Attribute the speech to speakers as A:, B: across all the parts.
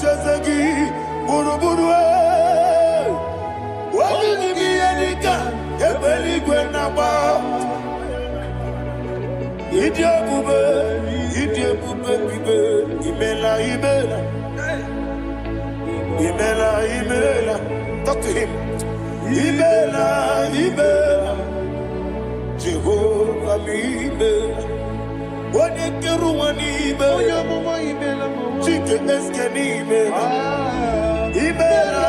A: Chazagi, Buruburu, what did he be Edika, Ebeli Gwenaba, Idia Bube, Imela, talk to him. Ibela, Jehovah, Ibela, what did Keruani Ibela, Chicken Escanibela, Ibela,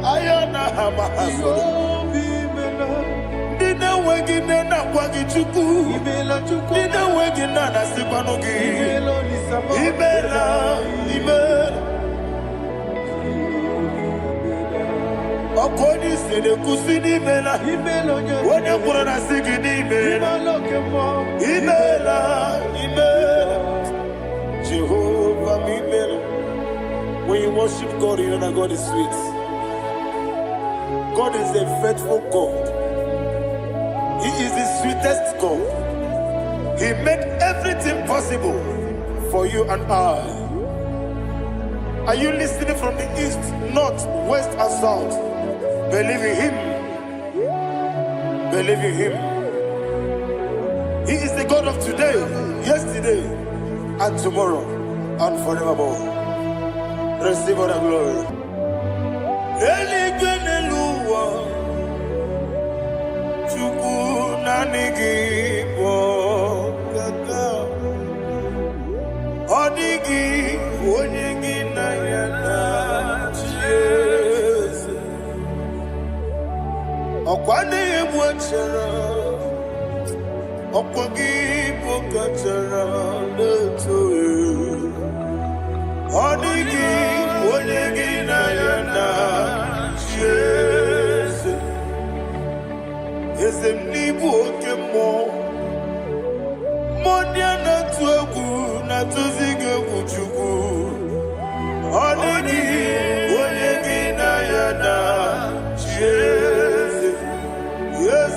A: Ayana Hamahaso, Dina Wagina, Wagichuku, Dina Wagina, Sipanogi, Ibela. According to the Kusini Mela, when you put on a singing Imela, Jehovah, Imela. When you worship God, you know God is sweet. God is a faithful God. He is the sweetest God. He made everything possible for you and I. Are you listening from the east, north, west, and south? Believe in him. Believe in him. He is the God of today, yesterday, and tomorrow, and forevermore. Receive all the glory. Okwane mwachara, okwagi pokachara letoe. Odigi onyegi na yana Jesu. Ezemnibu okemo, monia na tuegu na tuzige kuchugu. Odigi onyegi na yana Jesu. Yes,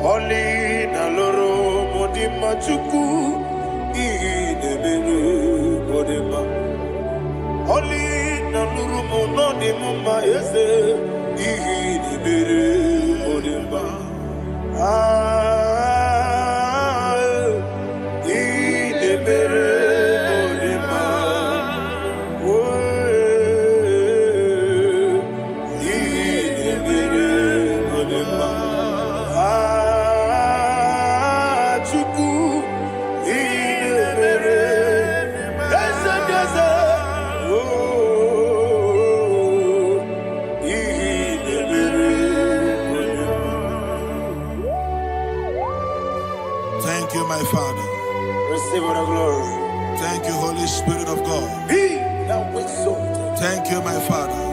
A: Oli na loro modima chuku idebere modima. Oli na loro monodima ese idebere modima. Idebere modima. Idebere modima.
B: Thank you, my Father.
A: Receive all the glory.
B: Thank you, Holy Spirit of God. Thank you, my Father.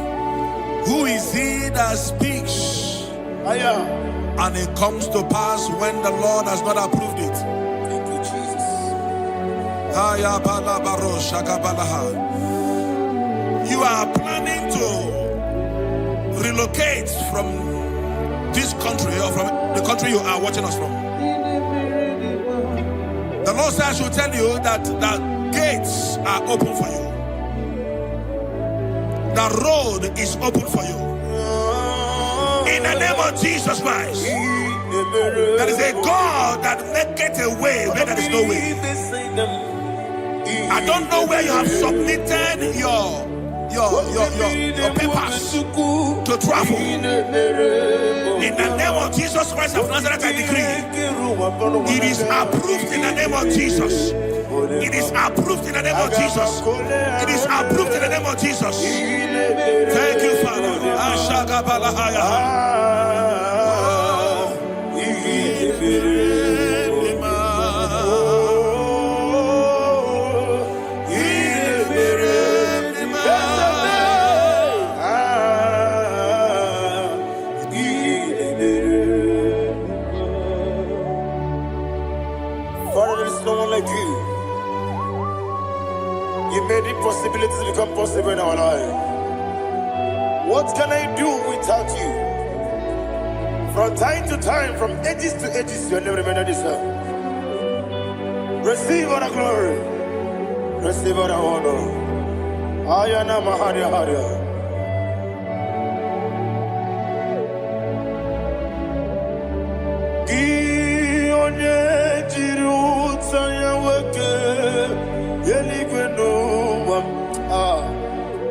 B: Who is he that speaks and it comes to pass when the Lord has not approved it?
A: Thank you, Jesus.
B: You are planning to relocate from this country or from the country you are watching us from. The Lord says I should tell you that the gates are open for you. The road is open for you. In the name of Jesus Christ. There is a God that maketh a way where there is no way. I don't know where you have submitted your papers to travel. In the name of Jesus Christ of Nazareth, I decree it is approved in the name of Jesus. It is approved in the name of Jesus. It is approved in the name of Jesus. Thank you, Father.
A: Father, there is no one like you. You made impossibilities become possible in our life. What can I do without you? From time to time, from ages to ages, you never remain the same. Receive all the glory. Receive all the honor. Ayana Maharia Haria.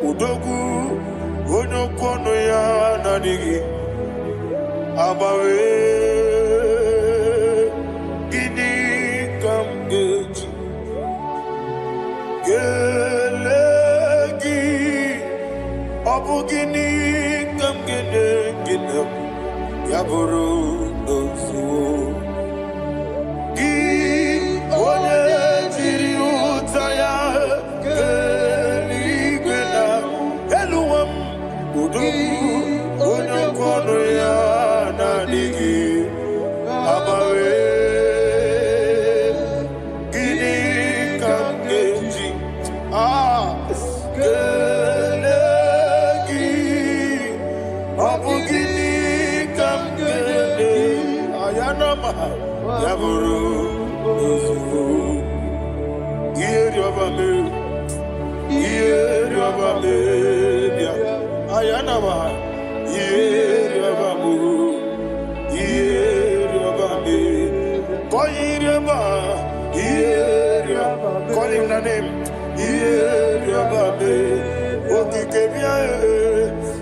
A: Udogu Onokono ya Nadigi Abawe Gini Kamgeji Gelegi Abu Gini Kamgene Ginam Yaburu Dosu Gi One Jiri Utaya Onokono ya Nadigi Abawe Gini Kamgeji Gelegi Abu Gini Kamgene Ayanama Yaburu Ozufu Yeri Obame Yeri Obame Ayanama Yeri Obamu Yeri Obame Koyireba Yeri Call him the name Yeri Obame Okikebia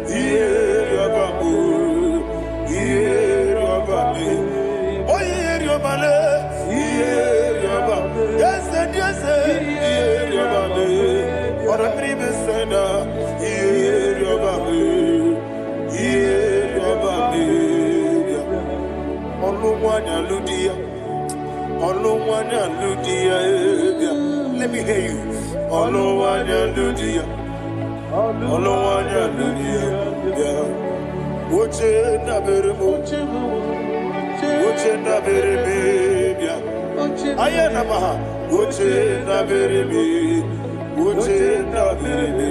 A: Yeri Obamu Yeri Obame Oyeri Obale Yeri Obame Yes Yeri Obame Or a dream is Yeri Obame Yeri Obame Oluwanya Ludia Oluwanya Ludia Let me hear you Oluwanya Ludia Oluwanya Ludia Oche na beremo Oche na bereme Ayana maha Oche na bereme Oche na bereme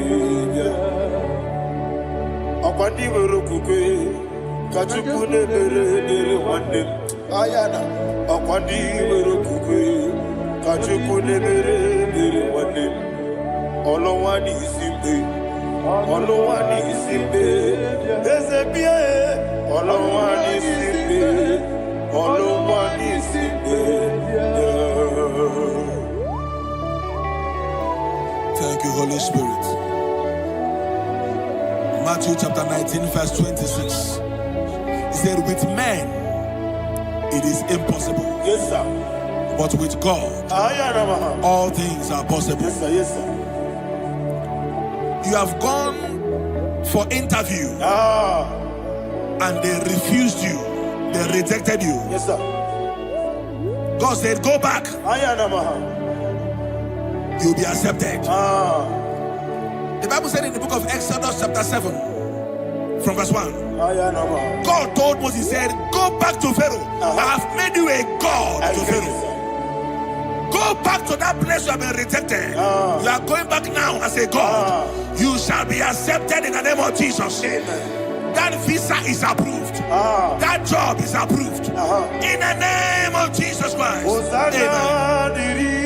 A: Akwandi werokukwe Kachuku nebere nere wande Ayana Akwandi werokukwe Kachuku nebere nere wande Olowani isimbe Olowani isimbe Ezebie Olowani isimbe Olowani isimbe
B: Thank you, Holy Spirit. Matthew chapter 19, verse 26. He said, with men, it is impossible.
A: Yes, sir.
B: But with God, all things are possible.
A: Yes, sir. Yes, sir.
B: You have gone for interview and they refused you. They rejected you.
A: Yes, sir.
B: God said, go back. You'll be accepted. The Bible said in the book of Exodus chapter 7 from verse 1, God told Moses, he said, go back to Pharaoh. I have made you a God to Pharaoh. Go back to that place you have been rejected. You are going back now as a God. You shall be accepted in the name of Jesus.
A: Amen.
B: That visa is approved. That job is approved. In the name of Jesus Christ. Amen.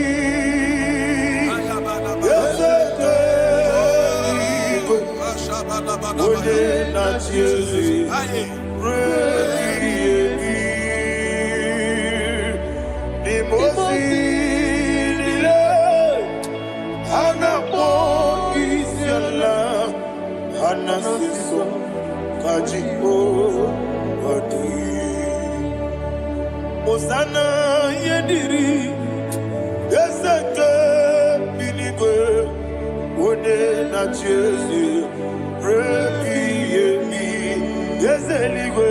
A: Osana yediri ezeke binigwe one na chezi repi yemi n'eluigwe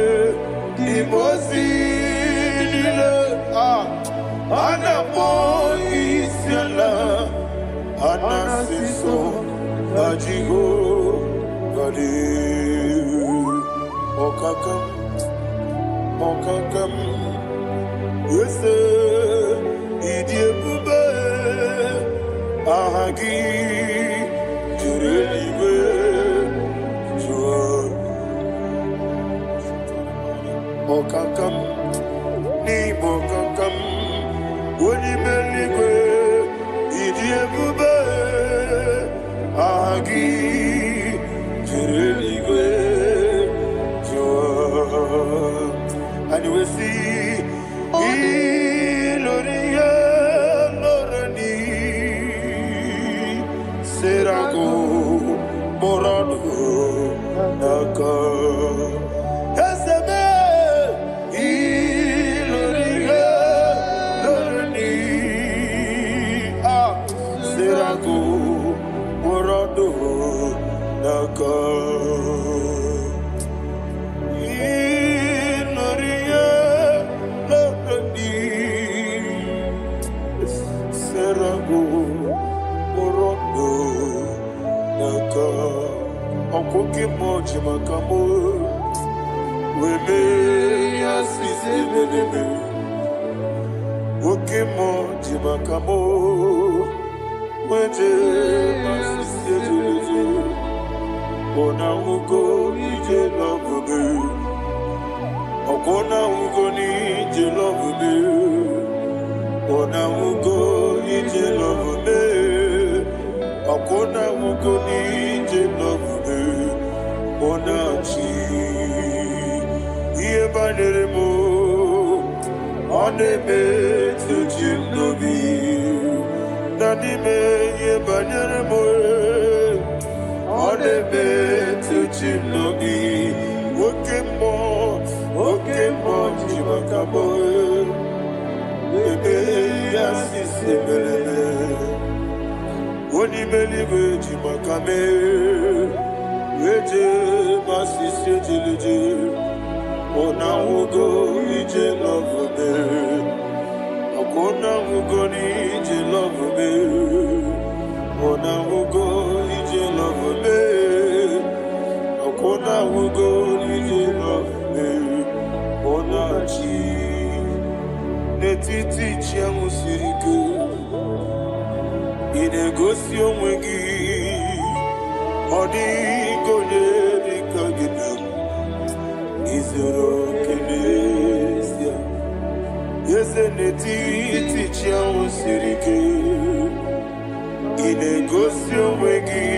A: imozi niile a na-akpọ isiala a na-asị nsọ na Jehova dị. Ọkakam eze ịdị ebube aha gị juru eluigwe jụọ. Ọkakam n'ime ọkakam onye ime eluigwe ịdị ebube aha gị juru eluigwe jụọ. And you will see Iloria Lorani Serago Morado Naka Esebe Iloria Lorani Serago Morado Naka. Okoke moji makamo weme ya sisi meneme. Oke moji makamo weje masisi jeje. Ona ugo ije love me. Okona ugo ni ije love me. Ona ugo ije love me. Okona ugo ni ije love me. Ona chi iye banere mo oneme tuji nobi nani me iye banere mo oneme tuji nobi oke mo jimakamo ebe ya sisi melele oni meliwe jimakame Eje masisi ejeleje, ona ugo ije love me. Akona ugo ni ije love me. Ona ugo ije love me. Akona ugo ije love me. Ona chi netiti chiamu sirike. Inegosi onwegi. Odi konye dikagina izoro kenesia yese neti tichia usirike inegosi onwegi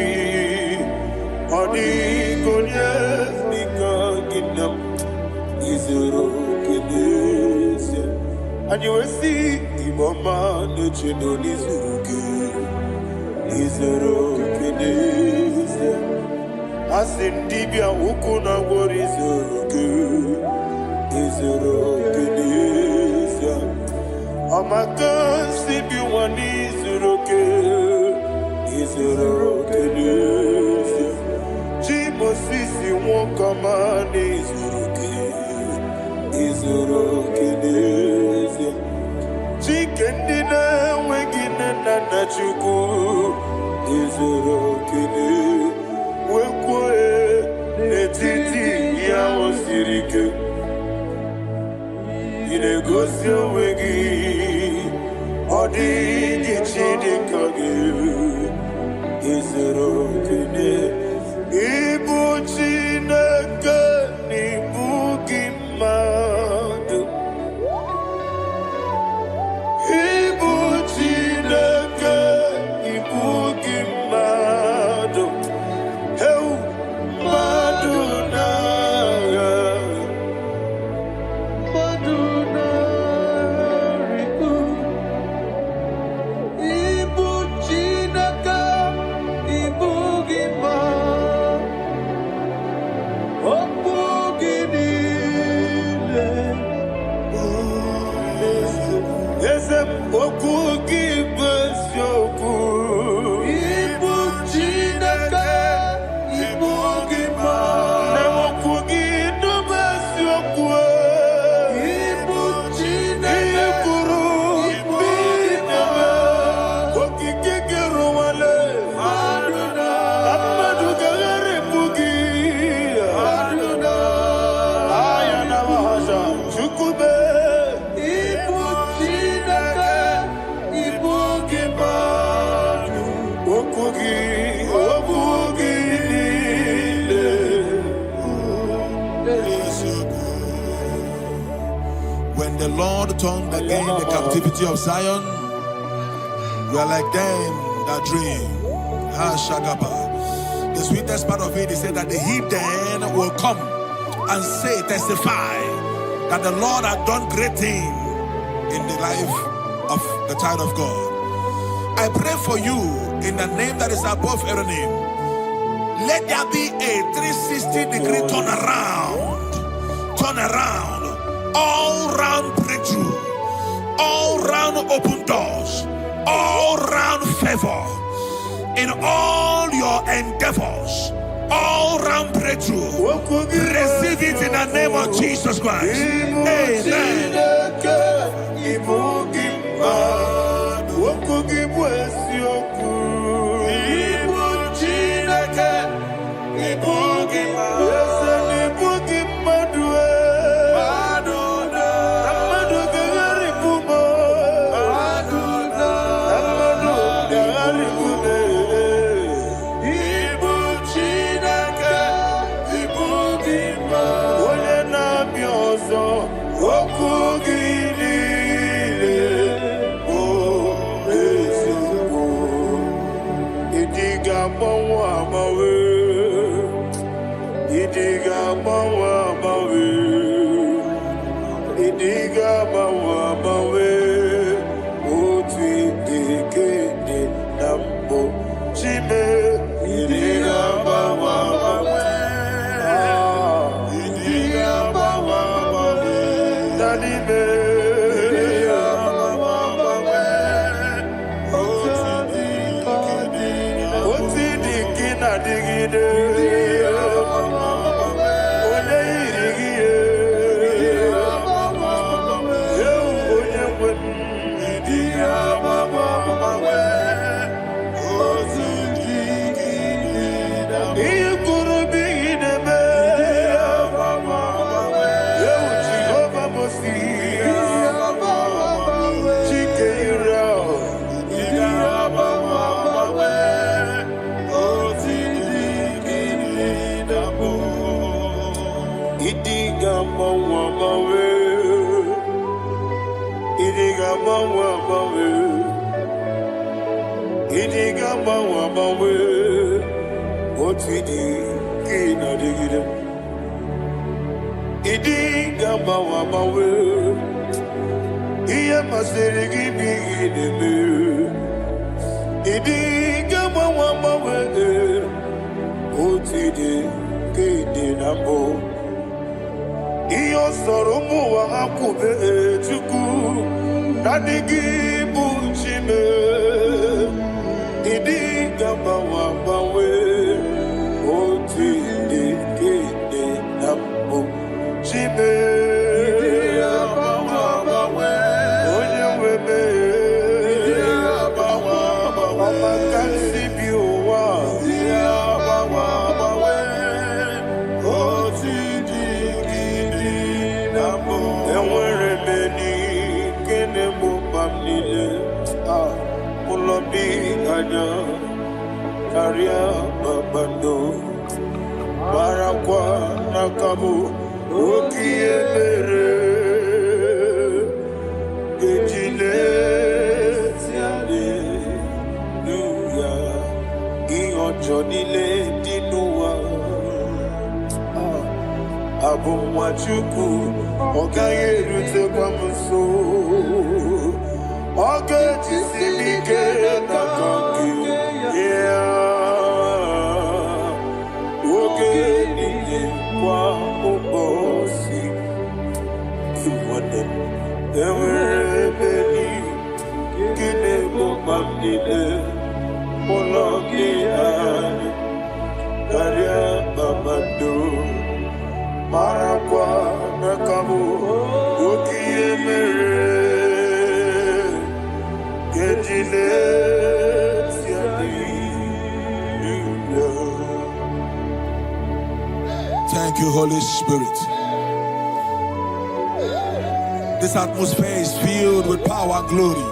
A: odi konye dikagina izoro kenesia anyiwesi iboma nechino nizuruke izoro kenesia asindibia huku na gwori izoro kenesia amakansi biwani izoro kenesia chimosisi wokamani izoro kenesia chikendina wegine na chuku izoro kenesia wekwe netiti ya osirike inegosi onwegi ọdịghị Chineke gị izuru kene ịbụ Chineke n'ịbụ gị mmadụ ịbụ Chineke n'ịbụ gị mmadụ
C: Ibu Chineke, Ibu Gimba.
B: Lord turned again the captivity of Zion. We are like them that dream. The sweetest part of it is said that the heathen will come and say, testify, that the Lord had done great things in the life of the child of God. I pray for you in the name that is above every name. Let there be a 360-degree turn around, all round breakthrough, all round open doors, all round favor in all your endeavors, all round breakthrough. Receive it in the name of Jesus Christ. Amen. Thank you, Holy Spirit. This atmosphere is filled with power and glory.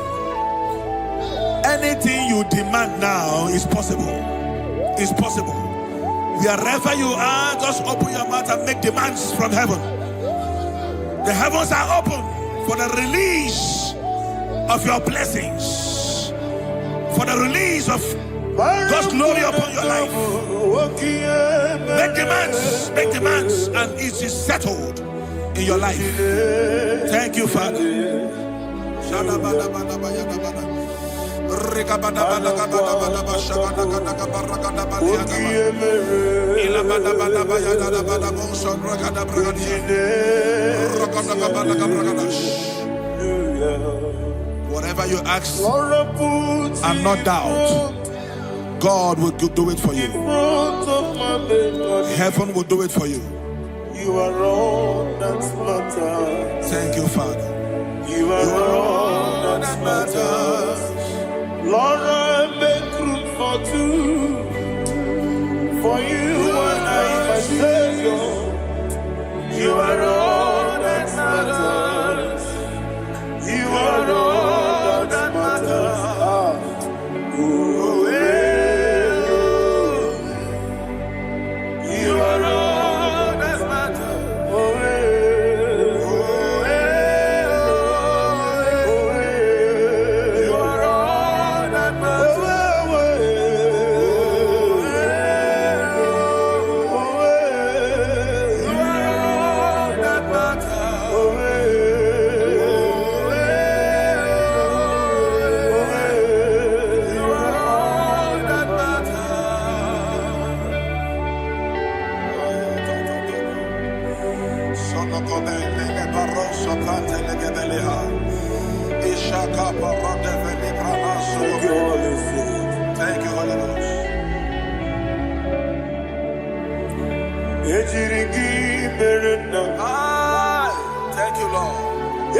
B: Anything you demand now is possible. It's possible. Wherever you are, just open your mouth and make demands from heaven. The heavens are open for the release of your blessings, for the release of God's glory upon your life. Make demands, and it is settled in your life. Thank you, Father. Whatever you ask and not doubt, God will do it for you. Heaven will do it for you.
A: You are all that matters.
B: Thank you, Father.
A: You are all that matters. Lord, I make room for two. For you and I, my Savior. You are all that matters. You are all that matters. You are all that matters. You are all that Thank you, Holy Ghost. Thank you, Lord.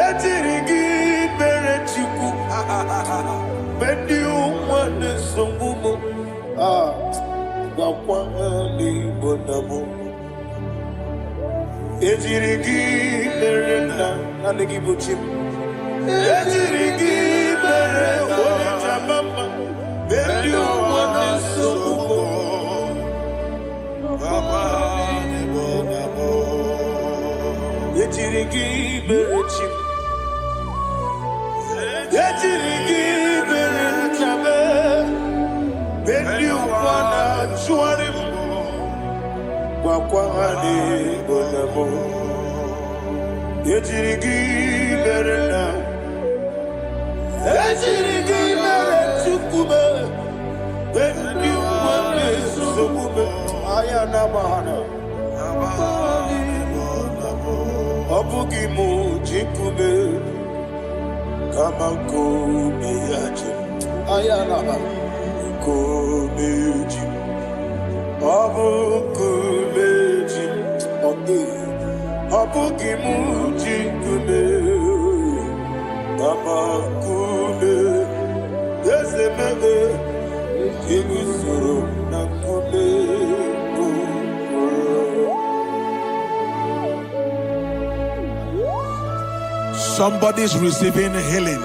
B: Somebody's receiving healing.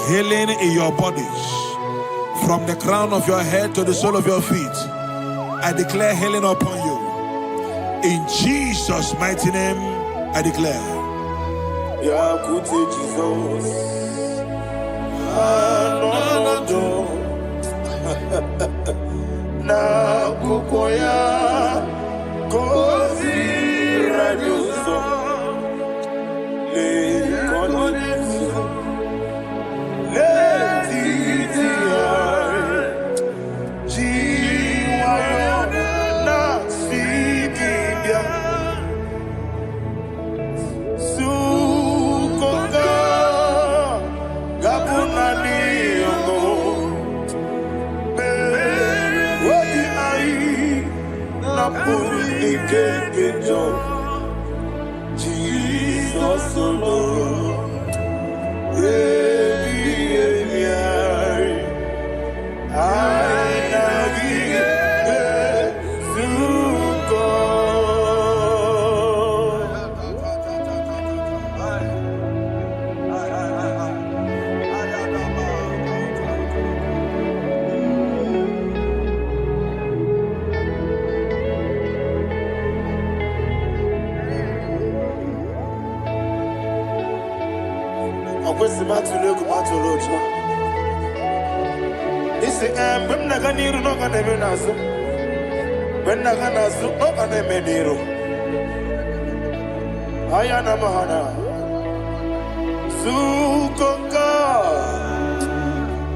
B: Healing in your bodies. From the crown of your head to the sole of your feet. I declare healing upon you. In Jesus' mighty name, I declare.
A: Jesus. Na kukoya kozi radioso le konesu le titiare jiwayo na sikibia sukoka gabuna liyongo Jesus alone. Okwesi matulu kumatulu. Isi when naga niru no ga neme nasu. When naga nasu no ga neme niru. Ayana mahana. Sukonga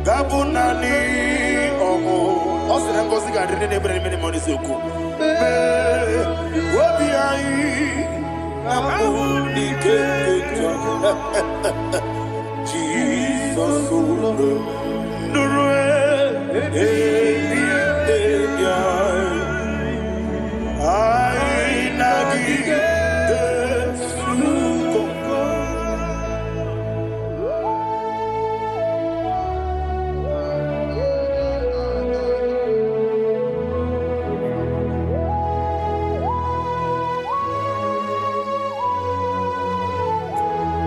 A: Gabunani Omo Osina ngozi ga rene nebre mene moni suku. Wobi ai Amuni kekeja. Jesus Nurue I nagi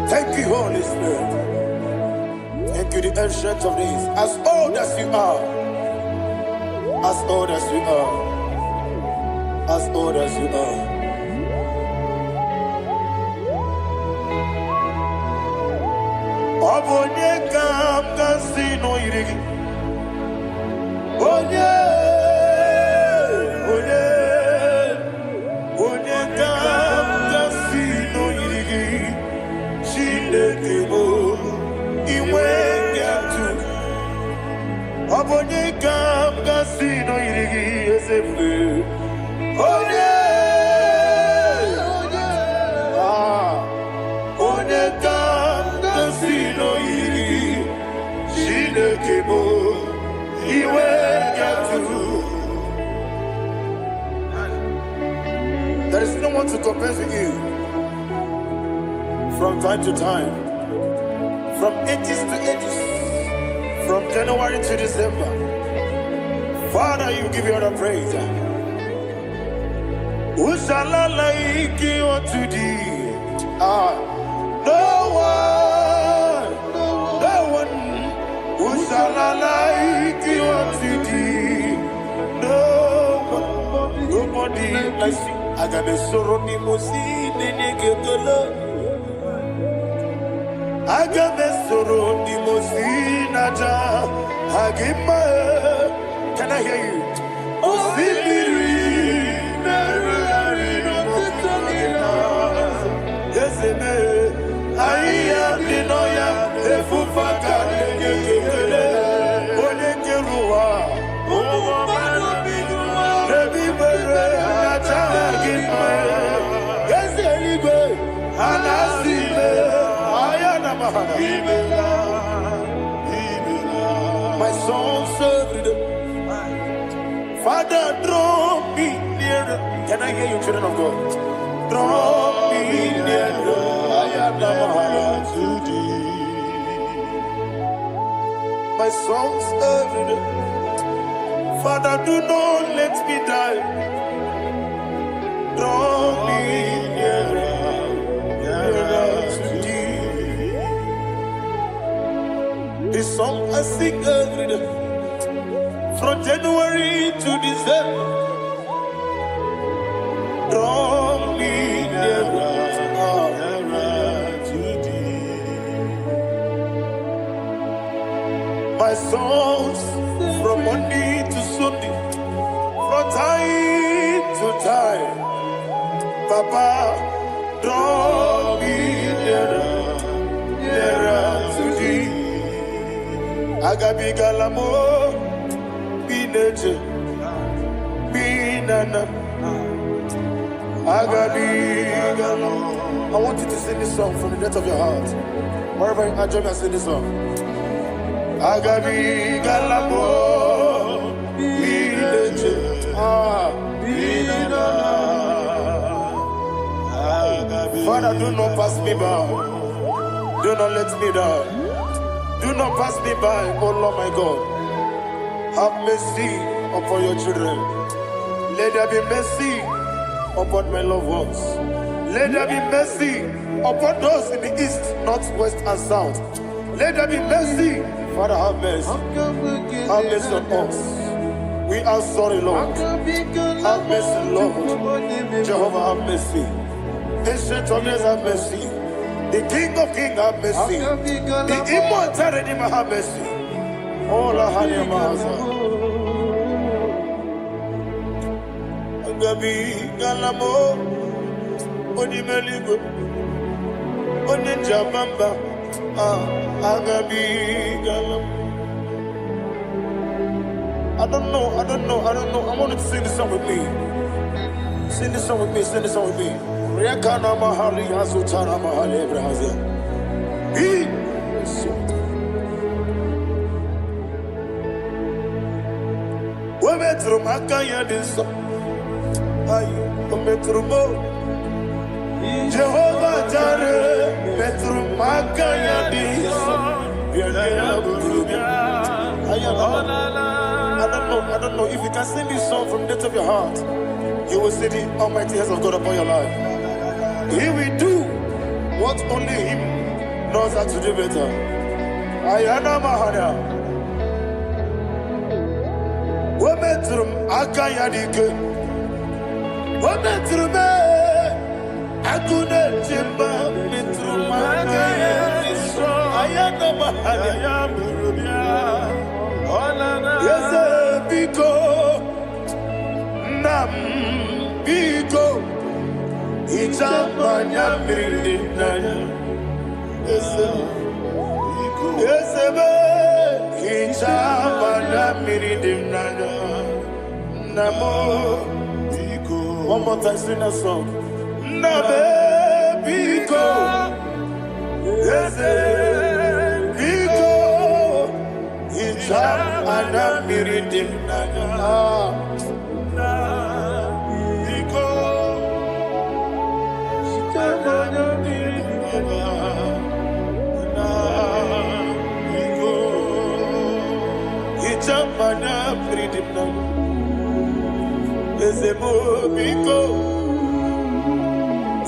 A: Thank you, Holy Spirit. Thank you, the ancient of days. As old as you are. As old as you are. As old as you are. Obonye kam kasino irigi. Onye. Onye kam kasino irigi. Chinekebo iwe yatu Obonye kam kasino irigi esefu Onye Onye kam kasino irigi Chinekebo iwe yatu There is no one to compare with you. From time to time, from ages to ages, from January to December, Father, you give you all the praise. Who shall I like you unto thee? No one. Who shall I like you unto thee? No one, nobody like you. I got a sorrow, Agame soro di mosinaja Agima. Can I hear you? Osibiri Nerari no titanina Yeseme Aya dinoya Efufaka Nekekele Onekerua Omano bigua Nebi bere Nacha Agima Yeseligwe Anasime My soul served. Father, draw me nearer. Can I hear you, children of God? Draw me nearer. I am to thee. My soul served. Father, do not let me die. Draw me nearer. This song I sing every day, from January to December. Draw me nearer to thee. My songs from Monday to Sunday, from time to time. Papa, draw me nearer to thee. Agabi galamo, bineje, binana. Agabi galamo. I want you to sing this song from the depth of your heart. Wherever you are, join me and sing this song. Agabi galamo, bineje, binana. Father, do not pass me by. Do not let me die. Do not pass me by, oh Lord my God. Have mercy upon your children. Let there be mercy upon my loved ones. Let there be mercy upon those in the east, north, west, and south. Let there be mercy. Father, have mercy. Have mercy on us. We are sorry, Lord. Have mercy, Lord. Jehovah, have mercy. Ancient of days, have mercy. The King of Kings have mercy. The immortal Redeemer have mercy. All I had in my Agabi Galamo Onimeligo Oninjabamba Agabi Galamo. I don't know. I want you to sing this song with me. Sing this song with me. Riakana Mahali Azutana Mahali Brazil. Metro Makaya this Metro Jehovah Jare Metro Makaya this I don't know if you can sing this song from the depth of your heart, you will see the almighty hands of God upon your life. He will do what only Him knows how to do better. Ayana Mahana Wometrum Akayadike Wometrum Akune Jimba Metrum Akayadike Ayana Mahana Yes, Biko Nam Biko Itamanya Mirinaya Yes, Biko Yes, Itamanya Mirinaya Namo Biko. One more time, sing that song. Nabe Biko Yes, Biko Itam Ana Miridim Biko Ana Miridim Biko Itam Ana Miridim Ezemo Biko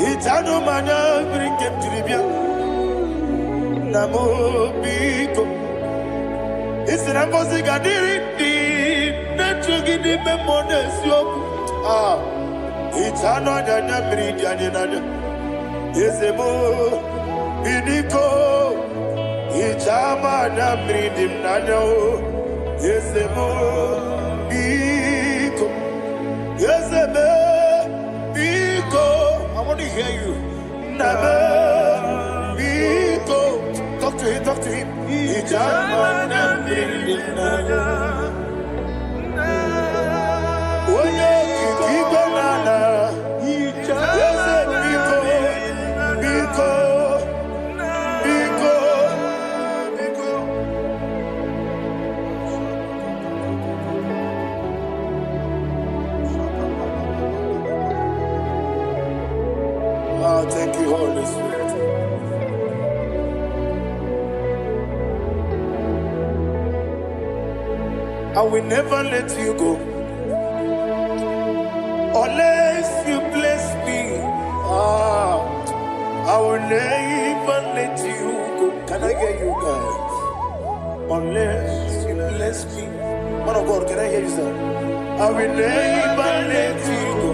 A: Itano Mana Miridim Tribia Namo Biko It's an impossible gadiri netrugi di memonesio it's another meridian Isemo Bidiko it's amana meridian nano Isemo Biko Isemo Biko I want to hear you Nabe Biko Talk to him. Ijamana Brinana. Oye Kibanana. Ijamana Biko. Thank you, Holy Spirit. I will never let you go unless you bless me. I will never let you go. Can I hear you guys? Unless you bless me. Man of God, can I hear you, sir? I will never let you go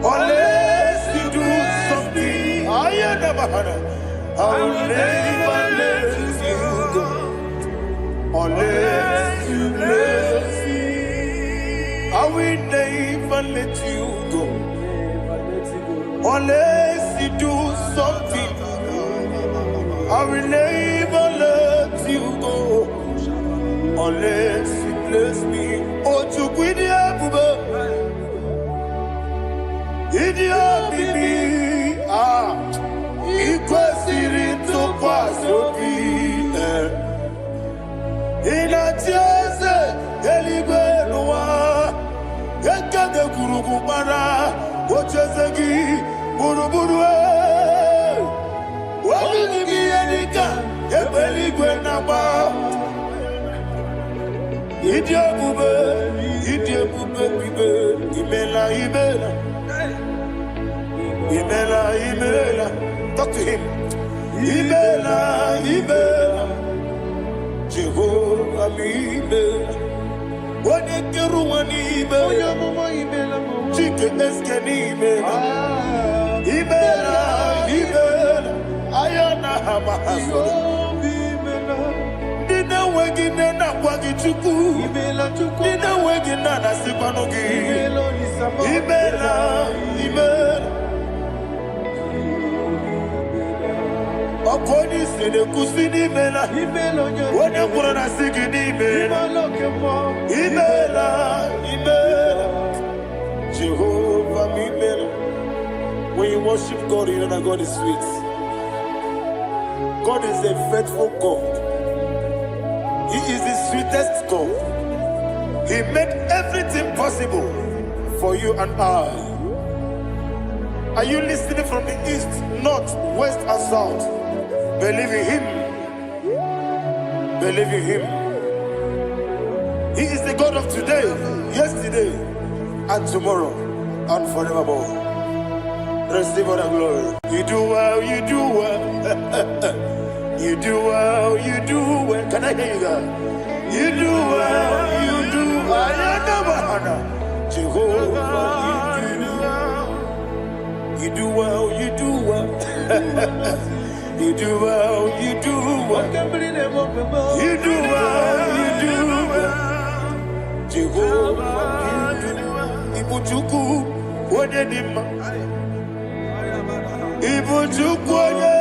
A: unless you do something. I will never let you go unless you bless me. I will never let you go unless you do something. I will never let you go unless you bless me. Oh, to quit the Idiot baby, ikwesiri tukwasobi. Inatieze eligwe nuwa, ekade kurukubara, ochezegi buruburue. Wabini bienika, ebeligwe naba. Idiot bube bibe, imela. Imela, talk to him. Imela, Jehovah Imela. One keruani Imela, chicken eskeni Imela. ayana hamahaso Nina wegine na kwagi chuku Nina wegine na sipanugi Imela Okoni sede kusini imela Wone kura na sigini imela Jehovah imela. When you worship God, you know that God is sweet. God is a faithful God. He is the sweetest God. He made everything possible for you and I. Are you listening from the east, north, west, and south? Believe in Him. Believe in Him. He is the God of today, yesterday, and tomorrow, and forevermore. Receive all the glory. You do well, you do well. You do well, you do well. Can I hear you guys? You do well, you do well. Jehovah, you do well, you do well. You do well, you do well. You do well, you do well. Jehovah, you do well. Ibuchuku, what did Ibu chukwoye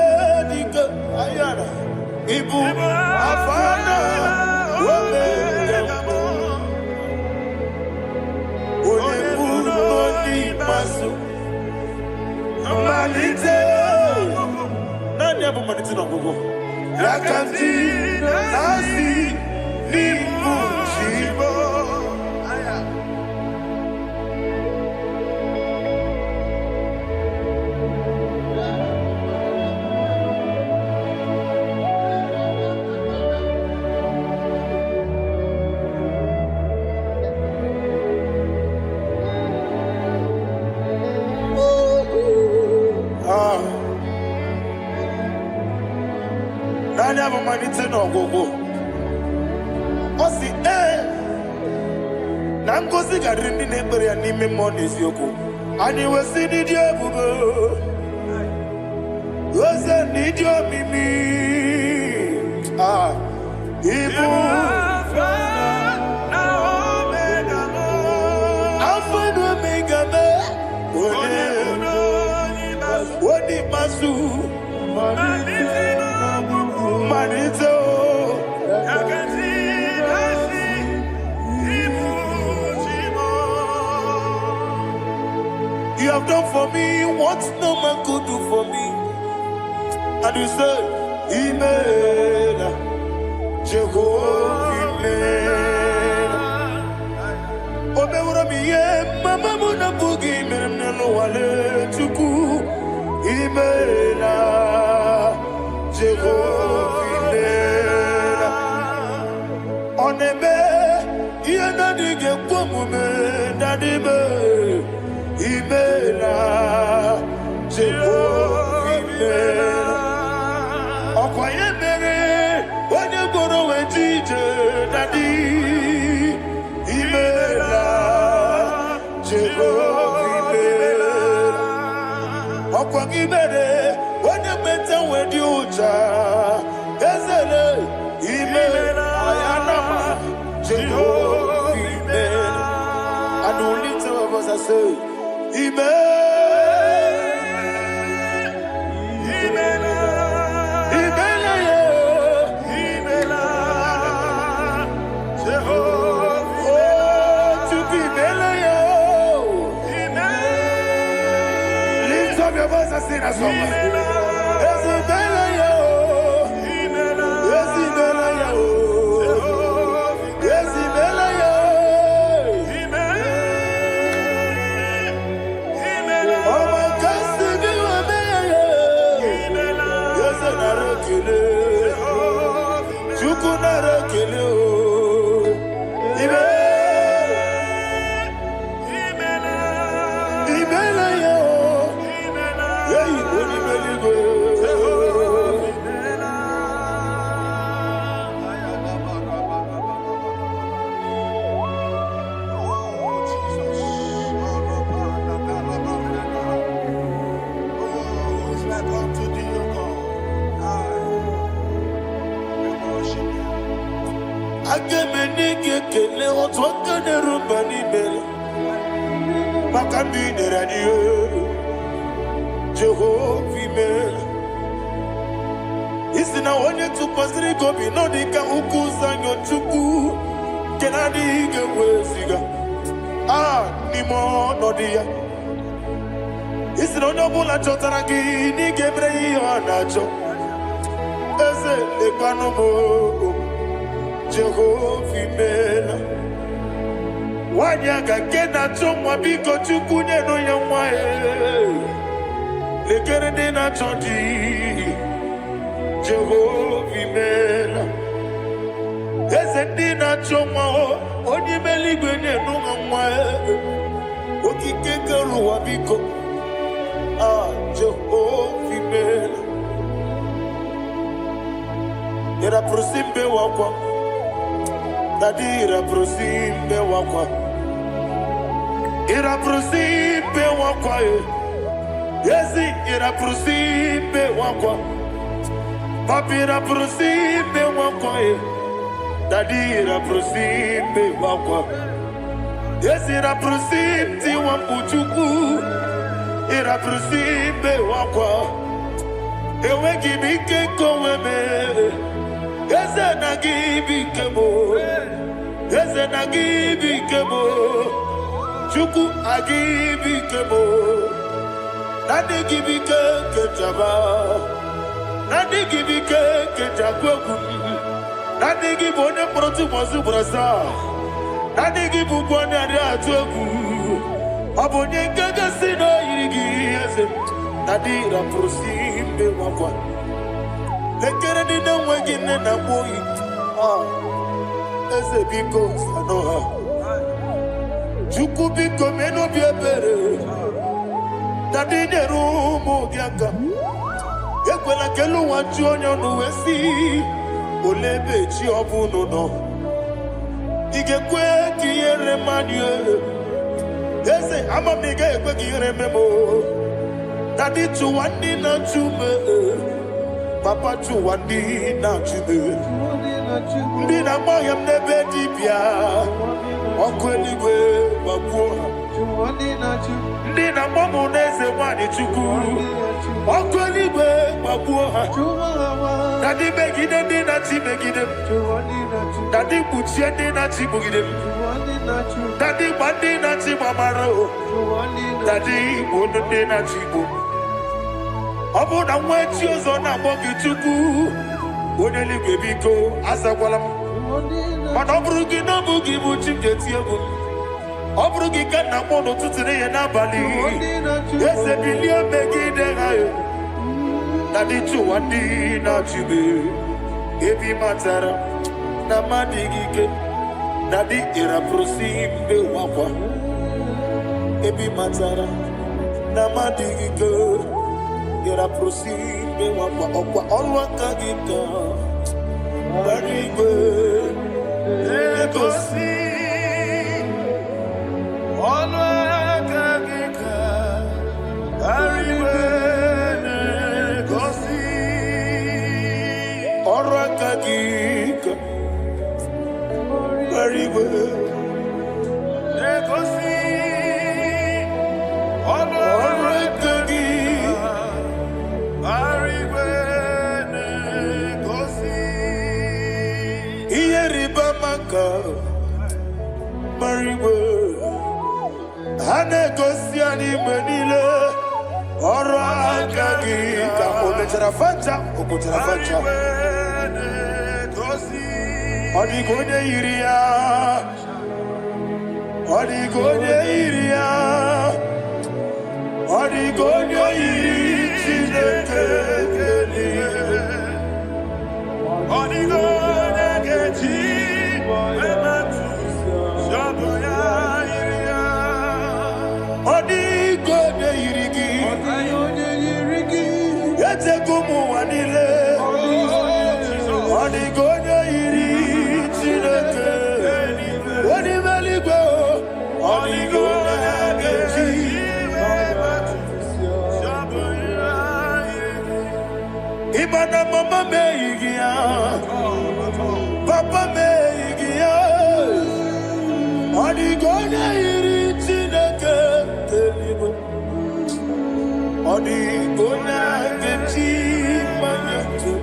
A: dika ayana Ibu afana wame yambo Onebu noni masu Manite Nani abu manite na gogo Yakanti nasi Nibu shibo Nani abu manite na gogo Osi na ngozi gadiri ndị na-ekpere ya n'ime mmụọ na eziokwu anyị wesi n'ịdị ebube oze n'ịdị omimi ibu Alpha na Omega onye masu Manito You have done for me what no man could do for me. And you said, Imela, Jehovah, Imela. Omeura miye, mama muna bugi, meremnelo wale tuku. Imela, Jehovah, Imela. Onebe, yena dige kumume, nadibe. Imela, Jehovah, Imela. Okoye mere, onye goro wetije, Daddy. Imela, Jehovah, Imela. Okoye mere, onye meta wedi uja, Ezele, Imela, Ayanama, Jehovah, Imela. And only two of us are saved. Lift up your voice and sing a song. kele otu aka na-erumba n'ime maka ndị nyere anyị Jehova imela. Isi na onye tụkwasịrị gị obi nọ dị ka ụkwụ ụzọ Chukwu nke na-adịghị ga-eweziga n'ime ọnọdụ ya. Isi na onye ọbụla chọtara gị na ị ga-emere ya ihe ọ na-achọ. Eze lekwanụ m Jehova imela. Nwanyị aga nke na-achọ nwa biko Chukwu nyenụ ya nwa ya. Lekere ndị na-achọ di Jehova imela. Eze ndị na-achọ nwa onye ime eluigwe nyenụ ha nwa ya. Okike kere ụwa biko Jehova imela. Ira prosimbe wakwa Dadi ira prosimbe wakwa. Ira prosimbe wakwa Yesi ira prosimbe wakwa. Papi ira prosimbe wakwa Dadi ira prosimbe wakwa. Yesi ira prosimti wampuchuku. Ira prosimbe wakwa. Ewe gibike koweme. Eze na gibike mo. Eze na gibike mo. Chuku agibike mo. Nadi gibike kejaba. Nadi gibike kejakwegu. Nadi gibone protu mozu brasa. Nadi gibukwane ade atuegu. Abonye ngege sino yirigi eze. Nadi ra prosimbe wakwa. Lekere di na nwegi nne na boyi. Eze biko sanoha. Chukwu biko meno bi ebere. Dadi nyeru ụmụ gị aka. Ekwela kelu ụwa chi onye ọnụ wee si. Ole ebe chi ọ bụ nọ. Ị ga-ekwe ka ihere mmadụ. Eze ama m ị ga-ekwe ka ihere memo. Dadi chụwa ndị na-achụ me. Papa chụwa ndị na-achụ me. Ndị na-agba ọhịa m n'ebe dibịa. Ọkụ eluigwe gbagbuo ha. Ndị na-agba mụ n'eze nwanyị Chukwu. Ọkụ eluigwe gbagbuo ha. Dadi megide ndị na-achị megide m. Dadi kpuchie ndị na-achị kpugide m. Dadi gba ndị na-achị gbamara o. Dadi igbo ndị na-achị igbo. Ọ bụ na nwa echi ọzọ na-akpọ gị Chukwu. Onye eluigwe biko azakwala m. Mana ọ bụrụ gị na ọ bụ gị bụ chi m ga-eti egwu m. Ọ bụrụ gị ka nna m n'ụtụtụ n'ihe n'abalị. Eze bilie megide ha ya. Na dị chụwa ndị na-achị m. Ebi matara na mmadụ gị ike. Na dị ịrapụrụsị mbe wakwa. Ebi matara na mmadụ gị ike. Ịrapụrụsị mbe wakwa. Ọkwa ọrụ aka gị ka. Bara igwe egosi ọnụ aka gị ka. Bara igwe egosi ọrụ aka gị ka. Bara igwe egosi ọnụ aka gị. Bara igwe maka marigwe ha na-egosi anyị mgbe niile ọrụ aka gị ka o mechara facha o kwụchara facha. Ọ dịghị onye yiri ya. Ọ dịghị onye yiri ya. Ọ dịghị onye yiri Chineke eluigwe. Ọ dịghị onye ga-eji Echego m ụwa niile. Ọ dịghị onye yiri Chineke. Onye ime eluigwe. Ọ dịghị onye ga-eji. Ịma na mama m eyighị ya. Papa m eyighị ya. Odi gona geji manyato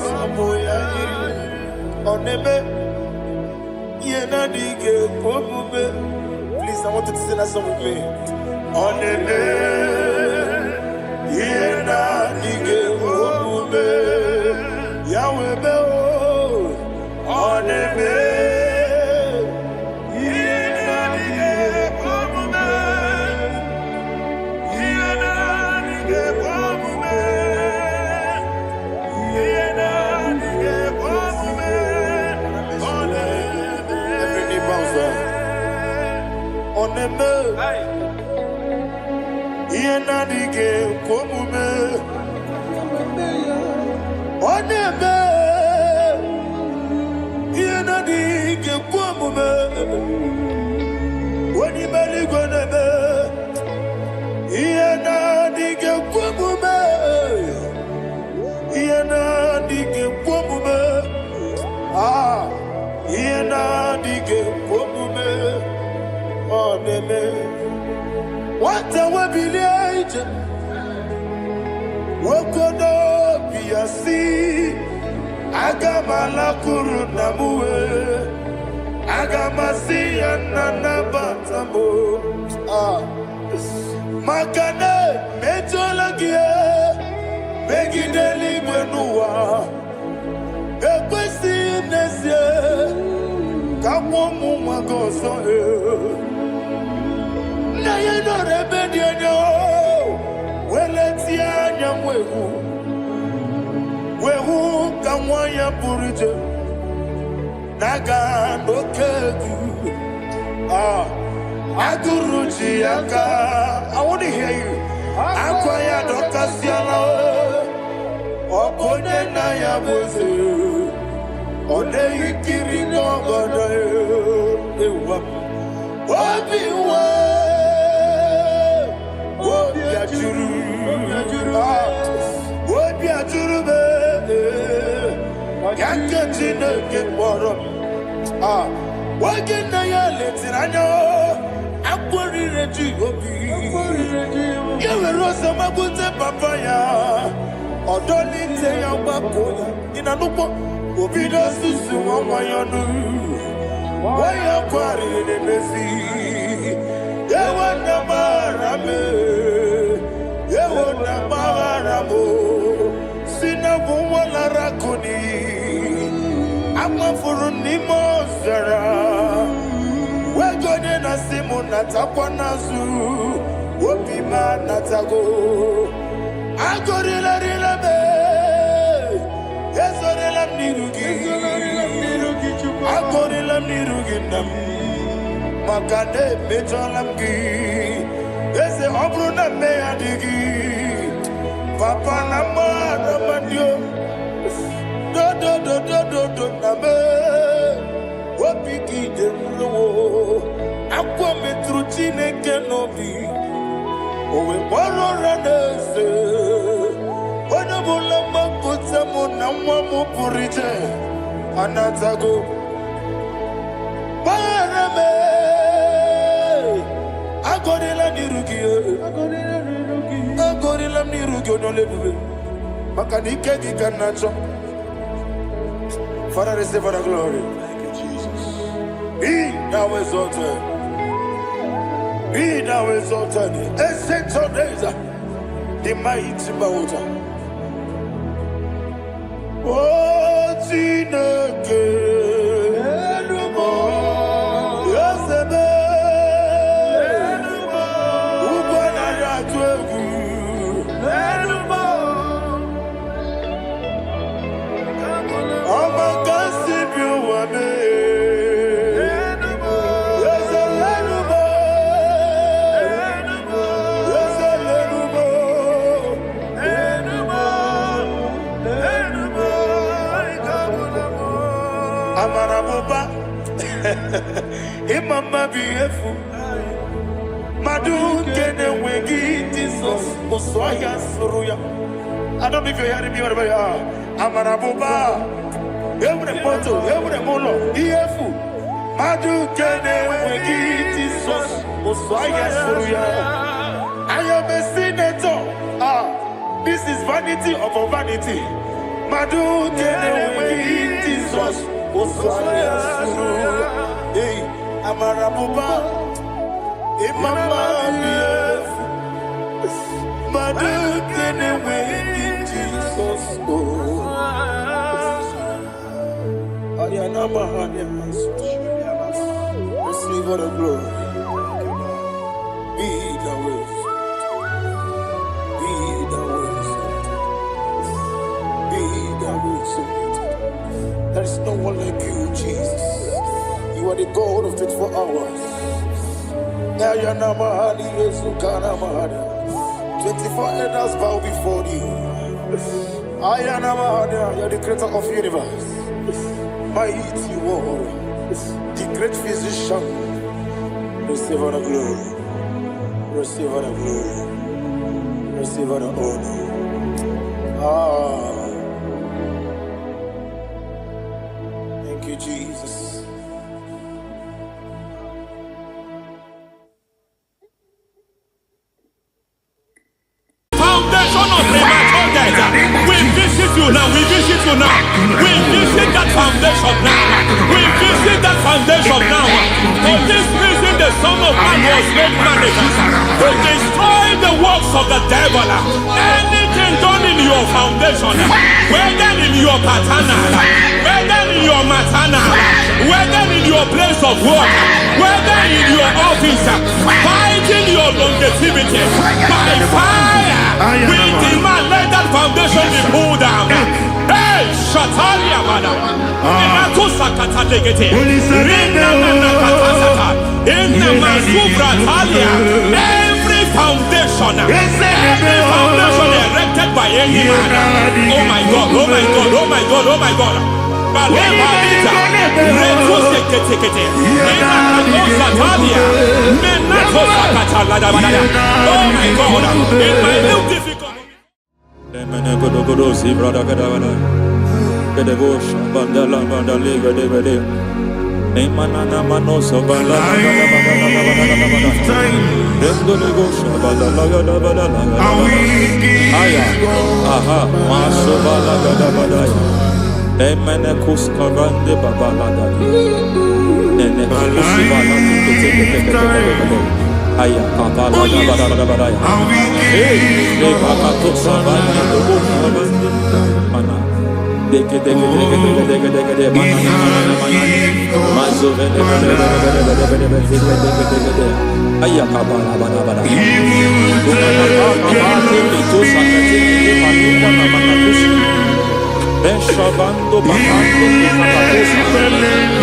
A: samoya onebe yena dige pomube. Please, I want you to sing that song with me. Onebe yena dige pomube Yahweh be onebe yena dige pomube yena dige pomube yena dige pomube onebe. Every knee bows down. Onebe yena dige pomube onebe yena dige pomube onibali gonebe yena dige pomube yena dige pomube yena dige pomube onebe. What a wabiliage, Wokodo Biasi, Agamala Kurunamue, Agamasi and Nanabatamo, Makane, Metolagia, Begideli Benua, Equesti Nesia, Kamomu Magoso. Na ye no rebellion no weletia nyamwehu wehu kamwaya purije naga nokegu aguruji aka. I want to hear you. Akwaya dokasiala okonye na ya boze one ikiri no godo ewa obiwa Yewona maharamo sina bumwala rakuni amafuru nimo zara wegone na simu natakwa nazu wopima natago agorila rila be yesorela mnirugi agorila mnirugi nam makane mejolamgi ese obruna me adigi papa na mara mandio do na me wopiki de mlo akwa metru chineke nobi owe boro ranese ona bola makota mo na mwa mo purije anatago barame agorela nirugi onolebube makanike gikanacho. Father, receive the glory. Thank you, Jesus. Be thou exalted. Be thou exalted. Ancient of days, the mighty mountain. Oh, Chineke. Imama beautiful Madu kene wegi Jesus Oswaya Suruya. I don't know if you're hearing me wherever you are. Amarabuba Every photo, every molo Iefu Madu kene wegi Jesus Oswaya Suruya. I am a senator this is vanity upon vanity. Madu Keneway, Jesus, hey, Amarabuba, Imama, Madu Keneway, Jesus, Ariana, receive all the glory. Be the way. Be the way. There is no one like you, Jesus. You are the God of 24 hours. 24 elders bow before you. You are the creator of the universe. Mighty warrior, the great physician. Receive all the glory. Receive all the glory. Receive all the honor. Thank you, Jesus.
B: Foundation of premature death. We visit you now. We visit you now. We visit that foundation now. We visit that foundation now. For this reason, the Son of Man was made manifest to destroy the works of the devil. Anything done in your foundation, whether in your paternal, whether in your maternal, whether in your place of work, whether in your office, fighting your longevity by fire, we demand let that foundation be pulled down. Hey, Shatalia, madam. Every foundation erected by any man. Oh my God, oh my God, oh my God, oh my God. Oh my God, in my new difficult.
C: Emenekus kavande babalada. Nene kusibala kete. Aya kabala bada. Hey, bakato sabani dobo sabani. Mana. Deke mana. Mazo vele. Aya kabala bada. Beshabando bakando kikakosa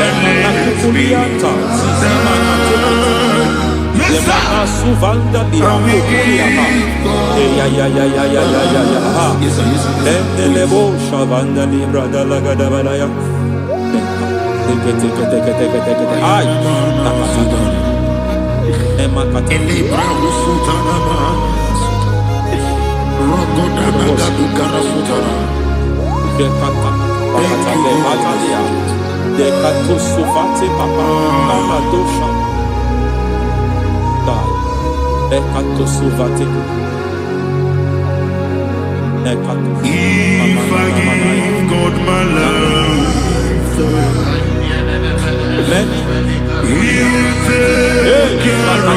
C: Emana kukulianta Zizimana Emana suvanda bihakukuliata Ya Enelebo shavanda libra dalagada balaya Teke Ay Nakatana Emakata Elibra usutanama Rogoda nagadukara sutana Dekata batalia, dekato sufati papa, amadosha, dai, dekato sufati, dekato. If I give God my love, many, He'll take care of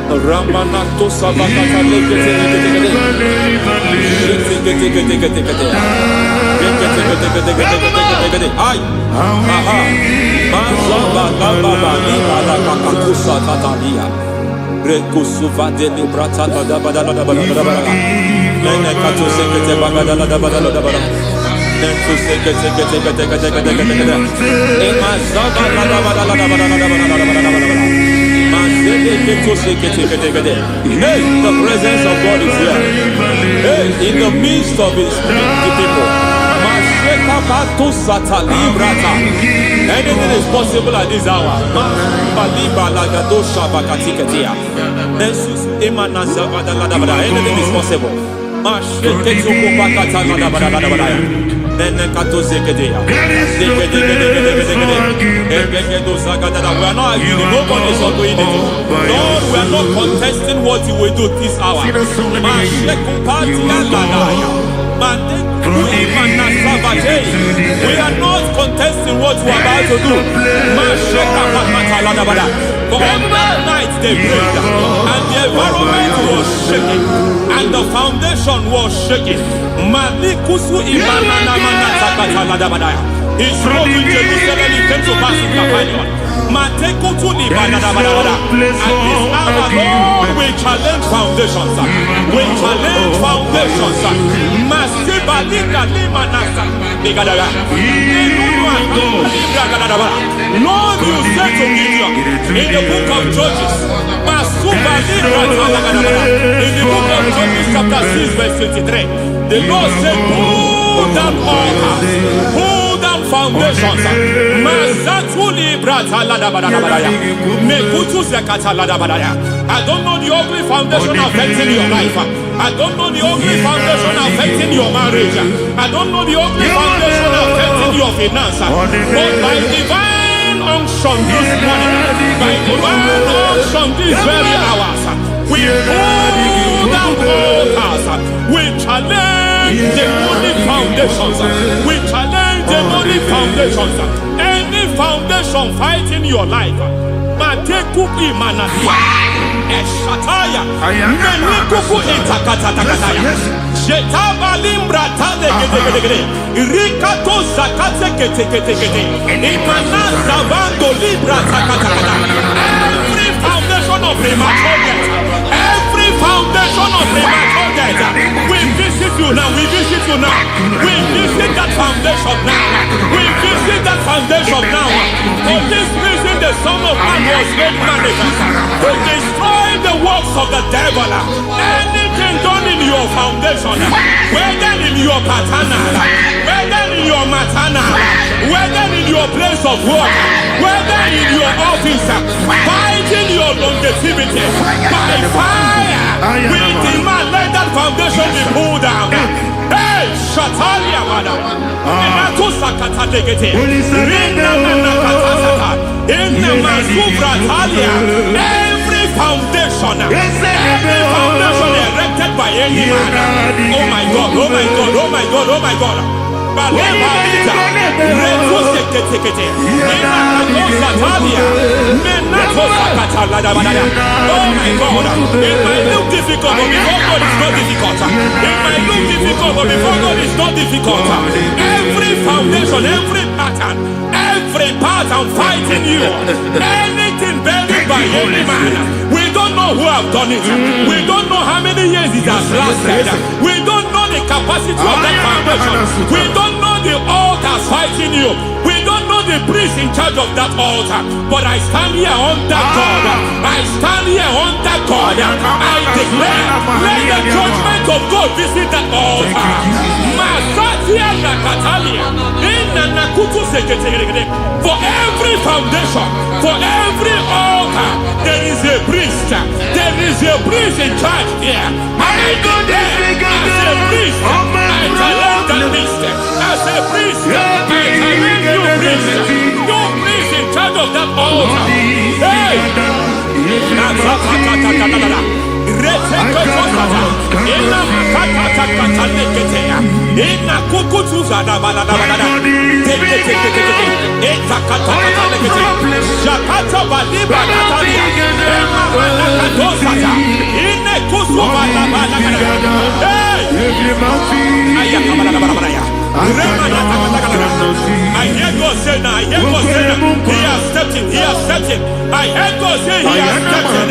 C: Ramanato Sabakata Ay, aha, Mazaba Baba Nibala Kakakusa Tatalia, Rekusuva de Librata Badabada, Nenekato Sekete Bagadala Badala, Nentu Sekete, Emazaba Badabada, Hey, the presence of God is here. Hey, in the midst of his people. Anything is possible at this hour. Anything is possible. We are not arguing, nobody is doing it. Lord, we are not contesting what you will do this hour. We are not contesting what you are about to do. For all that night they prayed, and the environment was shaking, and the foundation was shaking. He spoke in Jerusalem, he came to pass in Capernaum. At this hour, Lord, we challenge foundations. We challenge foundations. Lord, you said to Gideon in the book of Judges, in the book of Judges chapter 6 verse 23, the Lord said, pull down altars, pull down foundations. I don't know the ugly foundation affecting your life. I don't know the ugly foundation affecting your marriage. I don't know the ugly foundation affecting your finance. But by divine unction this morning, by divine unction these very hours, we pull down altars. We challenge demonic foundations. We challenge demonic foundations. Any foundation fighting your life, Matekuki Manadia, Eshataya, Menikuku Itakatatakataya, Shetabalimbra Tadegede, Rikato Zakate Ketekete, Imanasa Vando Libra Takataka. Every foundation of premature death, every foundation of premature death, we visit you now, we visit you now, we visit that foundation now, we visit that foundation now. For this reason, the Son of Man was made manifest to destroy the works of the devil. Anything done in your foundation, whether in your paternal, whether in your maternal, whether in your place of work, whether in your office, fighting your longevity by fire, we demand let that foundation be pulled down. Hey, Shatalia, madam. Every foundation erected by any man. Oh my God, oh my God, oh my God, oh my God. Oh my God, it might look difficult, but before God it's not difficult. It might look difficult, but before God it's not difficult. Every foundation, every pattern fighting you, anything buried by any man, we don't know who have done it. We don't know how many years it has lasted. We don't know the capacity of that foundation. We don't know the altars fighting you. We don't know the priest in charge of that altar. But I stand here under God. I stand here under God. I declare, let the judgment of God visit that altar. For every foundation, for every altar, there is a priest. There is a priest in charge here. I declare, as a priest, I challenge that priest. As a priest, I challenge you priest. You priest in charge of that altar. Hey! I hear God say now, he has stepped in, he has stepped in. I hear God saying he has stepped in.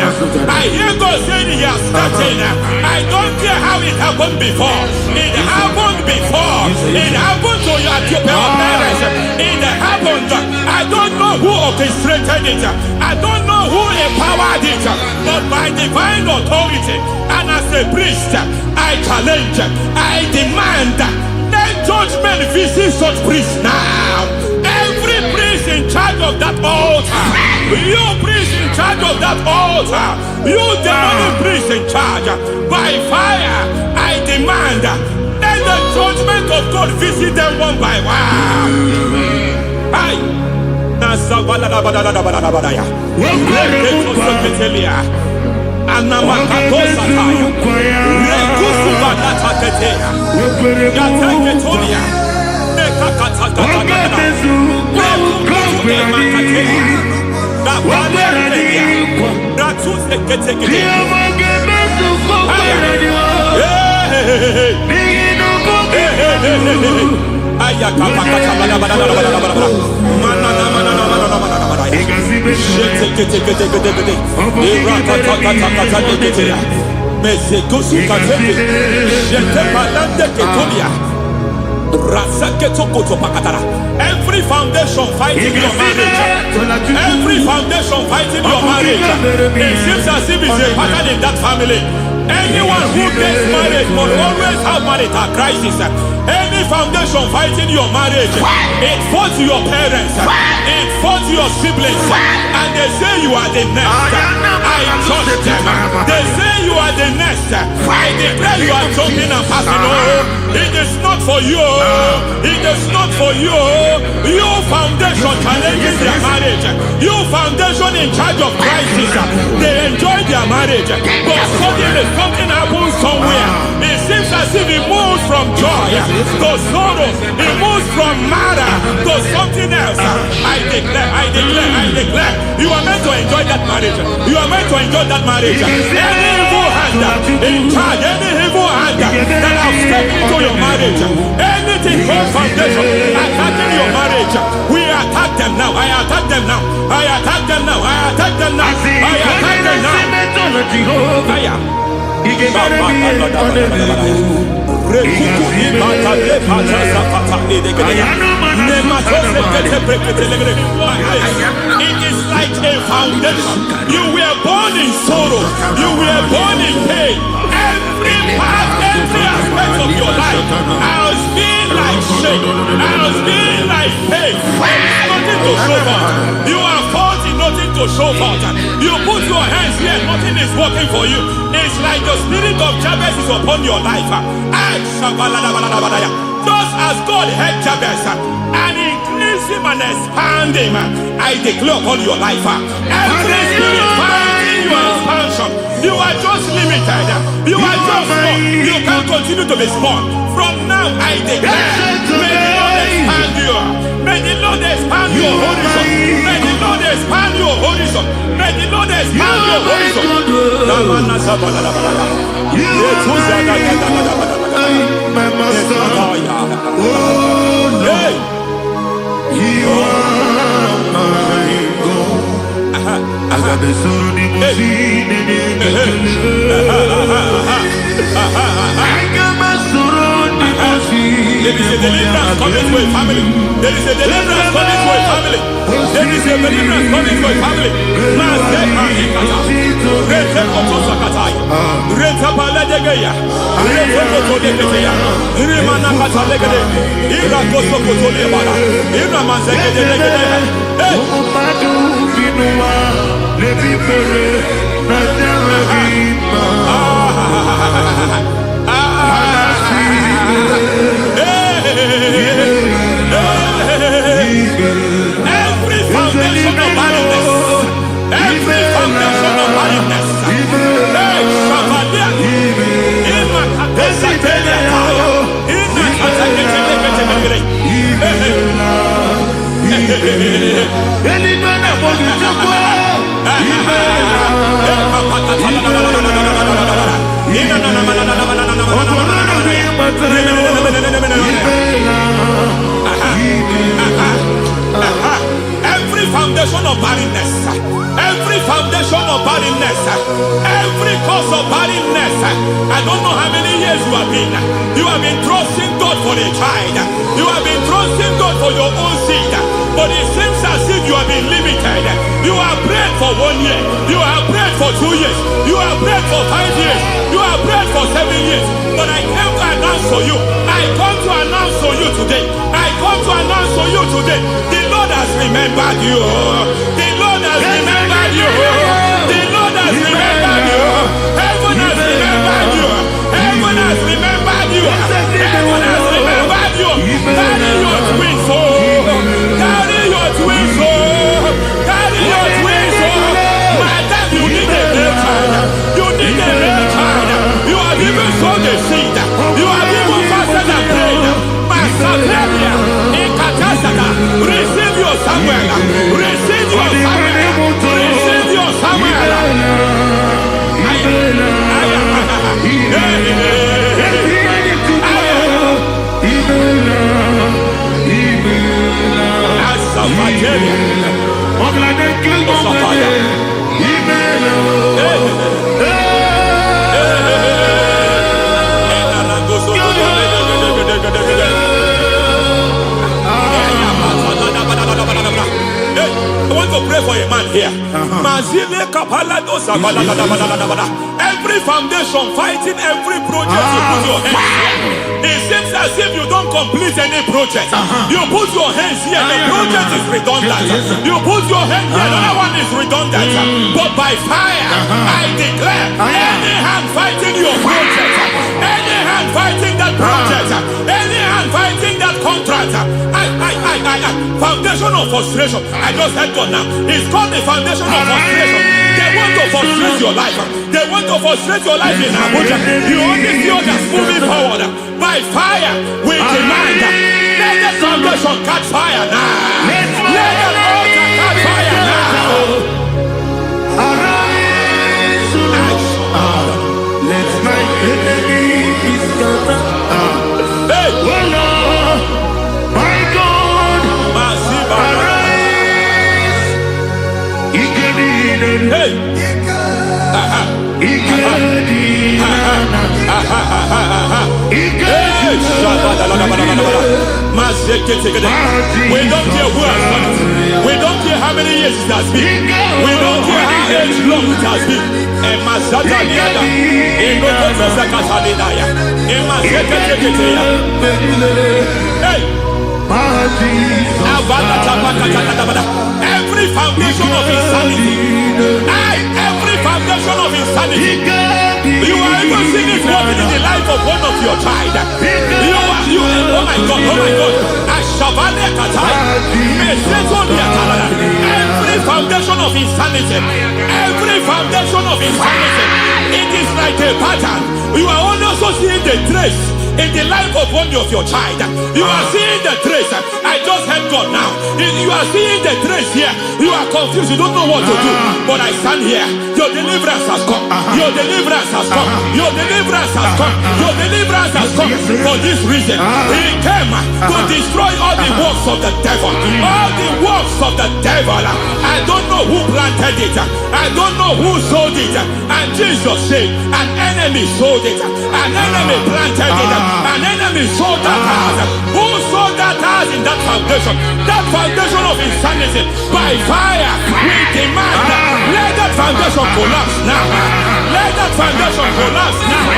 C: I hear God saying he has stepped in. I don't care how it happened before. It happened before. It happened to your parents. It happened. I don't know who orchestrated it. I don't know who empowered it. But by divine authority and as a priest, I challenge, I demand that judgment visit such priests now. Every priest in charge of that altar, you priest in charge of that altar, you demonic priest in charge, by fire, I demand that the judgment of God visit them one by one. Aye. Every foundation fighting your marriage, every foundation fighting your marriage, it seems as if it's a pattern in that family. Anyone who gets married will always have marital crisis. Any foundation fighting your marriage, it fought your parents, it fought your siblings, and they say you are the next. I judge them. They say you are the next. I declare you are jumping and passing. Oh, it is not for you. It is not for you. You foundation challenging their marriage. You foundation in charge of crisis. They enjoy their marriage, but suddenly something happens somewhere. It seems as if it moves from joy to sorrow. It moves from matter to something else. I declare, you are meant to enjoy that marriage. You are meant to enjoy that marriage. Any evil hand in charge, any evil hand that have stepped into your marriage, anything called foundation attacking your marriage, we attack them now. I attack them now. I attack them now. I attack them now. I attack them now. It is like a foundation. You were born in sorrow. You were born in pain. Every part, every aspect of your life has been like shame. Has been like pain. There is nothing to show for. You are faulty, nothing to show for. You put your hands here, nothing is working for you. It's like the spirit of Jabez is upon your life. Just as God had Jabez and increased him and expand him, I declare upon your life, every spirit finding your expansion, you are just limited. You are just small. You can't continue to be small. From now, I declare, may the Lord expand you. May the Lord expand your horizon. May the Lord expand your horizon. May the Lord expand your horizon.
A: My master, oh, you are my God. I got the soul in my feet. I got my soul in my feet.
C: There is a deliverance coming to a family. There is a deliverance coming to a family. There is a deliverance coming to a family. Every foundation of barrenness, every foundation of barrenness, every foundation of barrenness, foundation of barrenness, every cause of barrenness, I don't know how many years you have been trusting God for a child, you have been trusting God for your own seed, but it seems as if you have been limited. You have prayed for 1 year, you have prayed for 2 years, you have prayed for 5 years, you have prayed for 7 years, but I came to announce for you, I come to announce for you today, I come to announce for you today, the Lord has remembered you, the Lord has remembered you, the Lord has remembered you, heaven has remembered you, heaven has remembered you, heaven has remembered you. Carry your twins, carry your twins, carry your twins, madam, you need a real child, you need a real child, you have even sown the seed, you have even fasted and prayed, Masaperia, Ekatasata, receive your Samuel, receive your Samuel, receive your Samuel. I want to pray for a man here. Every foundation fighting every project you put your hands here. It seems as if you don't complete any project. You put your hands here, the project is redundant. You put your hand here, another one is redundant. But by fire, I declare, any hand fighting your project, any hand fighting that project, any hand fighting that contract, foundation of frustration. I just heard God now. It's called the foundation of frustration. They want to frustrate your life. They want to frustrate your life in Abuja. You only see others moving forward. By fire, we demand. Let the foundation catch fire now. Let the altar catch fire now.
A: Arise, let my enemy be scattered.
C: Hey,
A: oh Lord, my God, arise.
C: hey, we don't care who has done it. We don't care how many years it has been. We don't care how age long it has been. Hey, every foundation of insanity, every foundation of insanity, you are even seeing it working in the life of one of your child. Oh my God, oh my God. Every foundation of insanity, every foundation of insanity, it is like a pattern. You are also seeing the trace in the life of one of your child. You are seeing the trace. I just heard God now. You are seeing the trace here. You are confused. You don't know what to do. But I stand here. Your deliverance has come. Your deliverance has come. Your deliverance has come. Your deliverance has come. For this reason, He came to destroy all the works of the devil. All the works of the devil. I don't know who planted it. I don't know who sold it. And Jesus said, an enemy sold it. An enemy planted it. An enemy sold that house. Who sold that house in that foundation? That foundation of insanity. By fire, we demand, let that foundation collapse now. Let that foundation collapse now.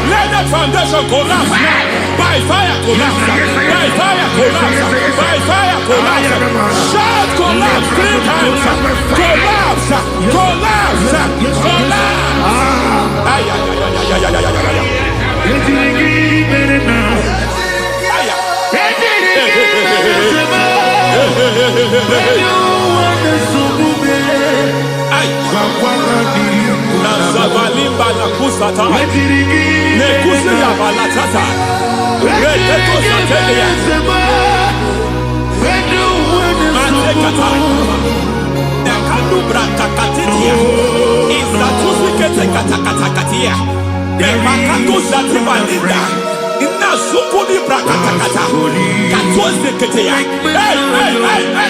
C: Let that foundation collapse now. By fire collapse. By fire collapse. By fire collapse. Shout collapse 3 times. Collapse. Collapse. Collapse. Ay, ay, ay, ay, ay, ay, ay, ay, ay.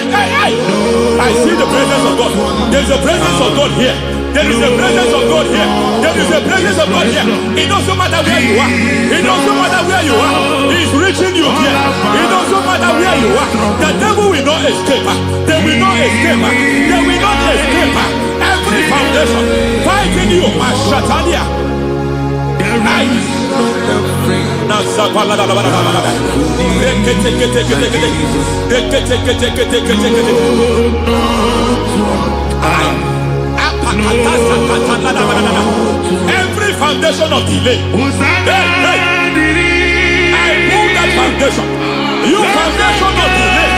C: I see the presence of God. There's a presence of God here. There is a presence of God here. There is a presence of God here. It doesn't matter where you are. It doesn't matter where you are. He's reaching you here. It doesn't matter where you are. The devil will not escape. They will not escape. They will not escape. Every foundation fighting you. Shatters. Every foundation of delay, I pull that foundation. You foundation of delay,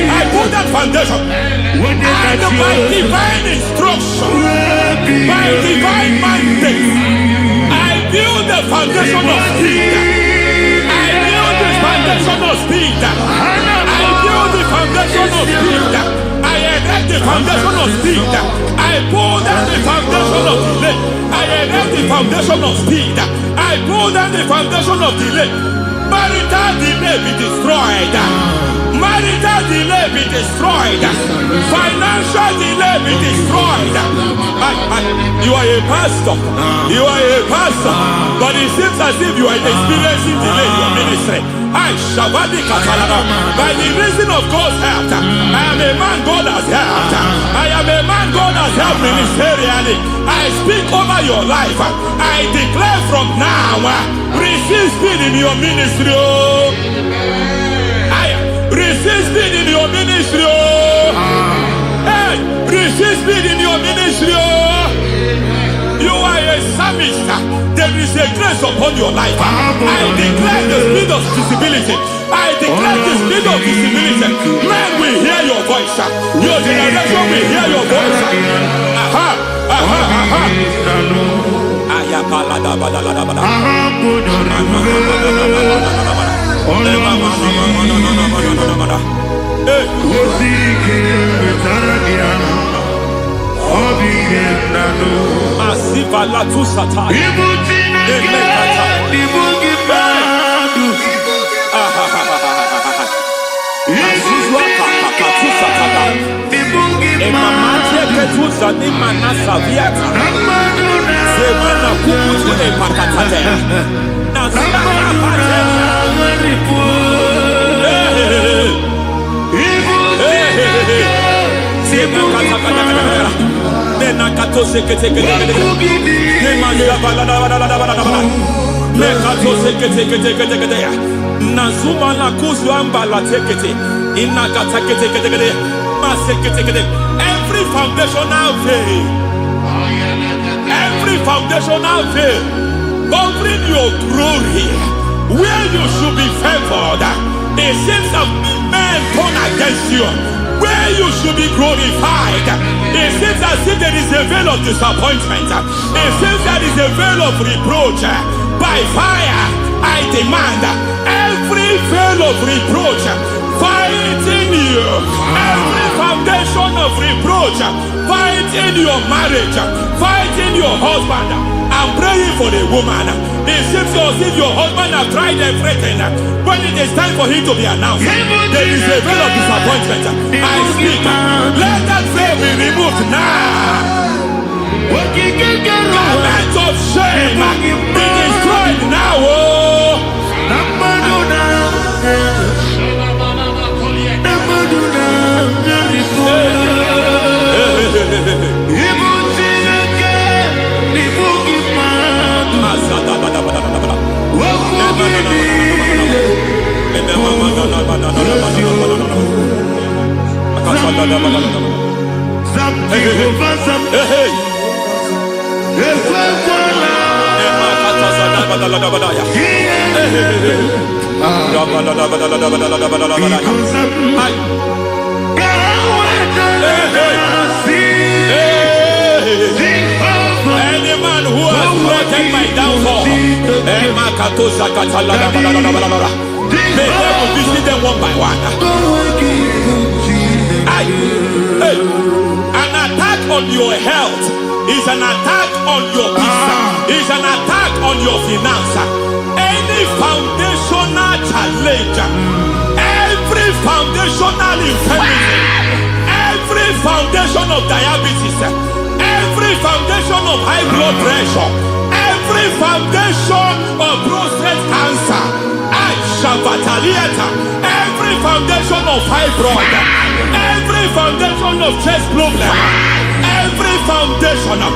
C: I pull that foundation. And by divine instruction, by divine mandate, I build the foundation of speed. I build the foundation of speed. I build the foundation of speed. I erect the foundation of speed. I pull down the foundation of delay. I erect the foundation of speed. I pull down the foundation of delay. Marital delay be destroyed. Marital delay be destroyed. Financial delay be destroyed. You are a pastor. You are a pastor. But it seems as if you are experiencing delay in your ministry. By the reason of God's help, I am a man God has helped. I am a man God has helped ministerially. I speak over your life. I declare from now, receive speed in your ministry. Receive speed in your ministry. Hey, receive speed in your ministry. You are a psalmist. There is a grace upon your life. I declare the speed of visibility. I declare the speed of visibility. Men will hear your voice. Your generation will hear your voice. Aha, aha, aha. Asiva la tu sata. Every foundational veil, every foundational veil covering your glory, where you should be favored, it seems that men turn against you. Where you should be glorified, it seems as if there is a veil of disappointment. It seems there is a veil of reproach. By fire, I demand every veil of reproach fighting you, every foundation of reproach fighting your marriage, fighting your husband. I'm praying for the woman. It seems as if your husband has tried everything. When it is time for him to be announced, there is a veil of disappointment. I speak. Let that veil be removed now. Garment of shame be destroyed now. Any man who has plotted my downfall, may devil visit them one by one. An attack on your health is an attack on your peace, is an attack on your finance. Any foundational challenge, every foundational infirmity, every foundation of diabetes, every every foundation of high blood pressure, every foundation of prostate cancer, every foundation of fibroid, every foundation of chest problem, every foundation of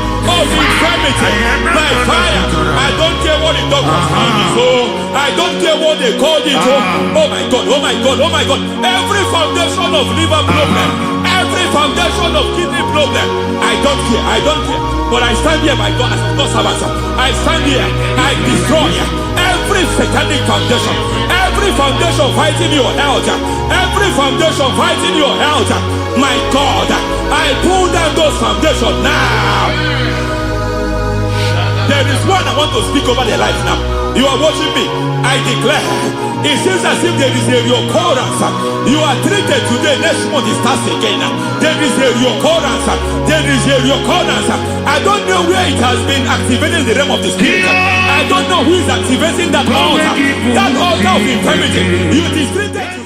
C: infirmity, by fire. I don't care what the doctors call it, so I don't care what they called it. Oh my God, oh my God, oh my God. Every foundation of liver problem, every foundation of kidney problem, I don't care, I don't care. But I stand here, my God, as God's servant. I stand here, I destroy every satanic foundation, every foundation fighting your health, every foundation fighting your health. My God, I pull down those foundations now. There is one I want to speak over their life now. You are watching me. I declare, it seems as if there is a reoccurrence. You are treated today, next month it starts again. There is a reoccurrence. There is a reoccurrence. I don't know where it has been activated in the realm of the spirit. I don't know who is activating that altar of infirmity. You is treated today.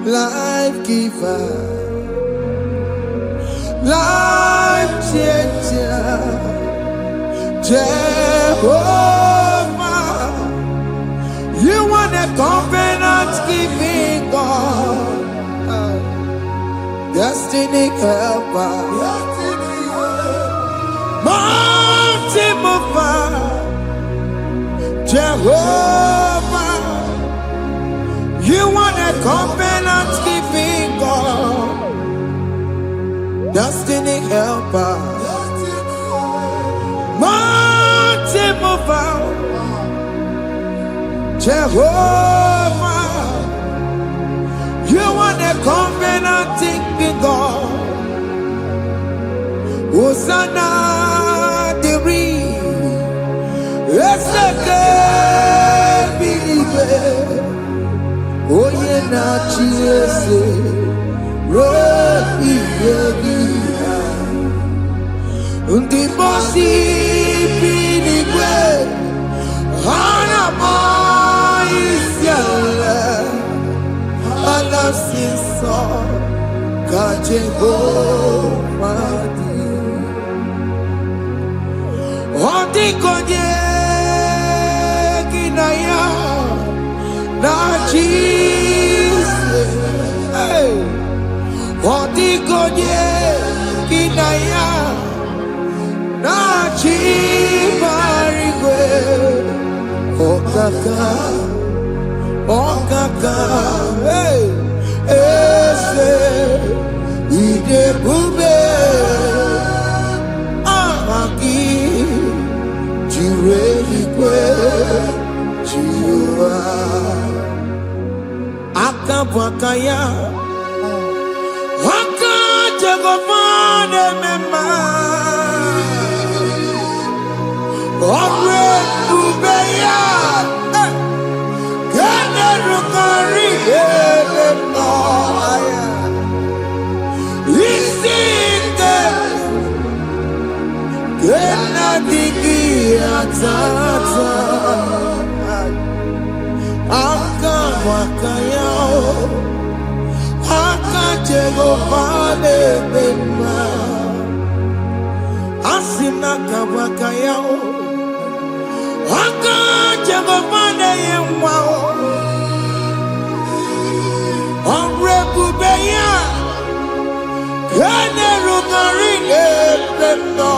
D: Life giver, life changer, Jehovah, you want a covenant keeping God, destiny helper, mountain mover, Jehovah, you want a covenant keeping God, destiny helper, mountain mover, Jehovah, you want a covenant keeping God. Hosanna diri, eseke bilibe. Oye na chiese rohi yegia undi bosi binigwe hana maisiala alasiso kajego madi ondi konye kinaya na Jesus, hey, Odigonye kinaya na chibarigwe, okaka, hey, ese idebube, amaki, jireligwe, jiwa. Akabwakaya Wakajagomane mema Omre ubeya Gane rukari mema Isinde Gena digi atata Akabwakaya Akajegomane mema Asina kabwakaya Akajegomane yemwa Omrebubeya Gane rugarine mema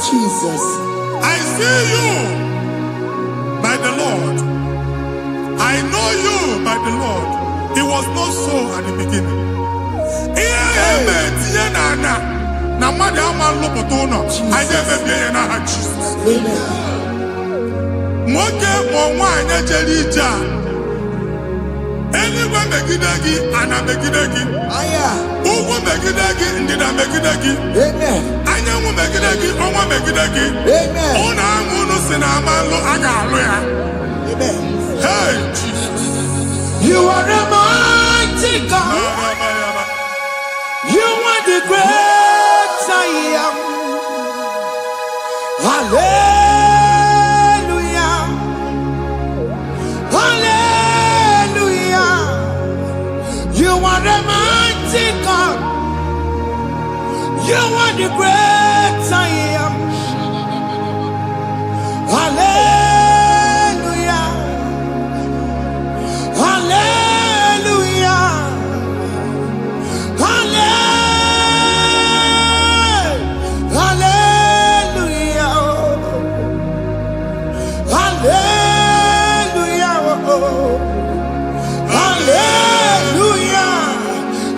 D: Jesus.
B: I see you by the Lord. I know you by the Lord. It was not so at the beginning. Eluigwe megide gị, ana megide gị. Ugwu megide gị, ndịda megide gị. Anyanwụ megide gị, ọnwa megide gị. Ụnụ ahụ unu si na amalụ, a ga-alụ ya. Hey, Jesus.
C: You are the mighty God. You are the great I am. Hallelujah. Hallelujah. You are the mighty God. You are the great I am. Hallelujah. Hallelujah. Hallelujah. Hallelujah. Hallelujah.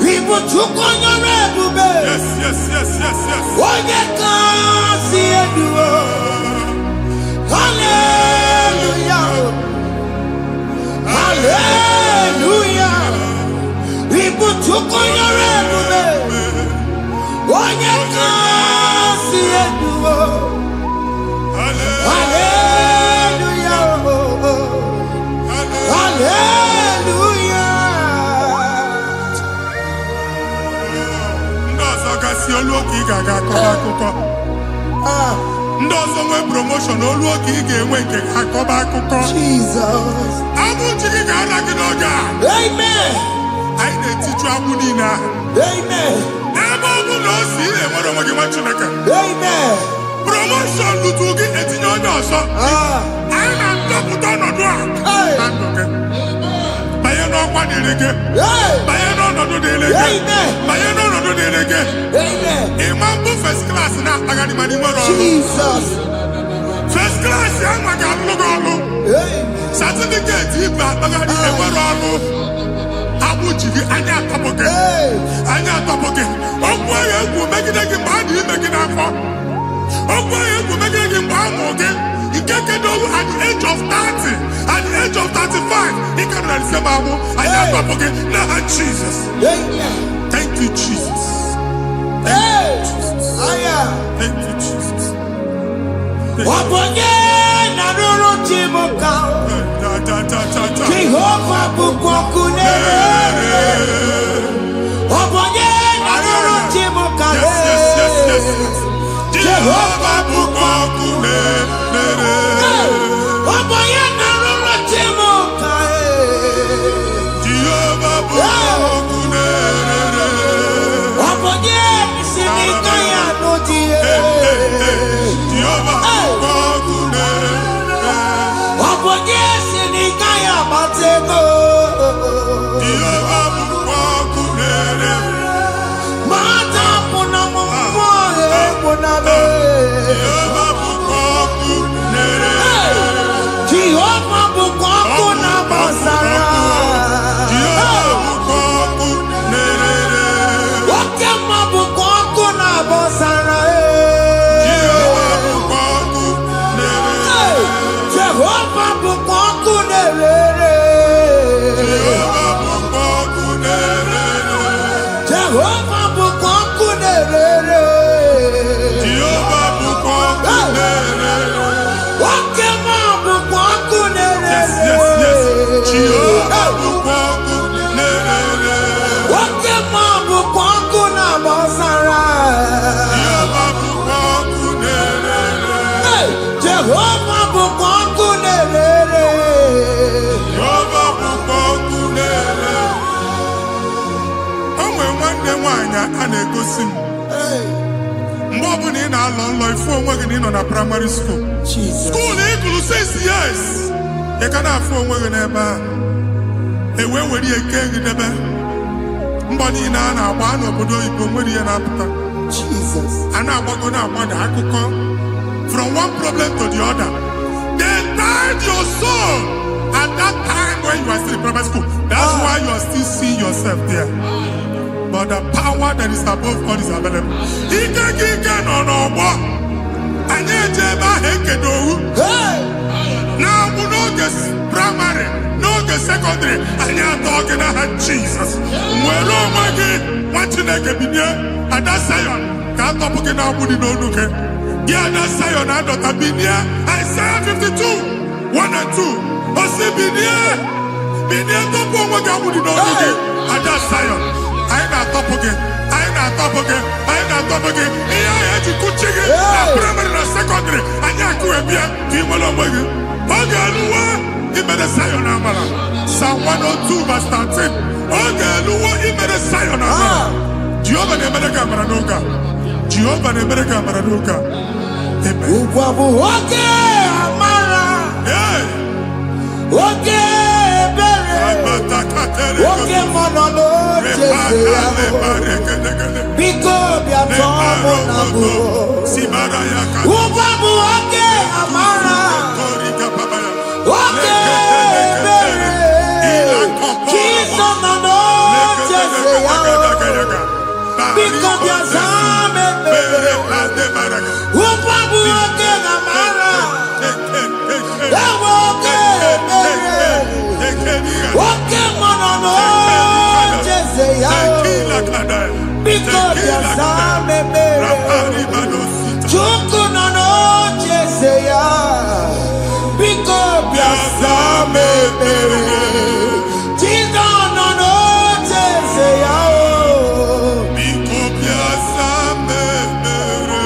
C: People took on your rebel.
B: Yes, yes, yes, yes, yes.
C: Oh, you can't see it. Hallelujah. Hallelujah. People took on your rebel. Oh, you can't see it. Hallelujah. Hallelujah.
B: Ndozo gasi oluoki gaga akọba. Ndozo nwe promotion oluoki ga-enwe nke akọba akụkọ.
C: Jesus.
B: Abụ chiki ga-ana gị n'oge a.
C: Amen.
B: Anyị na-etiju agbụ niile ahụ.
C: Amen.
B: Ebe ọ bụ na o si enwere onwe gị nwa Chineke.
C: Amen.
B: Promotion lutu gị etinye onye ọzọ. Anyị na-ndọpụta ọnọdụ a. Na ndụ gị. Banye n'ọkwa dịrị gị. Banye n'ọnọdụ dịrị gị. Banye n'ọnọdụ dịrị gị. Ịma mbụ first class na-akpagharị ma n'ime ọrụ.
C: Jesus.
B: First class ya nwa ga-alụ gị ọrụ. Certificate ibu akpagharị enwere ọrụ. Agbụ ji gị anya atọpụ gị. Anya atọpụ gị. Okwu ahụ egwu megide gị mgbe a dị ime gị n'afọ. Okwu ahụ egwu megide gị mgbe a mụrụ gị. Nke kedu at the age of 30, at the age of 35, ị ka nọ na December abụ. Anya atọpụ gị n'aha Jesus. Thank you, Jesus. Thank you, Jesus. Thank you, Jesus.
C: Wabonye na ruru chimuka. Jehovah bukokune. Wabonye na ruru chimuka. Jehovah bukokune. Wabonye na ruru chimuka.
B: Jehovah bukokune.
C: Wabonye sinika ya nodie.
B: Jehovah bukokune.
C: Wabonye sinika ya batego.
B: Jehovah bukokune.
C: Mata puna mumwa puna be.
B: Jehovah bukokune.
C: Jehovah bukokuna basara.
B: Jehovah bukokune.
C: Wakema bukokuna basara.
B: Jehovah bukokune.
C: Jehovah bukokune.
B: Jehovah bukokune.
C: Jehovah bukokune.
B: Jehovah bukokune.
C: Wakema bukokune.
B: Yes, yes, yes. Jehovah bukokune.
C: Wakema bukokuna basara.
B: Jehovah bukokune.
C: Jehovah bukokune.
B: Jehovah bukokune. O nwere nwanne nwaanyị a na-egosi m. Mgbe ọbụla ị na-alọ nlọ ifu onwe gị na ị nọ na praịmarị skuul. Skuul ị gụrụ 6 years. Ị ka na-afụ onwe gị n'ebe ahụ. Ewe were ihe kee gị debe. Mbọ niile a na-agba n'obodo oyibo nwere ihe na-apụta. A na-agbago na-agbada akụkọ. From one problem to the other. They tied your soul at that time when you were still in primary school. That's why you are still seeing yourself there. But the power that is above all is available. Ike nọ n'ọgbọ. Anyị eje ebe ahụ ekedo owu. Na-abụ n'oge praịmarị, n'oge oge secondary anyị atọ gị n'aha Jizọs. Nwere onwe gị nwa Chineke binie Ada Zion ka atọpụ gị n'agbụ dị n'olu gị. Gị Ada Zion adọta binie Isaiah 52 1 and 2. Osi binie tọpụ onwe gị agbụ dị n'olu gị Ada Zion. Anyị na-atọpụ gị. Anyị na-atọpụ gị. Anyị na-atọpụ gị. Ihe anyị eji kụchi gị na praịmarị na sekọndịrị anyị akụwebie ka ị nwere onwe gị. Oge eluwe imere Zion amara. Psalm 102 verse 13. Oge eluwe imere Zion amara. Jehova na-emere gị amara n'oge a. Jehova na-emere gị amara n'oge a. Amen.
D: Ugwa bụ oge amara. Oge ebere. Oge mmanụ n'oche ya. Biko bịa tọọ mụ na bụ. Ugwa bụ oge amara. Oge ebere. Jizọs nọ n'oche ya. Biko bịa zaa m ebere. Ugwa bụ oge amara. Ewe oge ebere. Oge mmanụ n'oche ya. Biko bịa zaa m ebere. Chukwu nọ n'oche ya. Biko bịa zaa m ebere. Jizọs nọ n'oche ya.
B: Biko bịa zaa m ebere.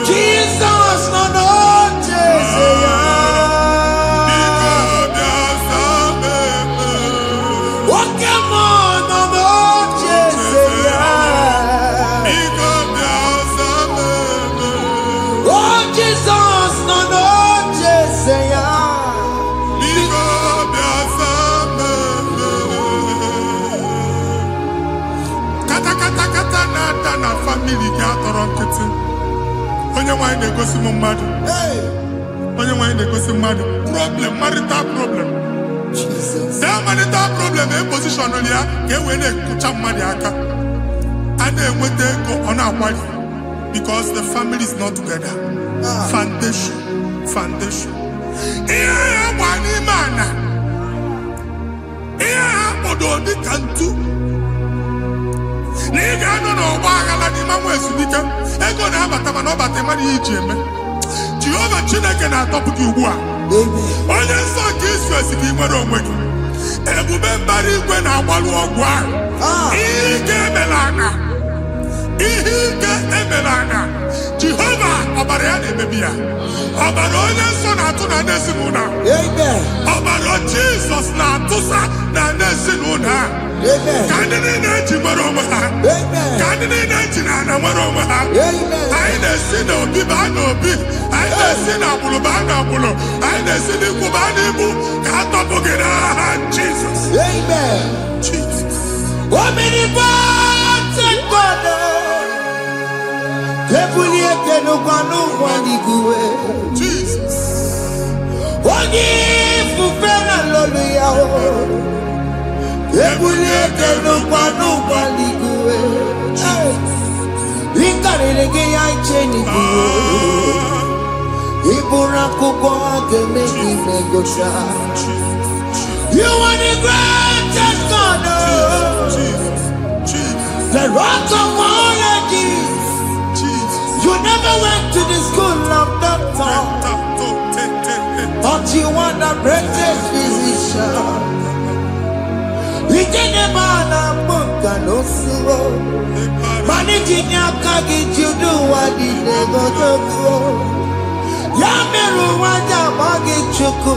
D: Jizọs nọ n'oche ya.
B: Biko bịa zaa m ebere.
D: Oke mmụọ nọ n'oche ya.
B: Biko bịa zaa m ebere.
D: Oh, Jizọs nọ n'oche ya.
B: Biko bịa zaa m ebere. Kata na-ada na famili gị atọrọ nkịtị. Onye nwanyị na-egosi m mmadụ. Onye nwanyị na-egosi mmadụ. Problem, marital problem.
D: Jesus.
B: That marital problem e position ya ka e wee na-ekụcha mmadụ aka. A na-enweta ego ọ na-akwali because the family is not together. Foundation. Ihe ya gba n'ime ana. Ihe ha kpọdo dịka ntu. Na ị ga-anọ n'ọgba aghara n'ime nwa ezumike. Ego na-abata mana ọ bata mmadụ ihe iji eme. Jehova Chineke na-atọpụ gị ugbu a. Onye nsọ nke Izrel gị nwere onwe gị. Ebube mbara igwe na-agbalụ ọgwụ ahụ. Ihe ike emela ana. Jehova ọbara ya na-emebi ya. Ọbara onye nsọ na-atụ na ndị ezinụlọ. Ọbara Jizọs na-atụsa na ndị ezinụlọ ha. Ka ndị niile eji nwere onwe ha. Ka ndị niile eji na ana nwere onwe ha. Anyị na-esi n'obi baa n'obi. Anyị na-esi n'agbụrụ baa n'agbụrụ. Anyị na-esi n'ikwu baa n'ikwu. Ka a tọpụ gị n'aha Jizọs. Jesus.
D: Omnipotent God. Ebuliete n'ụkwanụ nwaniguwe.
B: Jesus.
D: Onye ifufe na lolu ya. Ebuliete n'ụkwanụ nwaniguwe. Ịkarịrị gị ya iche n'iguwe. Ịbụrụ akwụkwọ ga-eme gị megocha. You are the greatest God. The rock of all ages. You never went to the school of doctor, but you are the greatest physician. We didn't man a book and also managing your carriage, you do what you never do. Yameru waja bagi chuku,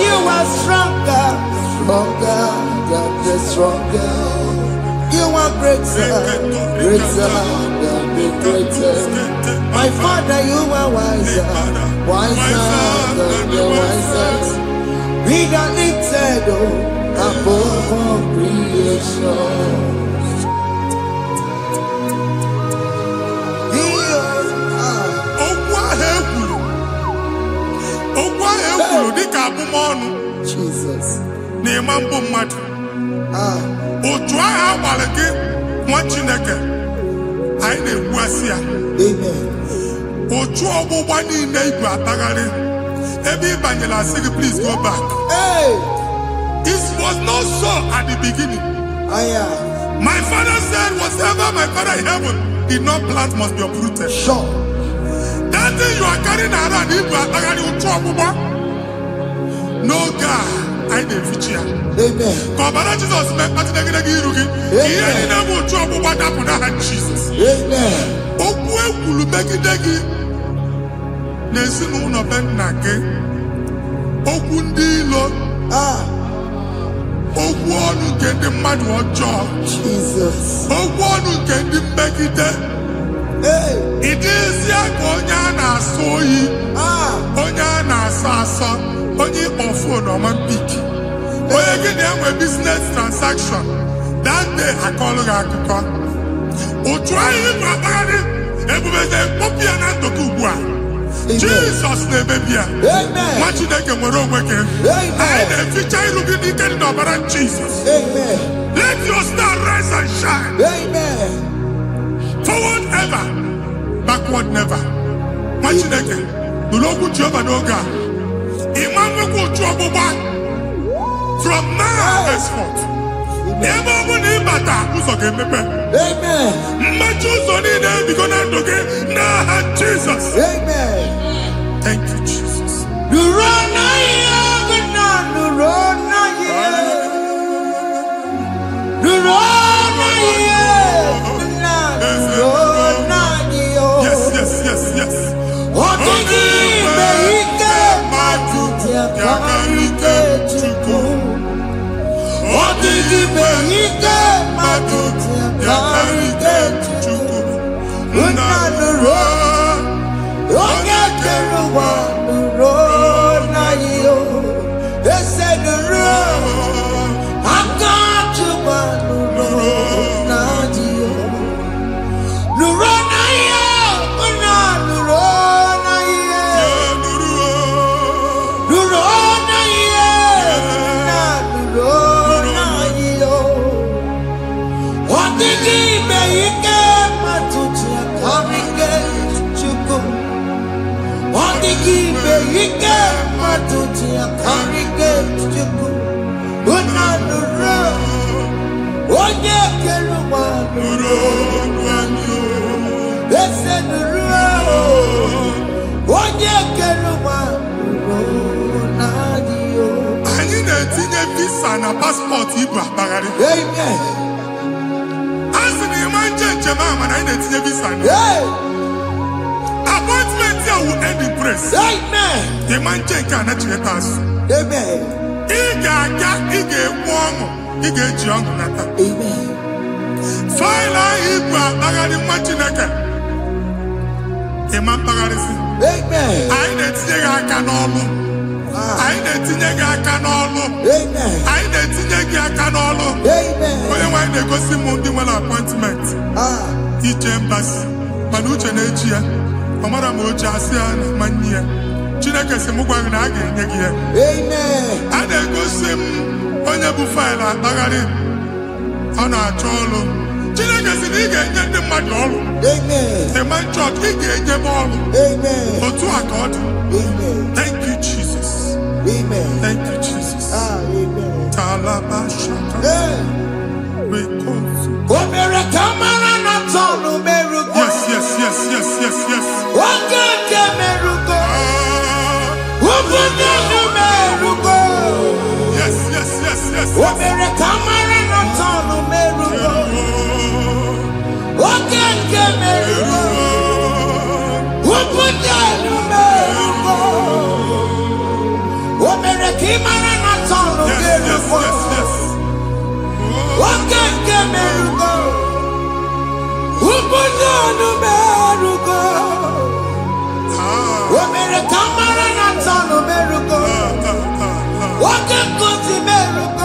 D: you are stronger, stronger. You are greater than the greatest. My Father, you are wiser than the wisest. Be the lifted above all creation. Jesus.
B: Otu agha gbara gị nwa Chineke anyị na-egbu asị ya.
D: Amen.
B: Otu ọgbụgba niile ibu atagharị Every Banyala say, please go back.
D: Hey.
B: It was not so at the beginning. My father said, whatever my father in heaven did not plant must be uprooted.
D: Sure.
B: That thing you are carrying around, no God, I didn't feature.
D: Amen.
B: God, Jesus, Jesus.
D: Amen. Jesus. Hey.
B: It is Yakonyana soyi. Onyana sasa. Onye ofo no man pick. Oye get them a business transaction. That day I call Rakuka. O try him babani. Ebubeze popi anando kubwa. Jesus name baby.
D: Amen.
B: Machi deke moro weke.
D: Amen.
B: I the future looking in the bara Jesus.
D: Amen.
B: Let your star rise and shine.
D: Amen.
B: Forward ever, backward never. Machineke, the local Jehovah Noga. Imam trouble back from now henceforth. Never will he bata who's okay, Amen. Matches on in there because I'm okay. Now, Jesus.
D: Amen.
B: Thank you, Jesus. Yes. Visa na passport Igbo bagari.
D: Amen.
B: As the man change mama na tinye visa na. Appointment here will end in praise.
D: Amen.
B: The man change can not get us.
D: Amen.
B: Ige mwomo, ige jiong nata.
D: Amen.
B: Faila Igbo bagari machineke. The man bagari si.
D: Amen.
B: I need to aka n'olu. I need to aka n'olu.
D: Amen.
B: I need to aka n'olu.
D: Amen.
B: Onye nwa go see mundi nwere appointment. Ije embassy. Mana uche na-eji ya. Ọ mara ma oche asị ya na manyi ya. Chineke sị m gwa gị na a ga-enye gị ya.
D: Amen.
B: A na-egosi m onye bụ faịlụ akpagharị. Ọ na-achọ ọrụ. Chineke sị na ị ga-enye ndị mmadụ ọrụ.
D: Amen.
B: Ema chọọchị ị ga-enye m ọrụ.
D: Amen.
B: Otu a ka ọ dị.
D: Amen.
B: Thank you, Jesus.
D: Amen.
B: Thank you, Jesus.
D: Amen.
B: Talaba shaka. Rekosu.
D: Omere kamara na tonu merugo.
B: Yes.
D: Okeke merugo. Ubunenu merugo.
B: Yes.
D: Omere kamara na tonu merugo. Okeke merugo. Ubunenu merugo. Omere kimara na tonu merugo. Okeke merugo. Ubunenu merugo. Omere kamara na tonu merugo. Okeke merugo.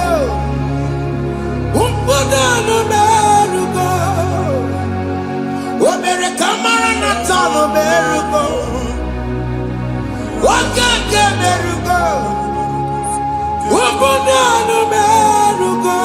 D: Ubunenu merugo. Omere kamara na tonu merugo. Okeke merugo. Ubunenu merugo.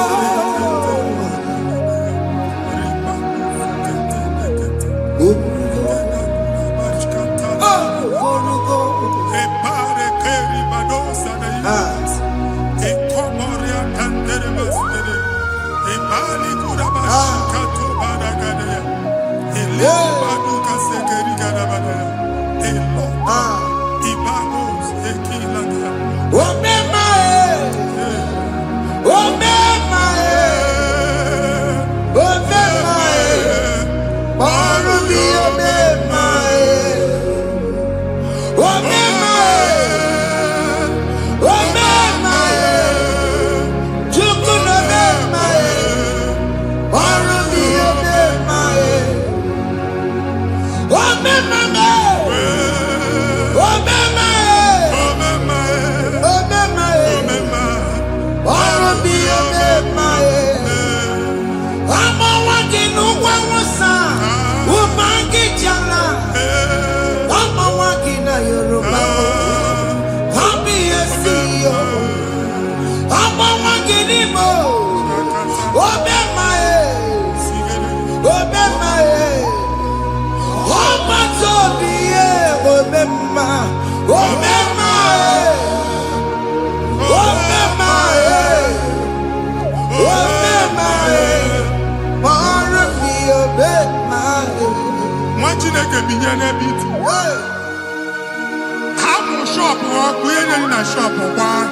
B: shop or we in a shop or why?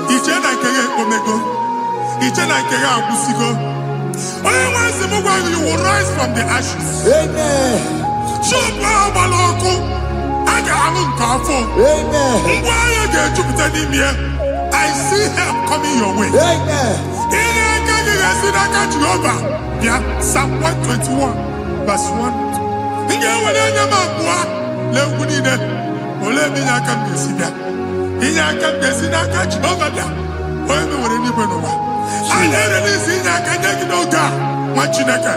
B: Each and I can omego. Each and I can abusigo. Once the mobile you will rise from the ashes. Amen. Shop Baloko. I got a powerful. Amen. Why you get Jupiter in here? I see help coming your way. Amen. In a Jehovah. Yeah, Psalm 121, verse 1. In your way, let me need it. Ole mi ya kam desida. Inya kam desida ka Jehovah da. Oye mi wore ni beno wa. Anya ni si nya ka nyegi no ga. Ma Chineke.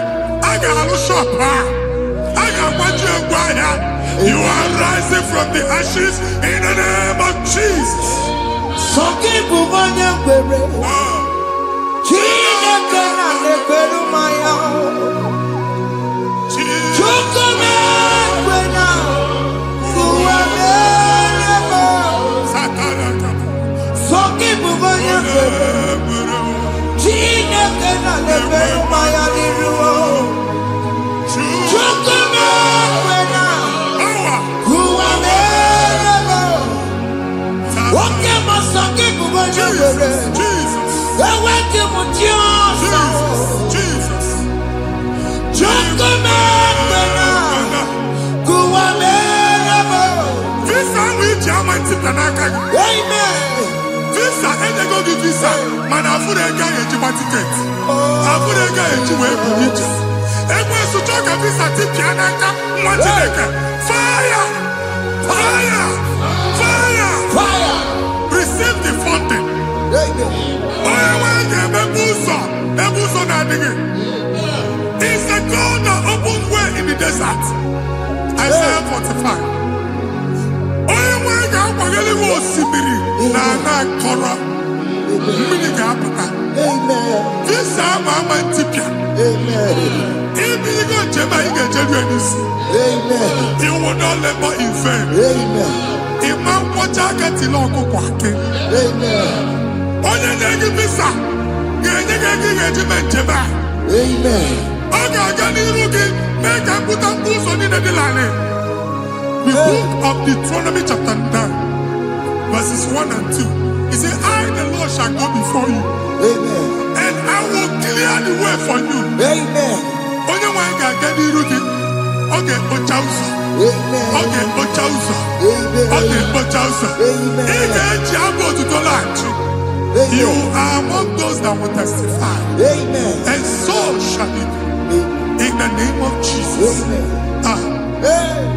B: Aga alu shop ha. Aga kwaji egwa ya. You are rising from the ashes in the name of Jesus.
D: Sokibu banya kwere. Chineke na lekweru maya. Chukome kwena.
B: Amen. Visa, and they go to visa. Man, I put a guy in your ticket. I put a guy in your way. And when you talk a visa, Tipianaka, fire! Fire! Fire!
D: Fire!
B: Receive the funding. It's a God that opens way in the desert. Isaiah 45. This time I'm a tipia. Amen. If you go to my Amen. You will not labor in vain. Amen. If my water gets in local walking. Amen. On your negative visa, amen. Make a put on boots on the line. The book of Deuteronomy chapter 9, verses 1 and 2. He said, I, the Lord, shall go before you. Amen. And I will clear the way for you. Amen. Only one can get the root. Okay, Ochausa. Amen. Okay, Ochausa. Amen. Okay, Ochausa. Amen. You are among those that will testify. Amen. And so shall it be. In the name of Jesus. Amen. Amen.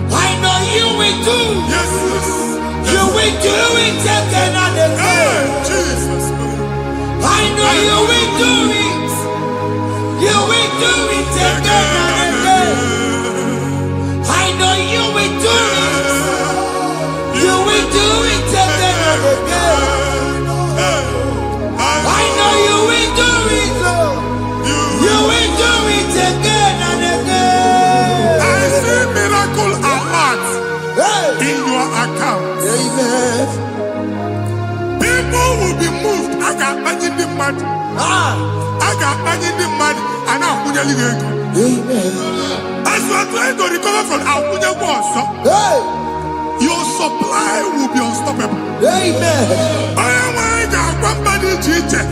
B: I know you will do. Yes, you will do it again and again. Jesus. I know you will do it. You will do it again and again. I know you will do it. You will do it again and again. I know you will do it. You will do it again and again. I see miracle alert in your account. Amen. People will be moved. I got money in the mud. I got money in the mud. And I'm going to leave. Amen. As you are trying to recover from Abuja boss, your supply will be unstoppable. Amen. I got one body teacher.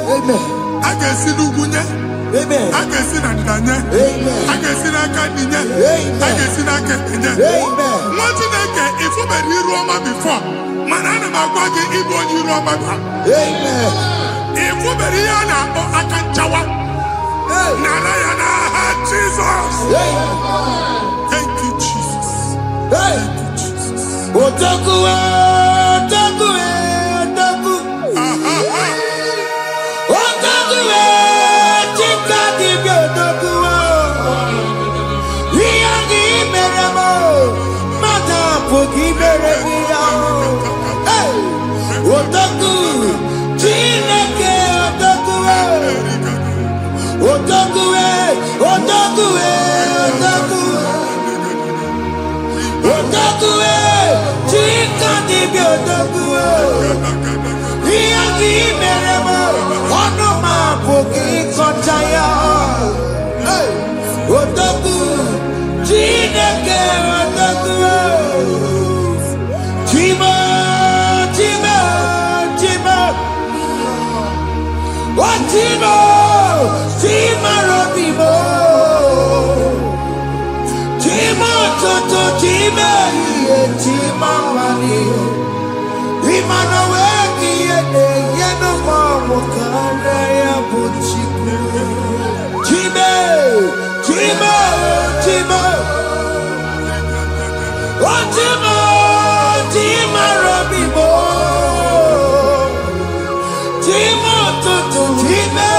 B: Amen. I can see Lugunya. Amen. I can see Nandanya. Amen. I can see Nakaninya. Amen. I can see Nakaninya. Amen. What did I get if you were here Roma before? Manana Magwagi Ibon Roma. Amen. If you were here now, I can Jawa. Narayana, Jesus. Thank you, Jesus. Thank you, Jesus. Otaku, Otaku, Otaku.
D: meremo, onoma bogi kochaya. Otaku, Chineke otaku. Chima, Chima, Chima. Oh Chima, Chima Robimo. Chima Toto, Chima, Chima Mani. Imanaweki yeno mawo kanda ya buchiku. Chime, Chime, Chime. Oh Chime, Chime Robibo. Chime tutu, Chime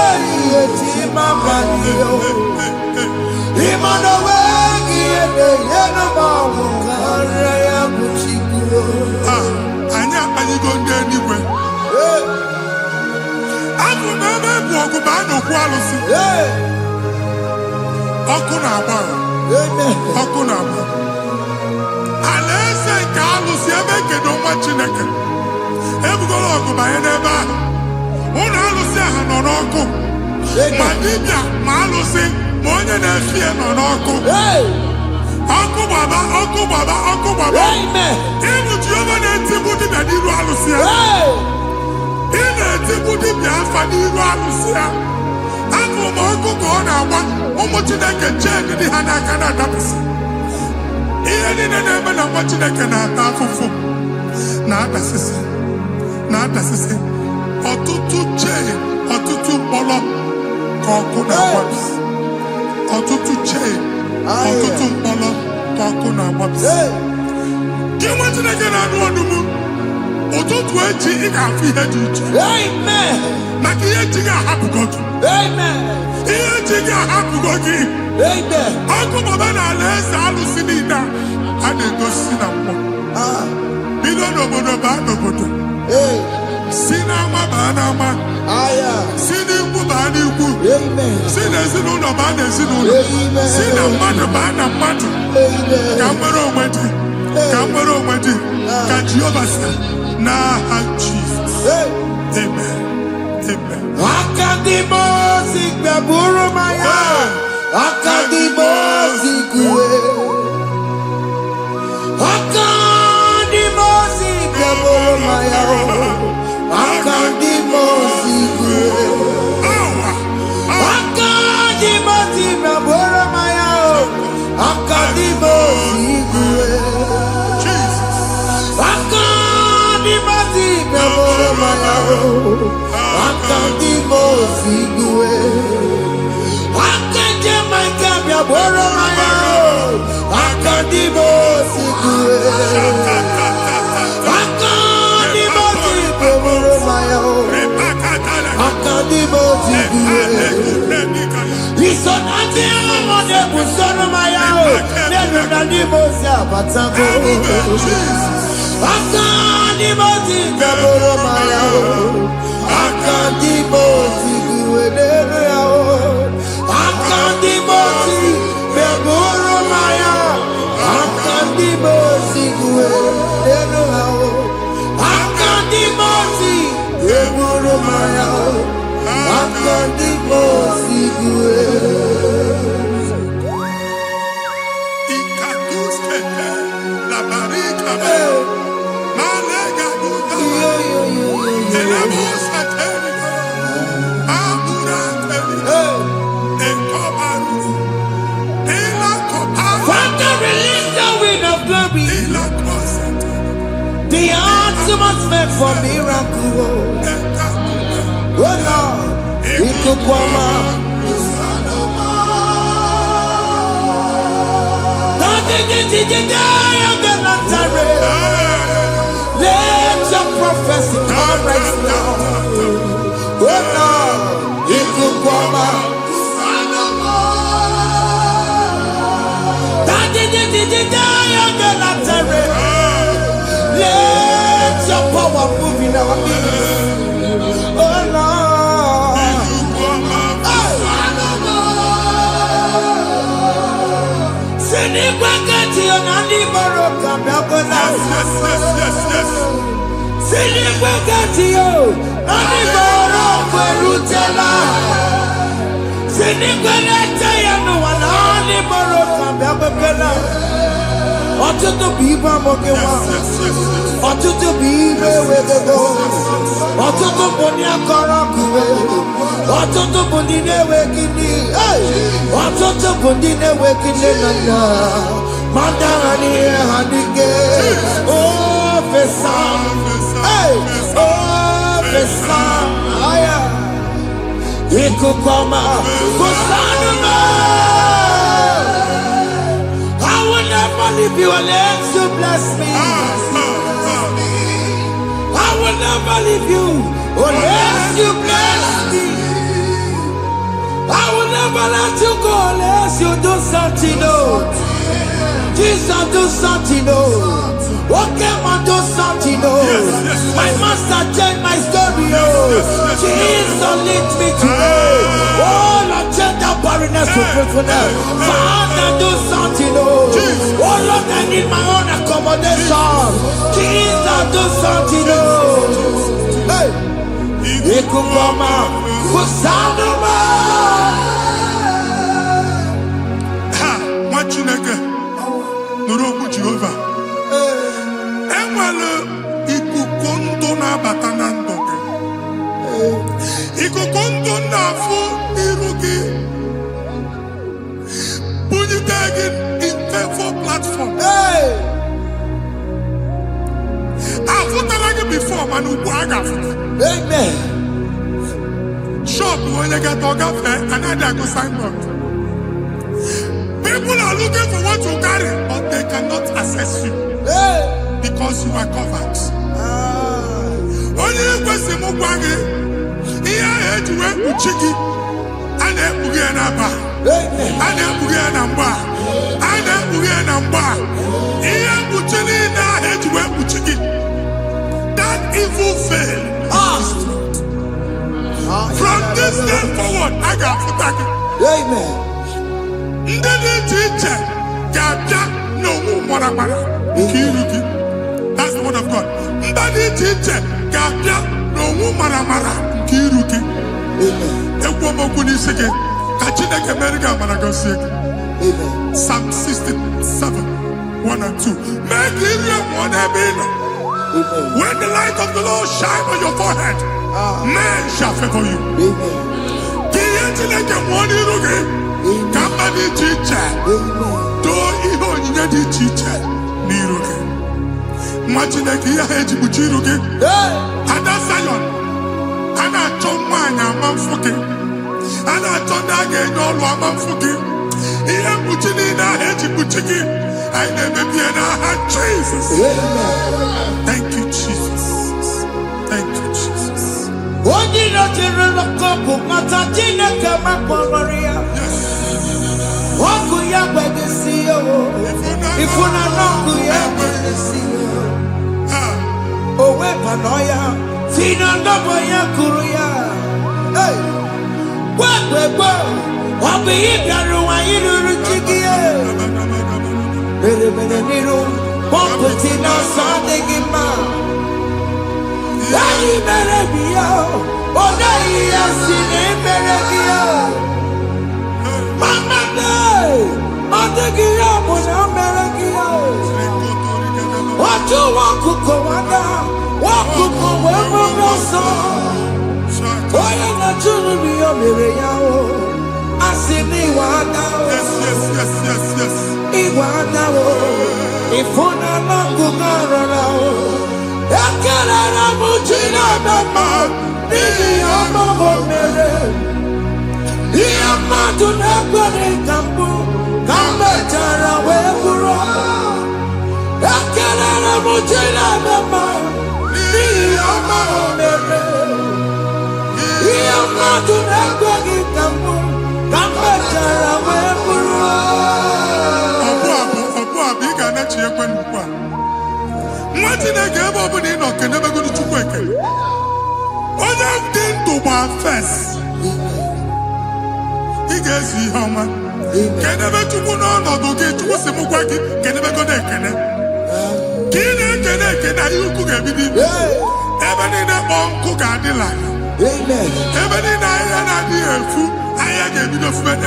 D: Chime manio. Imanaweki yeno mawo kanda ya buchiku.
B: Anyị gonga anywhere. Abụ na ebe bụ ọgụ ba n'okwu alụsị. Ọkụ na-agba. Ọkụ na-agba. Alaeze nke alụsị ebe kedu nwa Chineke. Ebugoro ọgụ banye n'ebe ahụ. Ụlọ alụsị ahụ nọ n'ọkụ. Ma dibịa ma alụsị ma onye na-efi ya nọ n'ọkụ. Ọkụ gbaba, ọkụ gbaba, ọkụ gbaba. Ịbụ Jehova na-etigbu dibịa n'iru alụsị ya. Ị na-etigbu dibịa afa n'iru alụsị ya. Afọ ma ọkụ ka ọ na-agba ụmụ Chineke chee dị ha n'aka na-adapụsị. Ihe niile na-eme na nwa Chineke na-ata afụfụ na-adasịsị na-adasịsị. Ọtụtụ chee, ọtụtụ mkpọrọ ka ọkụ na-agbapụsị. Ọtụtụ chee, ọtụtụ mkpọrọ ka ọkụ na-agbapụsị. Gị nwa Chineke na-anụ ọdụm, ụtụtụ echi ị ga-afụ ihe dị iche. Maka ihe echi ga-ahapụgo gị. Ihe echi ga-ahapụgo gị. Ọkụ baba na alaeze alụsị niile a na-egosi na mmụọ. Bido n'obodo baa n'obodo. Si n'ama baa n'ama. Si n'ikwu baa n'ikwu. Si n'ezinụlọ baa n'ezinụlọ. Si na mmadụ baa na mmadụ. Ka nwere onwe dị. Ka nwere onwe dị. Ka Jehova sị n'aha Jizọs. Amen. Amen.
D: Akadimosi gbaburu maya. Akadimosi kue. Akadimosi gbaburu maya. Akadimosi kue. Akadimosi gbaburu maya. Akadimosi kue. Akadimosi gbaburu maya. Akadimosi kue. Akadimosi gbaburu maya. Akadimosi kue. Akadimosi gbaburu maya. Akadimosi kue. Isonati amode busoro maya. Nenu nadimosi abatago. Akadimosi gbaburu maya. Akadimosi kue. Akadimosi gbaburu maya. Akadimosi kue. Akadimosi gbaburu maya. Akadimosi kue. Father, release the wind of glory. The atmosphere for miracle. Oh Lord, Ikukwama. Let your prophecy come right now. Oh Lord, Ikukwama. Let your power move in our midst. Oh Lord. Sinigwegatio, Aniboro Perutela. Sinigwegatio, no one, Aniboro Kababela. Otutu biba mokewa. Otutu bibe wegego. Otutu bonia karakuwe. Otutu bondine wekini. Otutu bondine wekini nana. Mandani hanike. Oh, Fesam. Hey, oh, Fesam. Aya. Ikukoma. Kusanuma. I will never leave you unless you bless me. I will never leave you unless you bless me. I will never let you go unless you do something. Oh, Jesus, do something. Oh, okay, man, do something. Oh, my master changed my story. Oh, Jesus, lead me today. Oh, Lord, change that barrenness to fruitfulness. Father, do something. Oh, Lord, I need my own accommodation. Jesus, do something. Oh, hey, Ikukoma, Kusanuma.
B: Chineke nụrụ okwu Jehova enwere ikuku ndụ na-abata na ndụ gị ikuku ndụ na-afụ iru gị bunyite gị in favor platform afụtara gị before mana ugbu a ga-afụta
D: Amen.
B: shop onye gata ọ gafee anaghị agụ signboard. People are looking for what you carry, but they cannot access you because you are covered. Only question mo gwa gị ihe ahụ eji wee kpuchi gị a na-ekpughe ya na aba a na-ekpughe ya na mgba a na-ekpughe ya na mgba ihe mkpuchi niile ahụ eji wee kpuchi gị that evil veil from this day forward a ga-afụta gị.
D: Amen.
B: Ndị dị iche iche ga-abịa n'onwe maramara nke iru gị. That's the word of God. Ndị dị iche iche ga-abịa n'onwe maramara nke iru gị. Ekwu okwu n'isi gị ka Chineke mere gị amara gọzie gị. Psalm 67, 1 and 2. Mee ka iru enwụọ n'ebe ị nọ. When the light of the Lord shine on your forehead, men shall favor you. Ka ihe Chineke nwụọ n'iru gị. Ka mma dị iche iche doo ihe onyinye dị iche iche n'iru gị. Nwa Chineke ihe ha eji kpuchi iru gị. Ada Zion, a na-achọ nwaanyị ama mfụ gị. A na-achọ ndị a ga-enye ọrụ ama mfụ gị. Ihe mkpuchi niile ahụ eji kpuchi gị anyị na-emebi ya n'aha Jesus. Thank you, Jesus. Thank you, Jesus.
D: Onye na-ejere n'ọkụ mata Chineke makpọrọ ya. Ọkụ ya gbedesi ya o. Ifuna n'ọkụ ya gbedesi ya. O wepụrụ ya. Si na ndọbọ ya kụrụ ya. Gbegbe ọ bụ ihe bịara ụwa ịrụrụ chi gị ya. Mere n'iru pọmpụtị n'ọsọ adịghị mma. Anyị mere bi ya. Ọ naghị ya si na emere gị ya. Mama day, I think you are more America. What you want to go under? What to go where we go so? Oh, you're not to be a miracle. I see me want out.
B: Yes.
D: He want out. If you're not going around, I can't have a China man. Maybe I'm a woman. Iya madu na kwere kambu kamba tara weburo akala na mujela mama iya maomere iya madu na kwere kambu kamba tara weburo
B: ọbụ ị ga na-echi ekwe nnukwu a nwa Chineke ebe ọ bụla ị nọ kenebegodi Chukwu ekele onye dị ndụ gba fes ị ga-ezi ihe ọma kenebe Chukwu n'ọnọdụ gị Chukwu si m gwa gị kenebegodi ekele ka ị na-ekene ekene ihe ukwu ga-ebido ime Even in a bonk, Gadilla.
D: Amen.
B: Even in a food, I am a friend.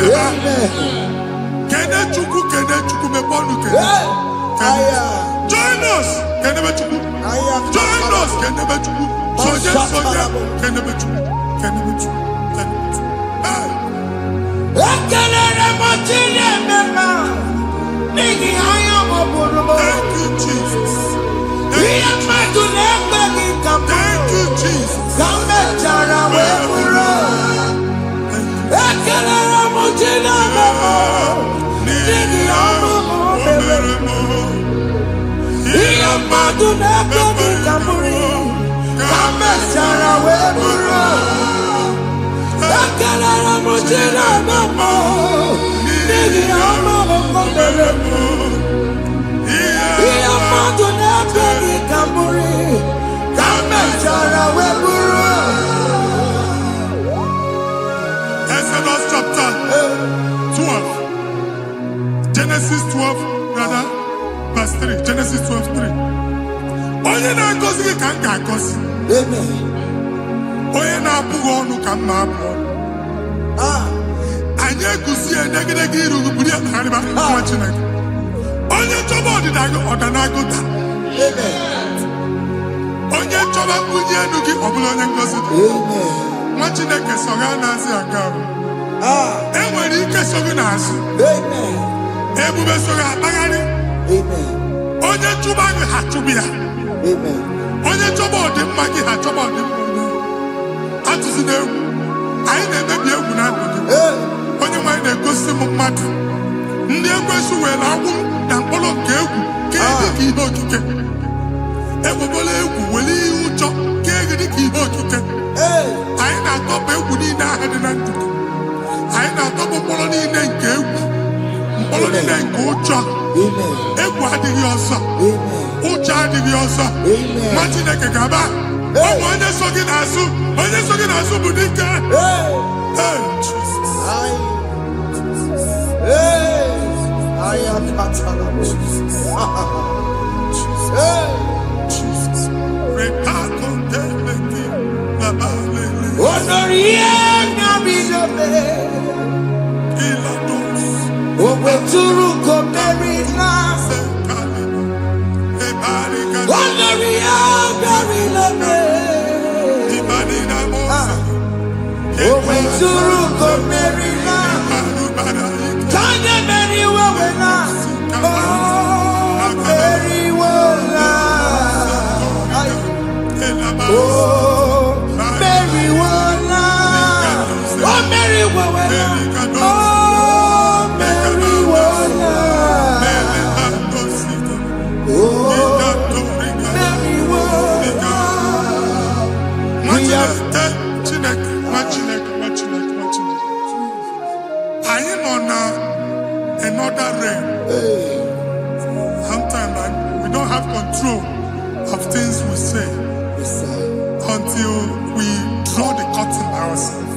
B: Kenechuku, Kenechuku, Meponu, join us, Kenechuku. Join us, Kenechuku. Soja, Kenechuku, Kenechuku. Thank you, Jesus. Thank you, Jesus. Exodus chapter 12. Genesis 12, brother, verse 3. Genesis 12, 3. Onye na-agọzi gị ka m ga-agọzi. Onye na-abụghị ọnụ ka m na-abụ ọnụ. Anyị egusi edegedege iru buru ya karịba nwa Chineke. Onye chọba ọdịda gị ọdanagoda. Onye chọba mbunye elu gị ọ bụla onye ngọzi dị. Nwa Chineke so ga na-azị aga ahụ. E nwere ike so gị n'azụ. Ebube so ga akpagharị. Onye chụba gị ha chụbụ ya. Onye chọba ọdịmma gị ha chọba ọdịmma onye. Atụzi n'egwu. Anyị na-emebi egwu na ndụ gị. Onye nwanyị na-egosi m mmadụ. Ndị ekwensu were agwụ na mkpụrụ nke egwu kee dị ka ihe okike. Egbebola egwu were ihe ụjọ kee dị ka ihe okike. Anyị na-atọpụ egwu niile ahụ dị na ndụ gị. Anyị na-atọpụ mkpụrụ niile nke egwu. Mkpụrụ niile nke ụjọ. Egwu adịghị ọzọ. Ụjọ adịghị ọzọ. Nwa Chineke ga-aba. Ọ bụ onye so gị n'azụ. Onye so gị n'azụ bụ dike. Another realm. Sometimes we don't have control of things we say until we draw the curtain ourselves.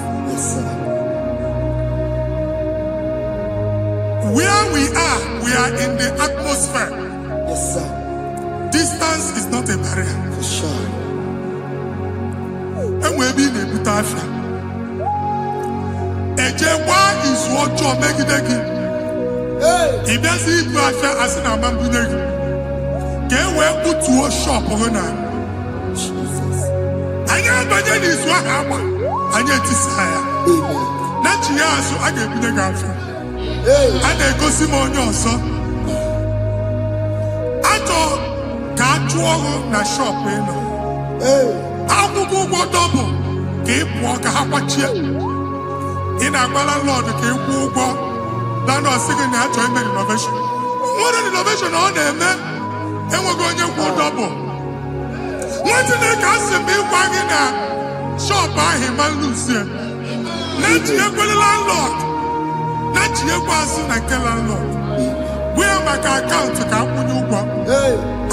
B: Where we are in the atmosphere. Distance is not a barrier.
D: For sure.
B: And we'll be in a butafia. Ejekwa is what you make it again. If there's a butafia as an amambunegi, can we put to a shop on
D: Jesus.
B: I am Bajan is what happened. I get this higher. Not years, so I get the girlfriend. And I go see more your son. I thought, can't you na shop, you know? I will go double. Keep walk a half a chair. In a landlord, keep walk. Landlord singing that to make innovation. What an innovation on them, man. And we're going to go double. What did they cast me wagging at? Shop by him and Lucia. Not yet with the landlord. Not yet was in a landlord. Where my account to come when you go?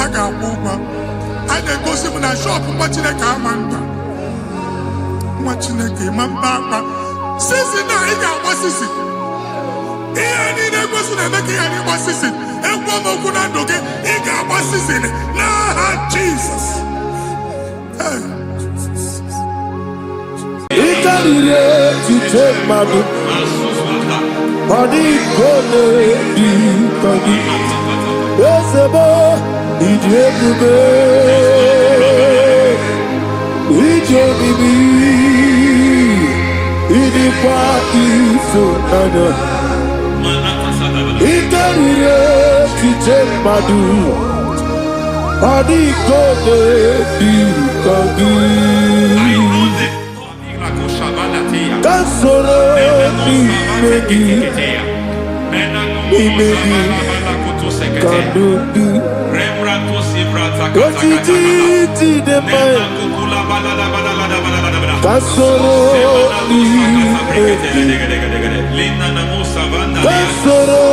B: I got one. I then go see when I shop watching a car man. Watching a game and back. Since now, he got what's it? He ain't a person that make any what's it? And one more good and okay, he got what's it? Nah, Jesus. Hey.
A: ikarire tite madu Body gone di kagi Esebo Idiebube Ijo bibi Idikwa iso nana Ikarire tite madu Body gone di kagi Kasoro imegi Kandudu Ojiji deme Kasoro imegi Kasoro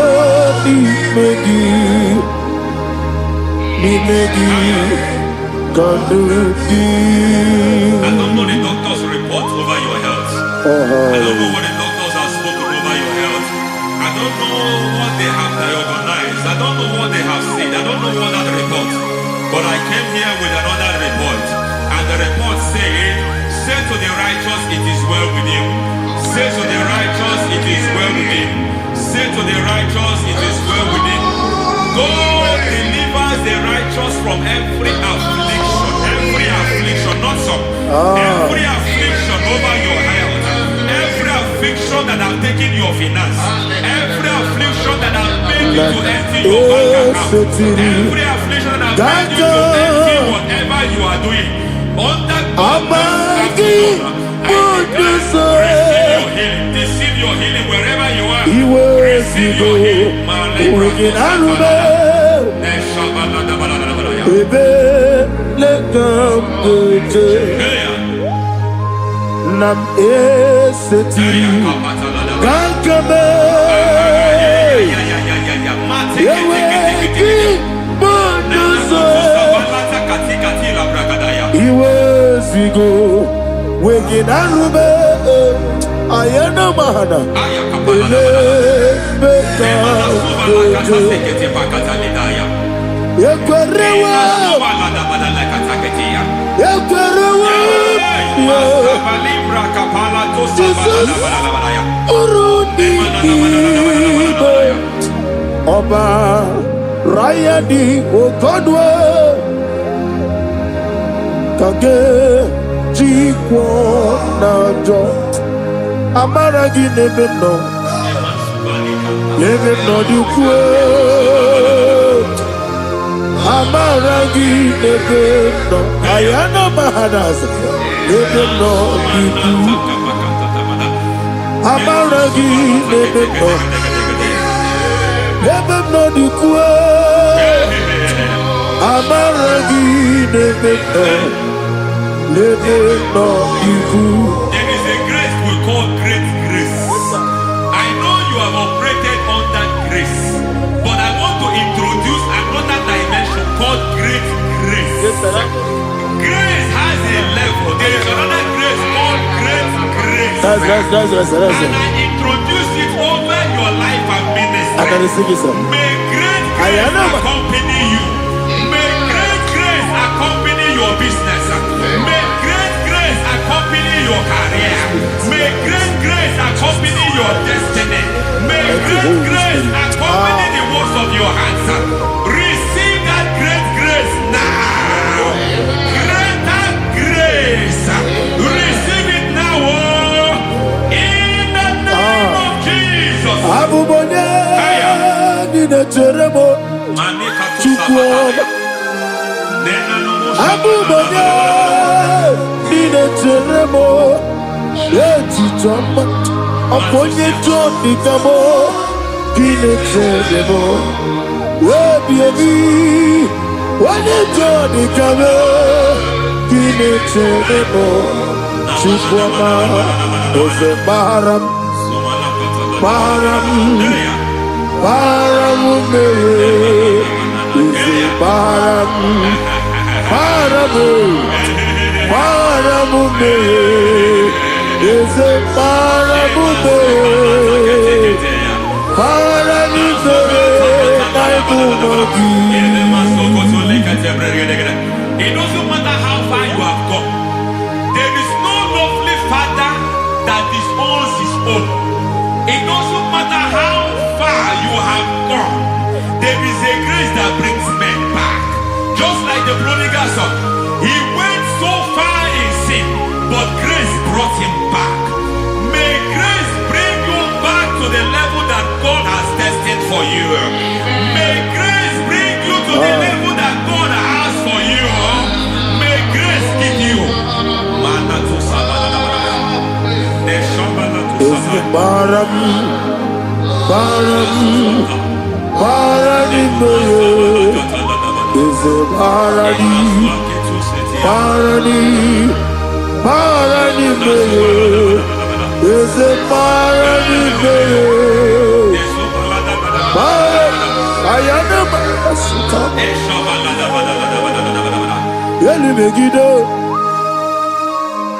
A: imegi Imegi Kandudu.
C: I don't know the doctor's report over your health. I don't know what the doctors have spoken over your health. I don't know what they have diagnosed. I don't know what they have said. I don't know what that report. But I came here with another report. And the report said, say to the righteous, it is well with him. Say to the righteous, it is well with him. Say to the righteous, it is well with him. God delivers the righteous from every affliction. Every affliction, not some. Every affliction over your health. Every affliction that have taken your finance. Every affliction that have made you to empty your bank account. Every affliction that have made you to empty whatever you are doing. Under God's receive your healing wherever you are. Receive your healing.
A: Nam eseti Gankame Yeweki Bonoso Iwezigo Weginarube Ayana Mahana Ele Beka Yekwerewa Yekwerewa Jesus Urudi Oba Rayadi Okodwe Kage Jikwo Najo Amaragi Nebeno Nebeno Dukwe Amaragi Nebeno Ayana Mahadas Nebeno Dukwe Amaragi Nebeno Nebeno Dukwe Amaragi Nebeno Nebeno Dukwe.
C: There is a grace we call great grace. I know you have operated under grace, but I want to introduce another dimension called great grace. Grace has a level. There is another grace called great grace.
A: That's
C: and I introduce it over your life and ministry. May great grace accompany you. May great grace accompany your business. May great grace accompany your career. May great grace accompany your destiny. May great grace accompany the works of your hands. Receive that great grace now. Greater grace. Receive it now. In the name of Jesus.
A: Abubonye Nina Teremo Chukwu Abubonye Nina Teremo Eti Joma Oponye Jodi Kamo Nina Teremo Webi Wanye Jodi Kamo Nina Teremo Chukwu Oze Baharam Baharam Baharam Izi Baharam Baharam Baharam Izi Baharam Baharam
C: It doesn't matter how far you have come. There is no lovely father It doesn't matter how far you have gone. There is a grace that brings men back. Just like the prodigal son. He went so far in sin, but grace brought him back. May grace bring you back to the level that God has destined for you. May grace bring you to the level that God has for you. May grace give you.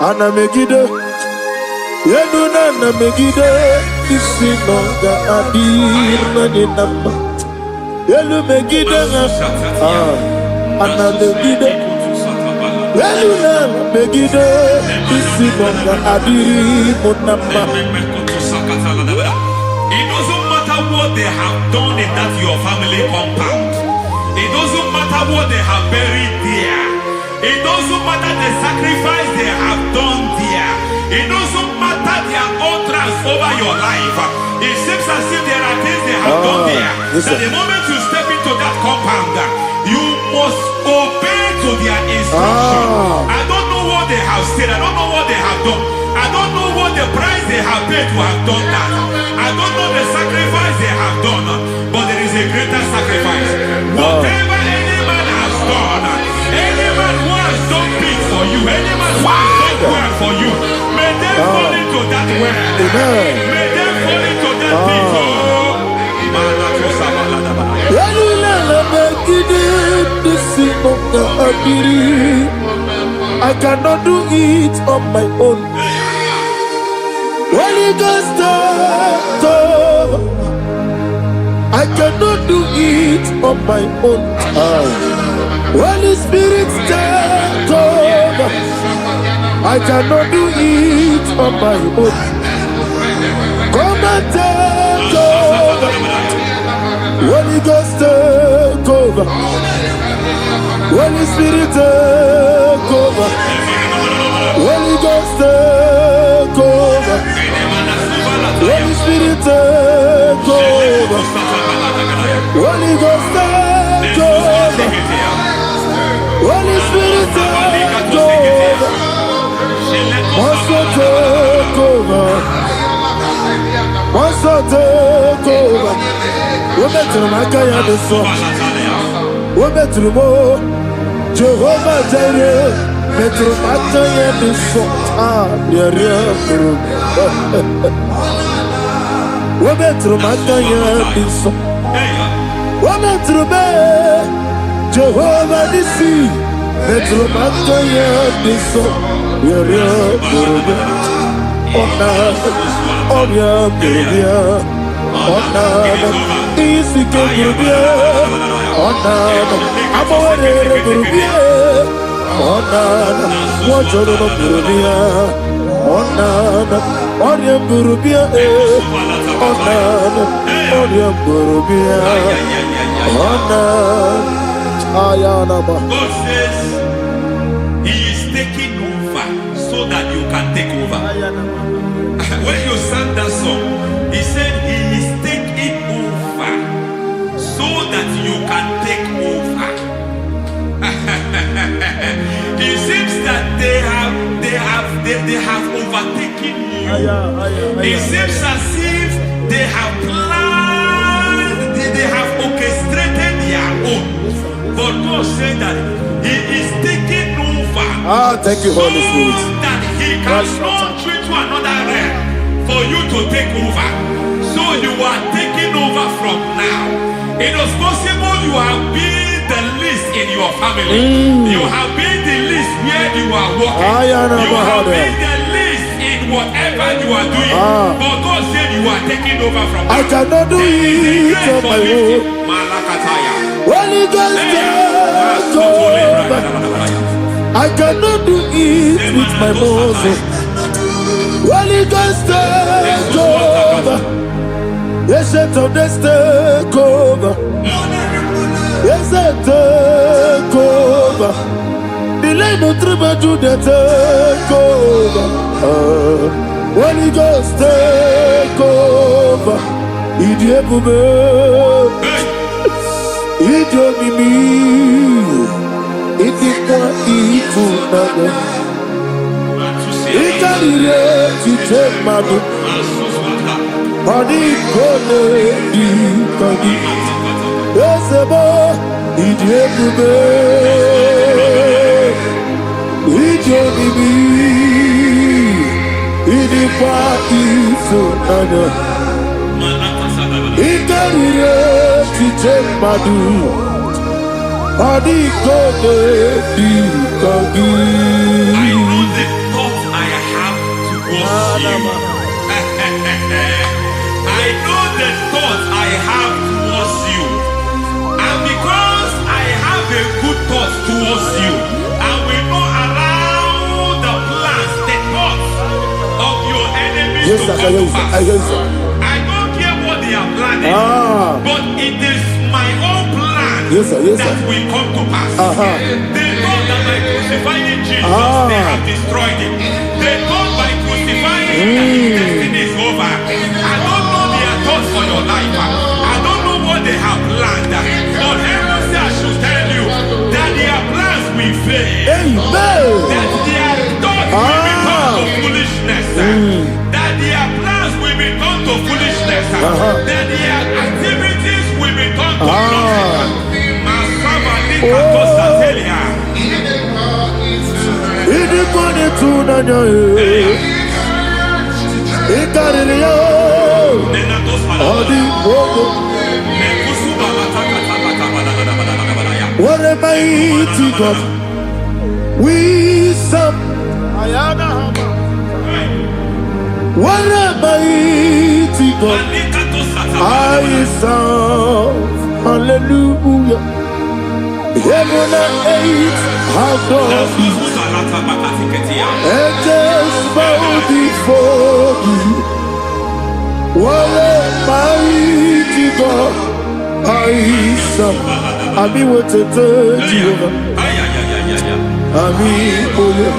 A: Ana Megiddo, Yenuna Megiddo, Isinonga Adir Nanama, Yelu Megiddo, Ana Megiddo, Yenuna Megiddo, Isinonga Adir Monama.
C: It doesn't matter what they have done in that your family compound. It doesn't matter what they have buried there. It doesn't matter the sacrifice they have done there. It doesn't matter their utterance over your life. It seems as if there are things they have done there. That the moment you step into that compound, you must obey to their instruction. I don't know what they have said. I don't know what they have done. I don't know what the price they have paid to have done that. I don't know the sacrifice they have done. But there is a greater sacrifice. Whatever any man has done, any man who has done big for you, any man who has done well for you, may they fall into that well. May they fall into that pit.
A: I cannot do it on my own. Holy Ghost, I cannot do it on my own. Holy Spirit, take over. I cannot do it on my own. Come and take over. Holy Ghost, take over. Holy Spirit, take over. Holy Ghost, take over. Holy Spirit, take over. Holy Ghost, take over. Holy Spirit, take over. Also take over. Also take over. We better make a decision. We better more. Jehovah Jireh, metro matanya biso yaria bro. We metro matanya biso. We metro be Jehovah Nisi, metro matanya biso yaria bro. Ona bro. Ona isi ke bro. Ona amore burubia, ona wajoro burubia, ona oria burubia, ona oria burubia, ona ayana ba.
C: God says He is taking over so that you can take over. When you sang that song, He said He is taking over so that you can take over. It seems that they have overtaken you. It seems as if they have planned, they have orchestrated their own. But God said that He is taking over.
A: Thank you, Holy Spirit.
C: So that He can launch you to another realm for you to take over. So you are taking over from now. It is possible you have been the least in your family. You have been the least where you are working. You have been the least in whatever you are doing. But God said you are taking over from
A: I cannot do it on my own. Holy Ghost, take over. I cannot do it with my muscle. Holy Ghost, take over. Ancient of this take over. Yes, I take over. Delay no tribe to the take over. Holy Ghost take over. Idiebube, Idiomimi, Idikwa Ifunade. Ikarire tite madu. Padi kone di kagi. Esebo Idiebube, Idiomimi, Idikwa Ifunade. Ikarire tite madu. Padi kone di kagi.
C: I know the thoughts I have towards you. And because I have a good thought towards you, I will not allow the plans, the thoughts of your enemies to come to pass. I don't care what they are planning, but it is my own plan that will come to pass. They thought that by crucifying Jesus, they have destroyed him. They thought by crucifying that his destiny is over. I don't know their thoughts for your life. I don't know what they have planned. But heaven says I should tell you that their plans will fail. That their thoughts will be turned to foolishness. That their plans will be turned to foolishness. That their activities will be turned to nonsense.
A: What a mighty God we serve. What a mighty God I serve. Hallelujah. Heaven and earth have done this. Angels bow before you. What a mighty God I serve. Ami wetete Jehovah. Ami oye.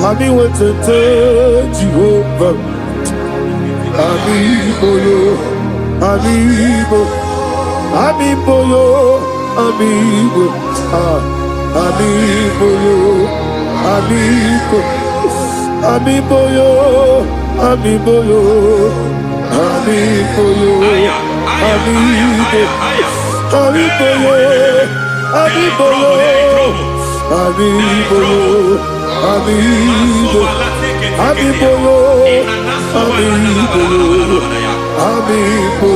A: Ami wetete Jehovah. Ami oye. Ami oye. Amibo yo, amibo, amibo yo, amibo, amibo yo, amibo yo, amibo yo, amibo, amibo yo, amibo yo, amibo yo, amibo, amibo yo, amibo yo, amibo yo.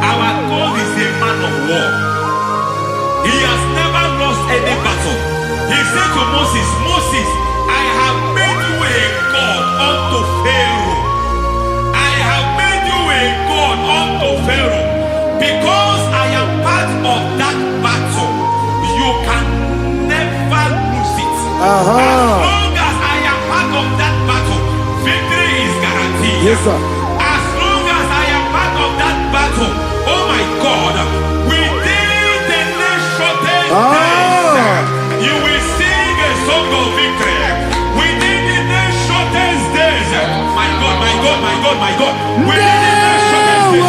C: Our God is a man of war. He has never lost any battle. He said to Moses, Moses, I have made you a God unto Pharaoh. I have made you a God unto Pharaoh. Because I am part of that battle, you can never lose it. As long as I am part of that battle, victory is guaranteed.
A: Yes, sir.
C: Oh my God, within the next shortest days, you will sing a song of victory. Within the next shortest days, my God, my God, my God, my God. Within the next shortest
A: days.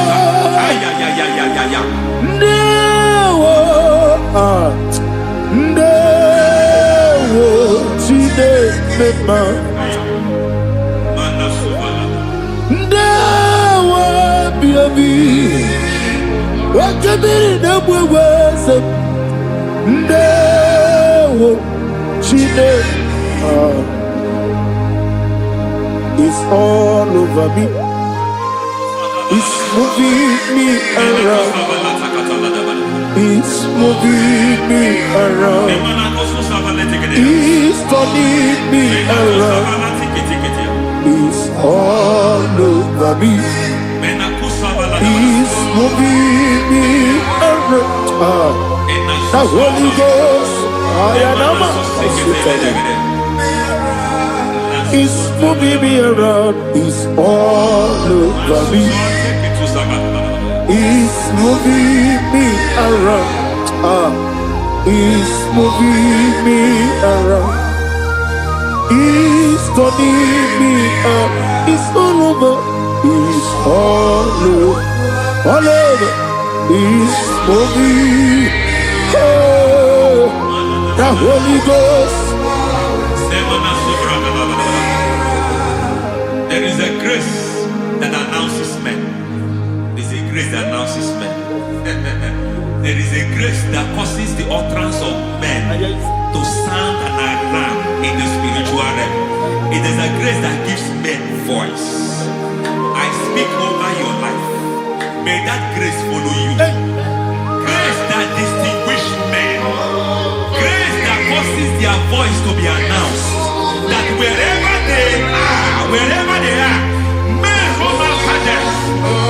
A: Wakabiri na mweweza Ndewo Chine It's all over me. It's moving me around. It's moving me around. It's turning me around. It's all over me. He's moving me around. The Holy Ghost, I am a He's moving me around. He's all over me. He's moving me around. He's moving me around. He's turning me up. He's all over. He's all over. All over. He's moving. Oh, the Holy Ghost.
B: There is a grace that announces men. There is a grace that announces men. There is a grace that causes the utterance of men to sound an alarm in the spiritual realm. It is a grace that gives men voice. I speak over your life. May that grace follow you. Grace that distinguishes men. Grace that causes their voice to be announced. That wherever they are, men come after them.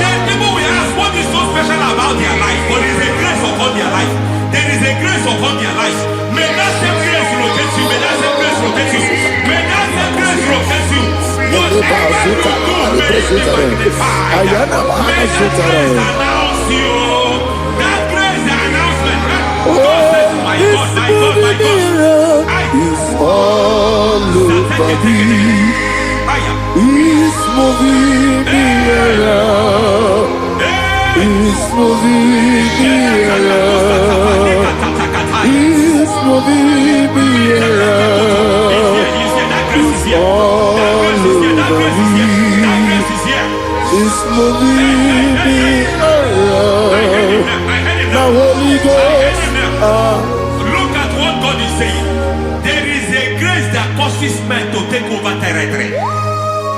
B: Then people will ask what is so special about their life. But there is a grace upon their life. There is a grace upon their life. May that same grace rotate you. May that same grace rotate you. May that same grace rotate you. Whatever you do, may it be magnified. May that grace announce you. That grace, the announcement. God says, my God, my God, my God.
A: He's all over me. He's moving me around. He's moving me around. He's moving me around. He's all over me. He's moving me around. The Holy Ghost.
B: Look at what God is saying. There is a grace that causes men to take over territory.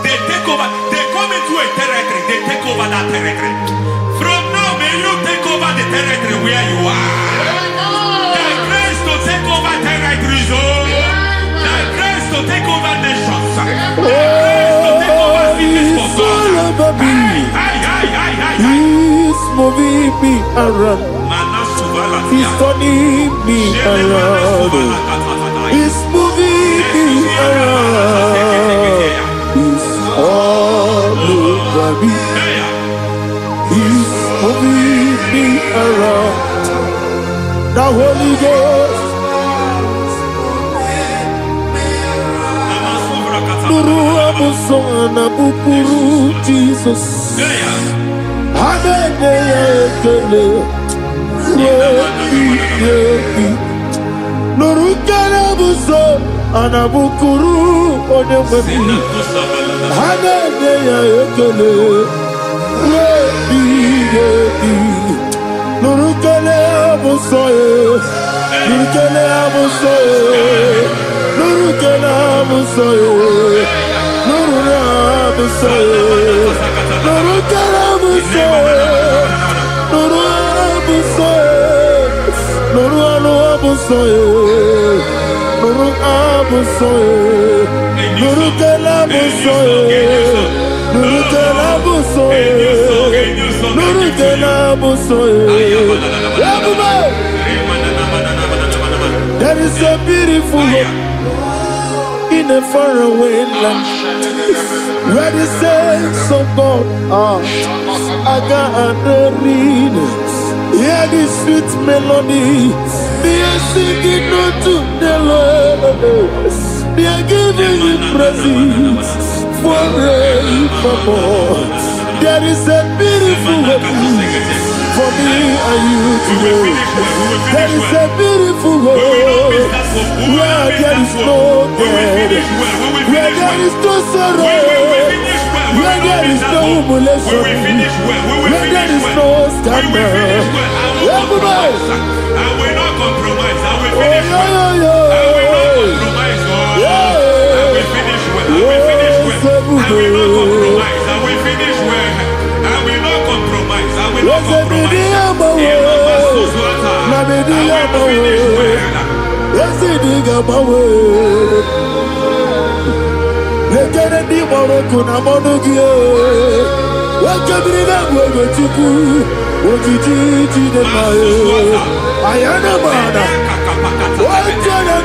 B: They take over. They come into a territory. They take over that territory. From now, may you take over the territory where you are. The grace to take over territories. The grace to take over nations. The grace to take over cities for God.
A: He's moving me around. He's turning me around. He's moving me around. He's all over me. He's moving me around. The Holy Ghost. Nuru amusona bukuru Jesus. Hallelujah. Nurukanabuso anabukuru onemami Hallelujah ekele Nurukanabuso Nurukanabuso Nurukanabuso Nurukanabuso Nurukanabuso Nuru abusoye, nuru abusoye, nuru kelabusoye, nuru kelabusoye, nuru kelabusoye. There is a beautiful hope in a faraway land where the saints of God are. I got the readings. Hear the sweet melody. They are singing unto the Lord. They are giving you praise forevermore. There is a beautiful hope for me and you today. There is a beautiful hope where there is no death, where there is no sorrow, where there is no humiliation, where there is no scandal. Everybody,
B: I will not compromise. I will finish well. I will not compromise. I will finish well. I will finish well. I will not compromise. I will finish well. I will not compromise. I will not compromise.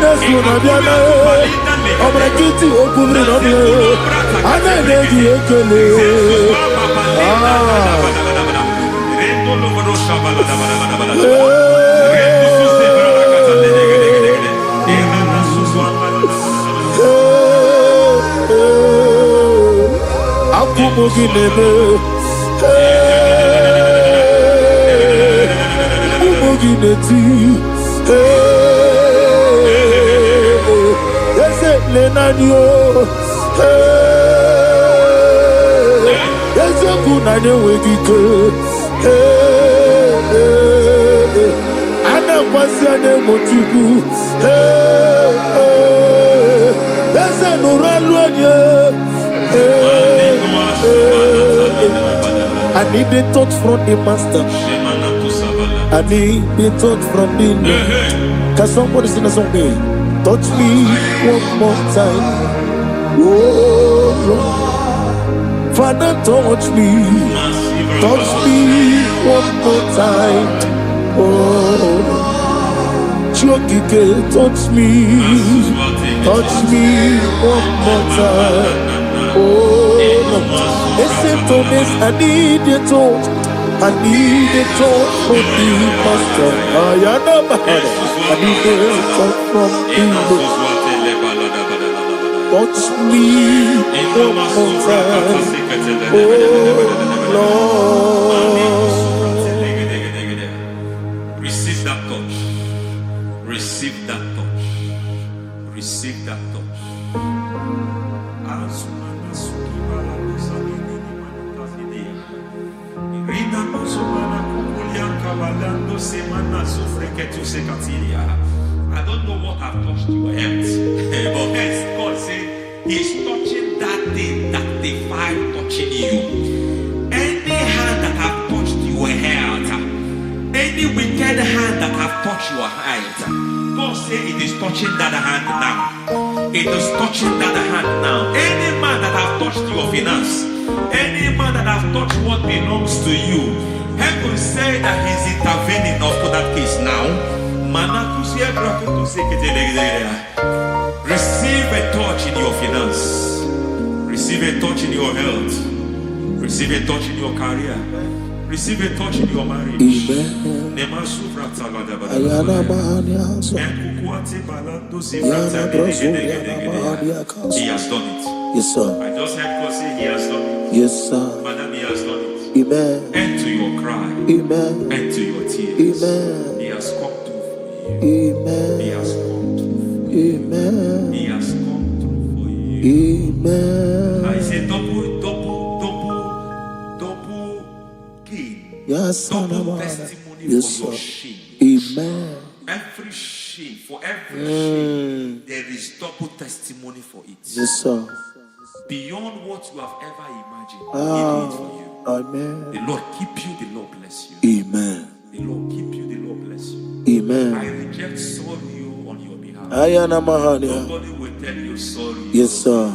A: Obrakiti okubri no me. Ana neji ekele. Akumogi nebe. Akumogi neti. Lenanio, yes, you could not do it. And I was your name of you. Yes, I know I need the touch from the master. I need the touch from the Lord. Can somebody sing a song here? Touch me one more time. Oh, Lord. Father, touch me. Touch me one more time. Oh, Chokike, touch me. Touch me one more time. Oh, listen to this. I need your touch. I need a touch from the master. I need a touch from the Lord. Touch me one more time. Oh
C: Lord. Receive that touch. Receive that touch. Receive that touch. I don't know what I've touched your health, but hence God said He's touching that thing that defied touching you. Any hand that have touched your health, any wicked hand that have touched your health, God said it is touching that hand now. It is touching that hand now. Any man that have touched your finance, any man that have touched what belongs to you, heaven say that He's intervening of that case now. Receive a touch in your finance. Receive a touch in your health. Receive a touch in your career. Receive a touch in your marriage. He has done it.
A: Yes, sir.
C: I just heard God say He has done it.
A: Yes, sir.
C: Madam, He has done it.
A: Amen.
C: End to your cry.
A: Amen.
C: End to your tears.
A: Amen.
C: He has come through for you.
A: Amen.
C: He has come through for you.
A: Amen.
C: He has come through for you.
A: Amen.
C: I say double gain.
A: Yes,
C: double testimony
A: yes,
C: for your
A: sir.
C: shame.
A: Amen.
C: Every shame, for every shame, there is double testimony for it.
A: Yes, sir.
C: Beyond what you have ever imagined, He did it for you.
A: Amen.
C: The Lord keep you, the Lord bless you.
A: Amen.
C: The Lord keep you, the Lord bless you.
A: Amen.
C: I reject sorry on your behalf.
A: Nobody
C: will tell you sorry.
A: Yes, sir.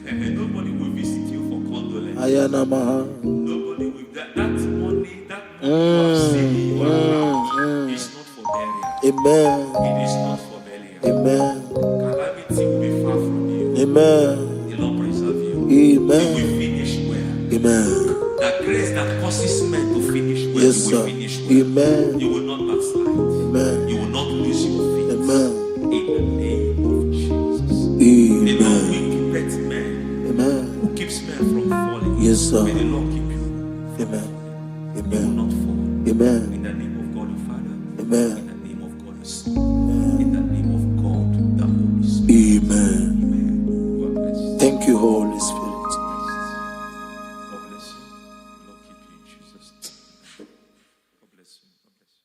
C: And nobody will visit you for condolence. Nobody will. That money you have saved in your account is not for burial.
A: Amen.
C: It is not for burial.
A: Amen.
C: Calamity will be far from you.
A: Amen.
C: The Lord preserve you.
A: Amen.
C: You will finish well.
A: Amen.
C: The grace that causes men to finish well,
A: Yes,
C: you will
A: sir.
C: finish well.
A: Amen.
C: You will not backslide.
A: Amen.
C: You will not lose your faith.
A: Amen.
C: In the name of Jesus.
A: Amen.
C: The Lord will keep men.
A: Amen.
C: Who keeps men from falling.
A: Yes, sir.
C: May the Lord keep you.
A: Amen.
C: You will
A: Amen.
C: not fall.
A: Amen.
C: In the name of God the Father.
A: Amen.
C: In the name of God the Son. In the name of God the Holy Spirit.
A: Amen.
C: Amen. God bless you.
A: Thank you, Holy Spirit.
C: God bless you. The Lord keep you in Jesus' name. God bless you. God bless you.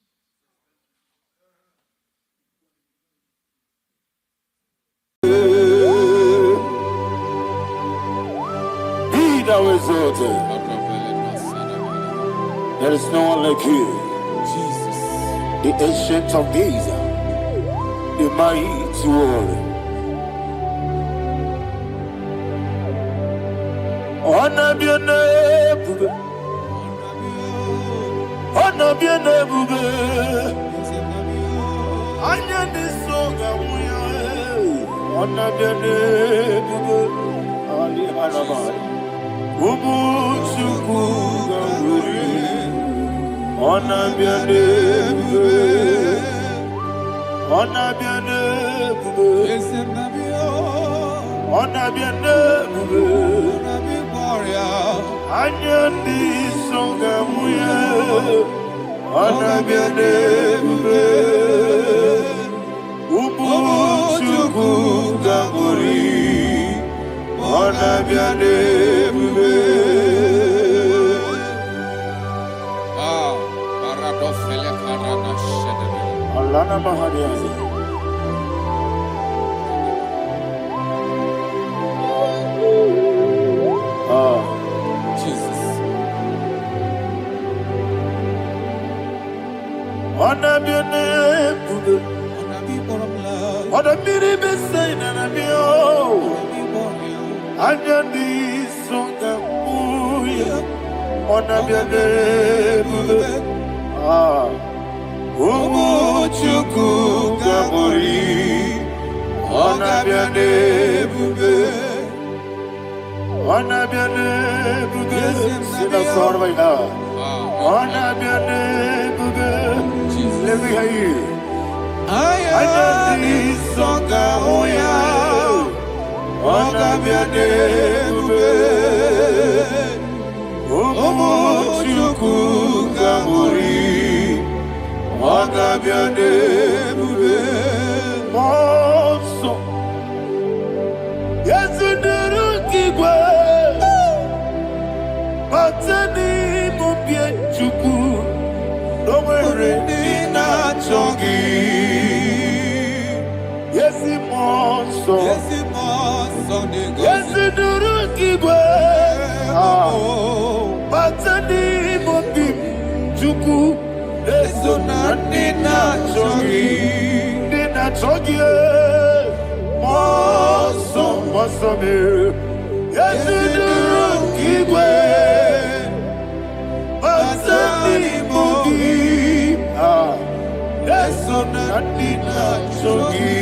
A: Be thou exalted. There is no one like you. Jesus. The ancient of days. The mighty warrior. Honor be your name, bube. Honor be your name, bube. Anya ni soga muya. Onabiane bube ali harabai. Umu chuku gamburi. Onabiane bube. Onabiane bube. Onabiane bube. Anyandi songa muye. Onabiane bube. Umuchuku gamburi. Onabiane bube.
C: Paradofele karana shedebe.
A: Alana mahadiazi.
C: Jesus.
A: Onabiane bube. Onabiri besai nanabio. Anyandi songa muye. Onabiane bube. Umuchuku gamburi. Onabiane bube. Onabiane bube. Sina sorvaina. Onabiane bube. Let me hear you. Anyandi songa muya. Onabiane bube. Umuchuku gamburi. Onabiane bube. Monso. Yesunuru kigwe. Batani mubie chuku. Nomere nina chongi. Yesi monso. Yesunuru kigwe. Batani mubie chuku. Yesu nina chongi. Nina chongi. Monso me. Yesunuru kigwe. Batani mubie. Yesu nina chongi.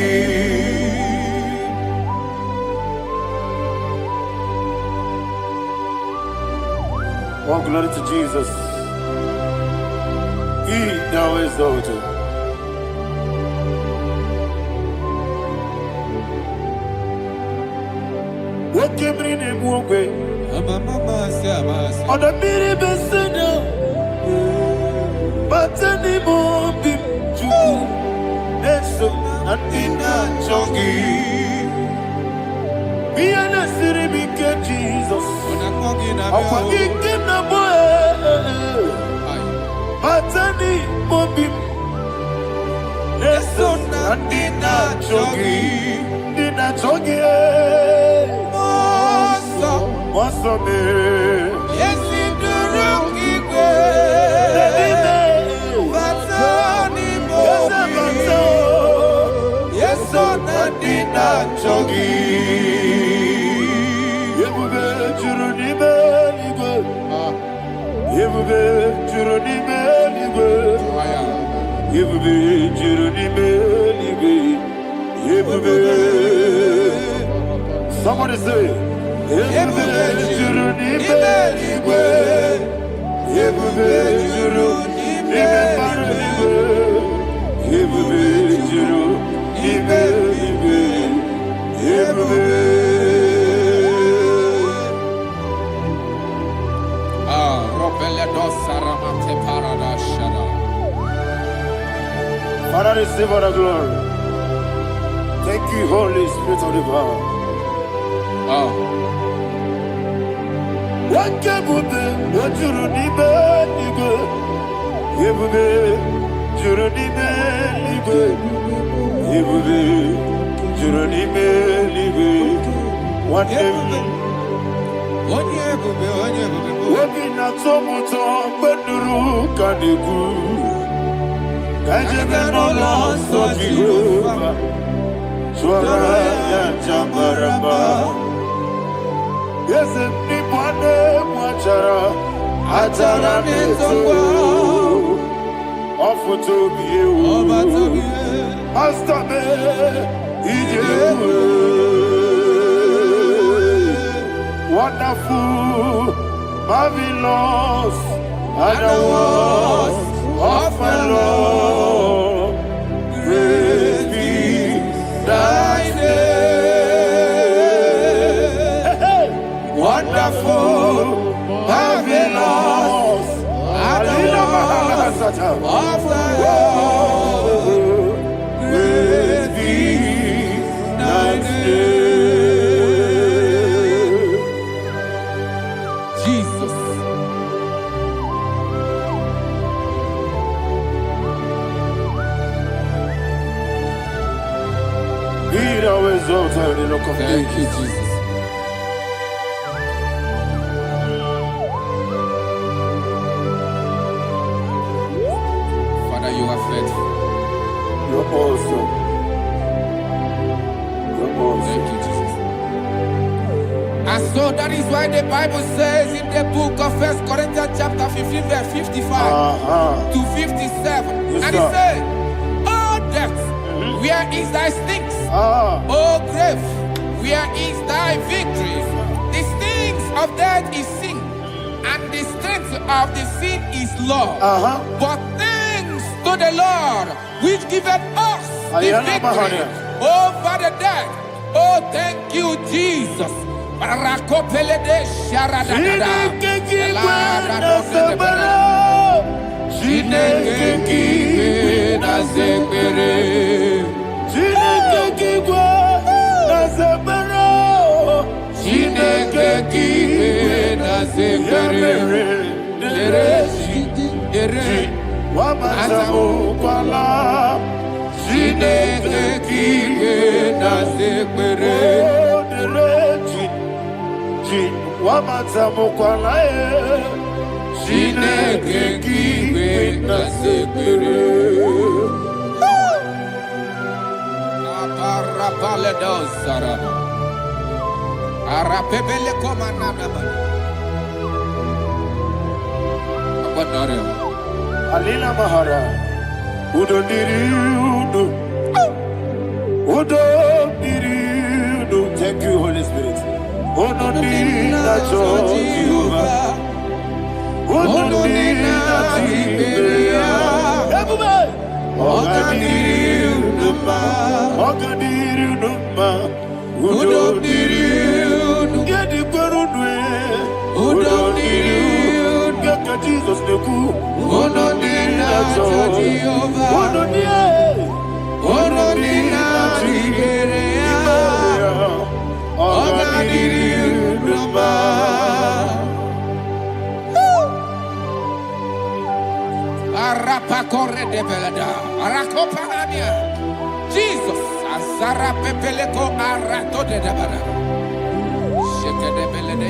A: Oh, glory to Jesus. He now is exalted. What came in a walkway? On the mini besina, but anymore be true. That's and in a chongi. Be an city, Jesus. I'm forgetting the boy. Batani mobim. Leso na dina chogi. Dina chogi. Moso me. Yesi duruki kwe. Batani mobim. Yeso na dina chogi. Yebube juruni beligwe. Yebube juruni beligwe. Yebube juruni beligwe. Yebube. Somebody say. Yebube juruni beligwe. Yebube juruni beligwe. Yebube juruni beligwe. Yebube. Father, receive all the glory. Thank you, Holy Spirit of the Father. What can we do? What you need, baby? You will be, you need, baby. You will be, you need, baby. What day? Webi na tomuto beduru kaniku. Kajebe no loso Jehovah. Swara ya jambaramba. Yese ni bwane mwachara. Atara nezogo. Ofu tobiye o. Master me. Wonderful, marvelous, are the words of my Lord. Praise be thy name. Wonderful, marvelous, are the words of thy Lord. Praise be thy name.
D: Thank you, Jesus. Father, you are faithful.
A: You're awesome. You're awesome.
D: Thank you, Jesus. And so that is why the Bible says in the book of 1 Corinthians chapter 15, verse 55 to 57.
A: Yes,
D: and it says, "Oh death, where is thy sting? Oh grave, where is thy victory? The stings of death is sin, and the strength of the sin is law. But thanks to the Lord, which giveth us the victory over the death." Oh, thank you, Jesus.
A: Alina Mahara, Udo Diriudo, Udo Diriudo. Thank you, Holy Spirit. Udo Diriudo, Jehovah. Udo Diriudo, everybody. Ogadiriudo, Udo Diriudo, get the Gurudwe, Udo Diriudo, get the Jesus the Ku.
D: Jesus,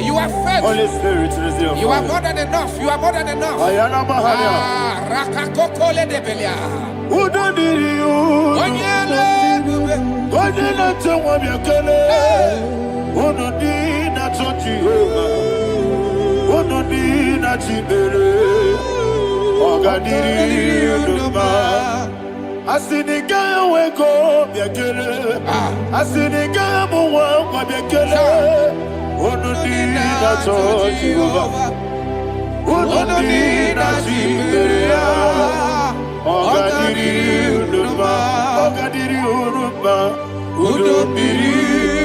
D: you are faithful.
A: Holy Spirit, receive.
D: You are more than enough. You are more than enough.
A: Ayana Mahania.
D: Rakakokole de Belia.
A: Udo Diriudo. Onyele Tewa Biakele. Udo Dina Jehovah. Udo Dina Chibere. Ogadiriudo. Asiniga weko Biakele. Asiniga muwa Biakele. Udo Dina Jehovah. Udo Dina Chibere. Ogadiriudo. Udo Diriudo.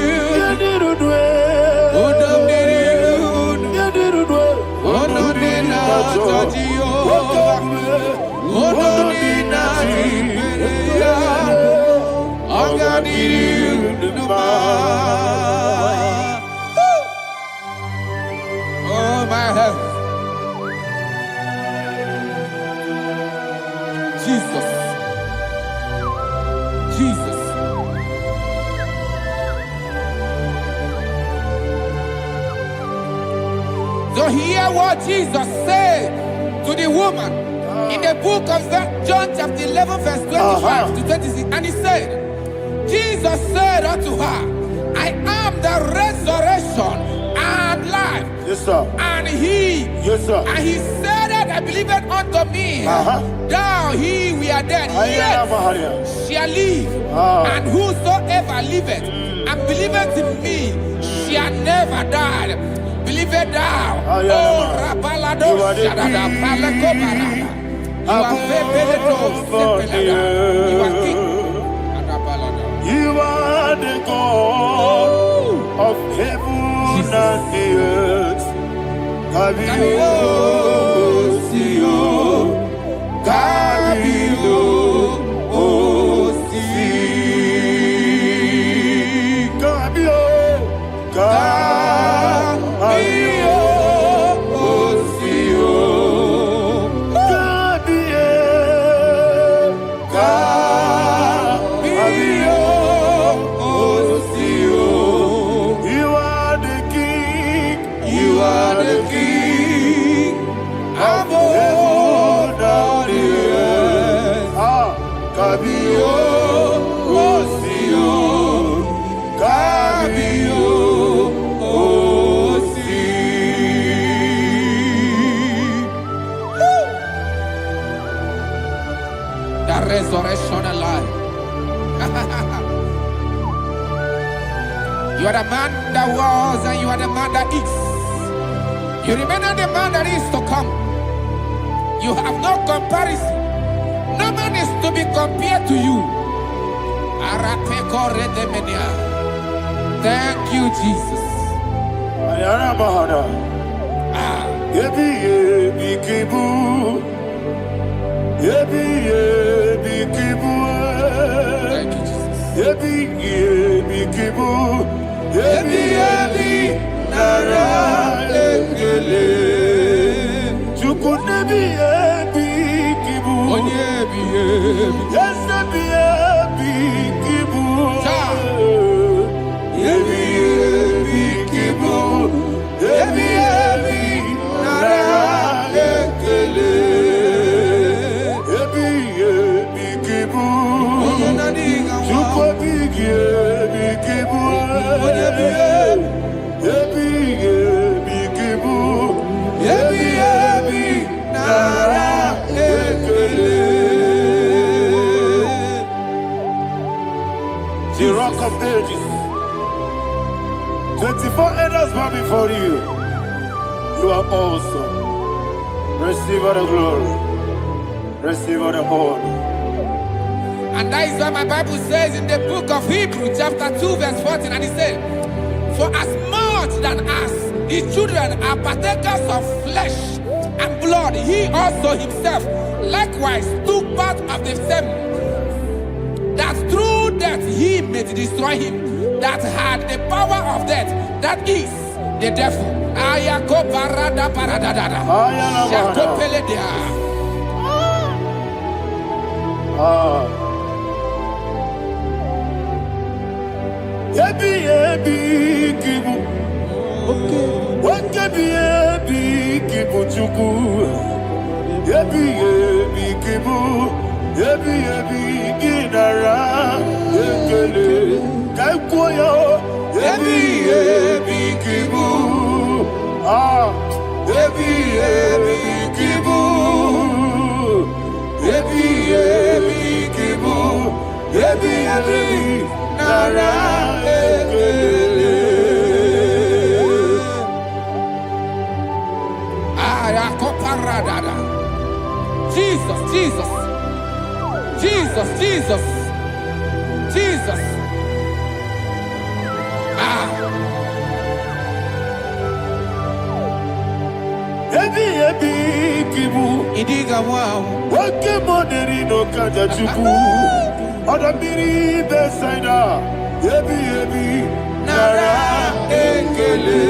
D: Oh my heaven, Jesus, Jesus. So hear what Jesus said to the woman in the book of John chapter 11 verse 25 to 26. And he said, Jesus said unto her, I am the resurrection and life.
A: Yes, sir.
D: And he,
A: Yes, sir.
D: and he said that
E: that believeth unto me, thou he we are dead, yet shall live. And whosoever liveth and believeth in me shall never die. Believeth thou, oh Rabalado Shadada Palako Barada. You are you are king.
A: You are the God of heaven and the earth. Kabio, Sio, Kabio, Osi, Kabio, Kabio, Osio, Kabio, Kabio, Osio. You are the king. You are the king of heaven and the earth. Kabio, Osio, Kabio, Osi.
E: The resurrection alive. You are the man that was and you are the man that is. You remember the man that is to come. You have no comparison. No man is to be compared to you. Thank you, Jesus.
A: Yebi yebi kibu, yebi yebi kibu,
E: Thank you, Jesus.
A: yebi yebi kibu, yebi yebi nara ekele. Chuku nebi yebi kibu,
E: Onyebi, yebi.
A: yes nebi yebi kibu, yebi yebi kibu, yebi yebi nara ekele. Yebi yebi kibu, chuku yebi yebi kibu, yebi yebi kibu, yebi yebi nara ekele. The Rock of Ages. 24 elders bow before you. You are awesome. Receive all the glory. Receive all the honor.
E: And that is what my Bible says in the book of Hebrews chapter 2 verse 14. And it says, for as much than us, his children are partakers of flesh and blood, he also himself likewise took part of the same, that through death he may destroy him that had the power of death, that is the devil. Ayako barada baradadada. Shako peledea.
A: Yebi yebi kibu, wakebi yebi kibu chuku. Yebi yebi kibu, yebi yebi ginara ekele. Kaikoyo, yebi yebi kibu, yebi yebi kibu, yebi yebi kibu, yebi yebi nara ekele.
E: Ayakoparadada. Jesus, Jesus, Jesus, Jesus, Jesus.
A: Yebi yebi kibu,
E: Idiga wow.
A: wake moneri no kaja chuku. Odamiri besaida, yebi yebi nara ekele.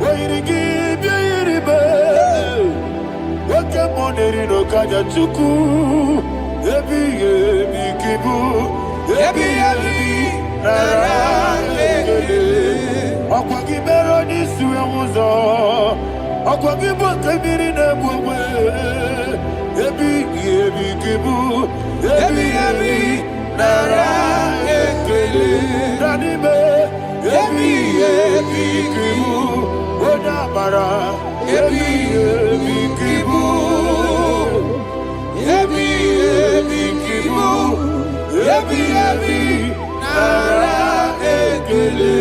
A: Wairigi biiribe, wake moneri no kaja chuku. Yebi yebi kibu, yebi yebi nara ekele. Okwagi bero ni suwe muzo. Okwagi bote miri ne bwewe. Yebi yebi kibu, yebi yebi nara ekele. Nanime, yebi yebi kibu, onamara. Yebi yebi kibu, ebi ebi nara ekele.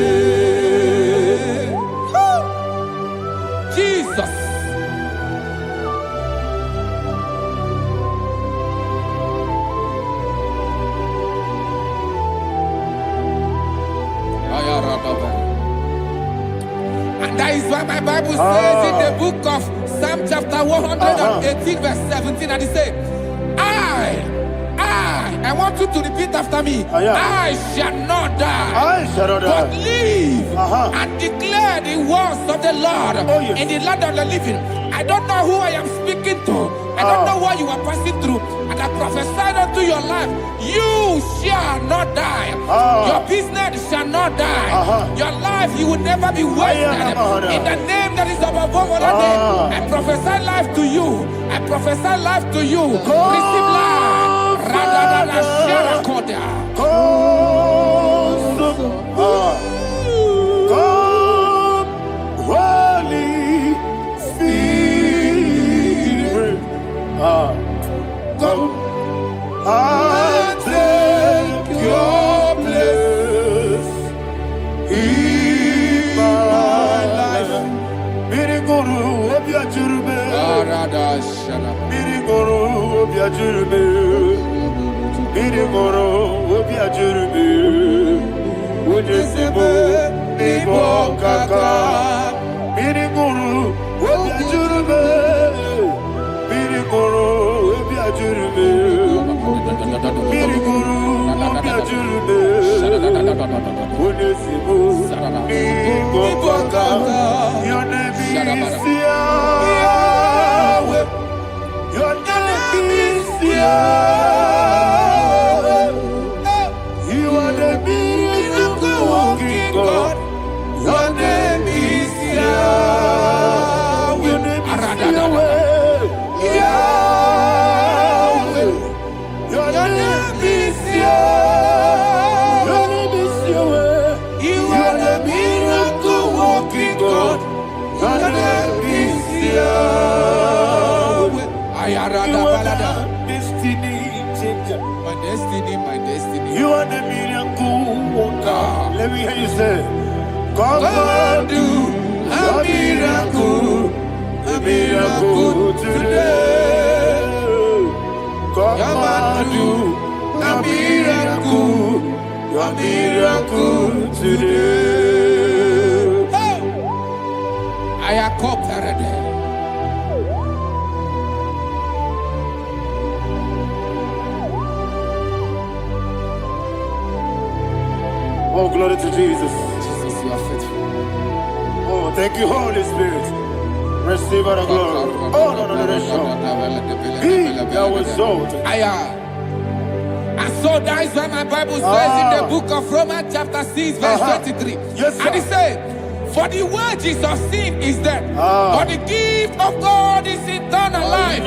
E: Jesus. And that is why my Bible says in the book of Psalm chapter 118 verse 17, and it says, I want you to repeat after me. I shall not die, but live and declare the words of the Lord in the land of the living. I don't know who I am speaking to. I don't know what you are passing through. And I prophesied unto your life, you shall not die. Your business shall not die. Your life, you will never be wasted. In the name that is above all other name, I prophesy life to you. I prophesy life to you. Receive life.
A: Holy Spirit, come and take your place in my life. Miriguru obiajurube, miriguru obiajurube, miriguru obiajurube, ojesibo ibo kaka, miriguru obiajurube, miriguru obiajurube, miriguru obiajurube, ojesibo ibo kaka. Your name is Yahweh. Your name is Yahweh. You are the miracle working God. Your name is Yahweh. Your name is Yahweh. Yahweh. Your name is Yahweh. Your name is Yahweh. You are the miracle working God. Your name is Yahweh. You are the destiny changer.
E: My destiny, my destiny.
A: You are the miracle worker. Let me hear you say, come and do a miracle today. Come and do a miracle today.
E: I am cooperative.
A: Oh, glory to Jesus.
E: Jesus, you are faithful.
A: Oh, thank you, Holy Spirit. Receive our glory. Oh, no, He that was exalted.
E: And so that is why my Bible says in the book of Romans chapter 6 verse 23.
A: Yes, sir.
E: And it says, for the wages of sin is death, but the gift of God is eternal life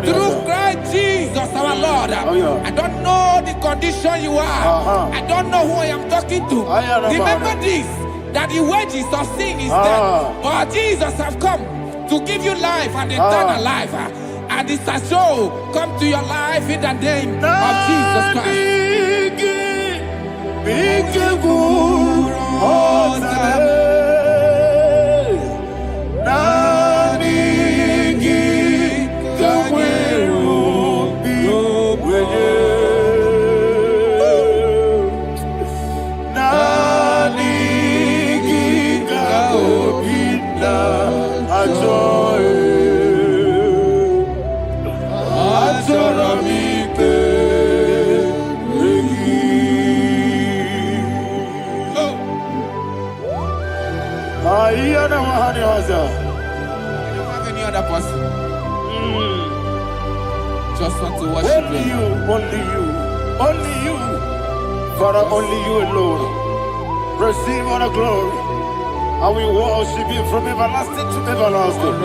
E: through Christ Jesus our Lord. I don't know the condition you are. I don't know who I am talking to. Remember this, that the wages of sin is death, but Jesus have come to give you life and eternal life. And this has so come to your life in the name of Jesus Christ. You don't have any other person. Just want to worship
A: only you. Only you. Father, only you alone. Receive all the glory. And we worship you from everlasting to everlasting.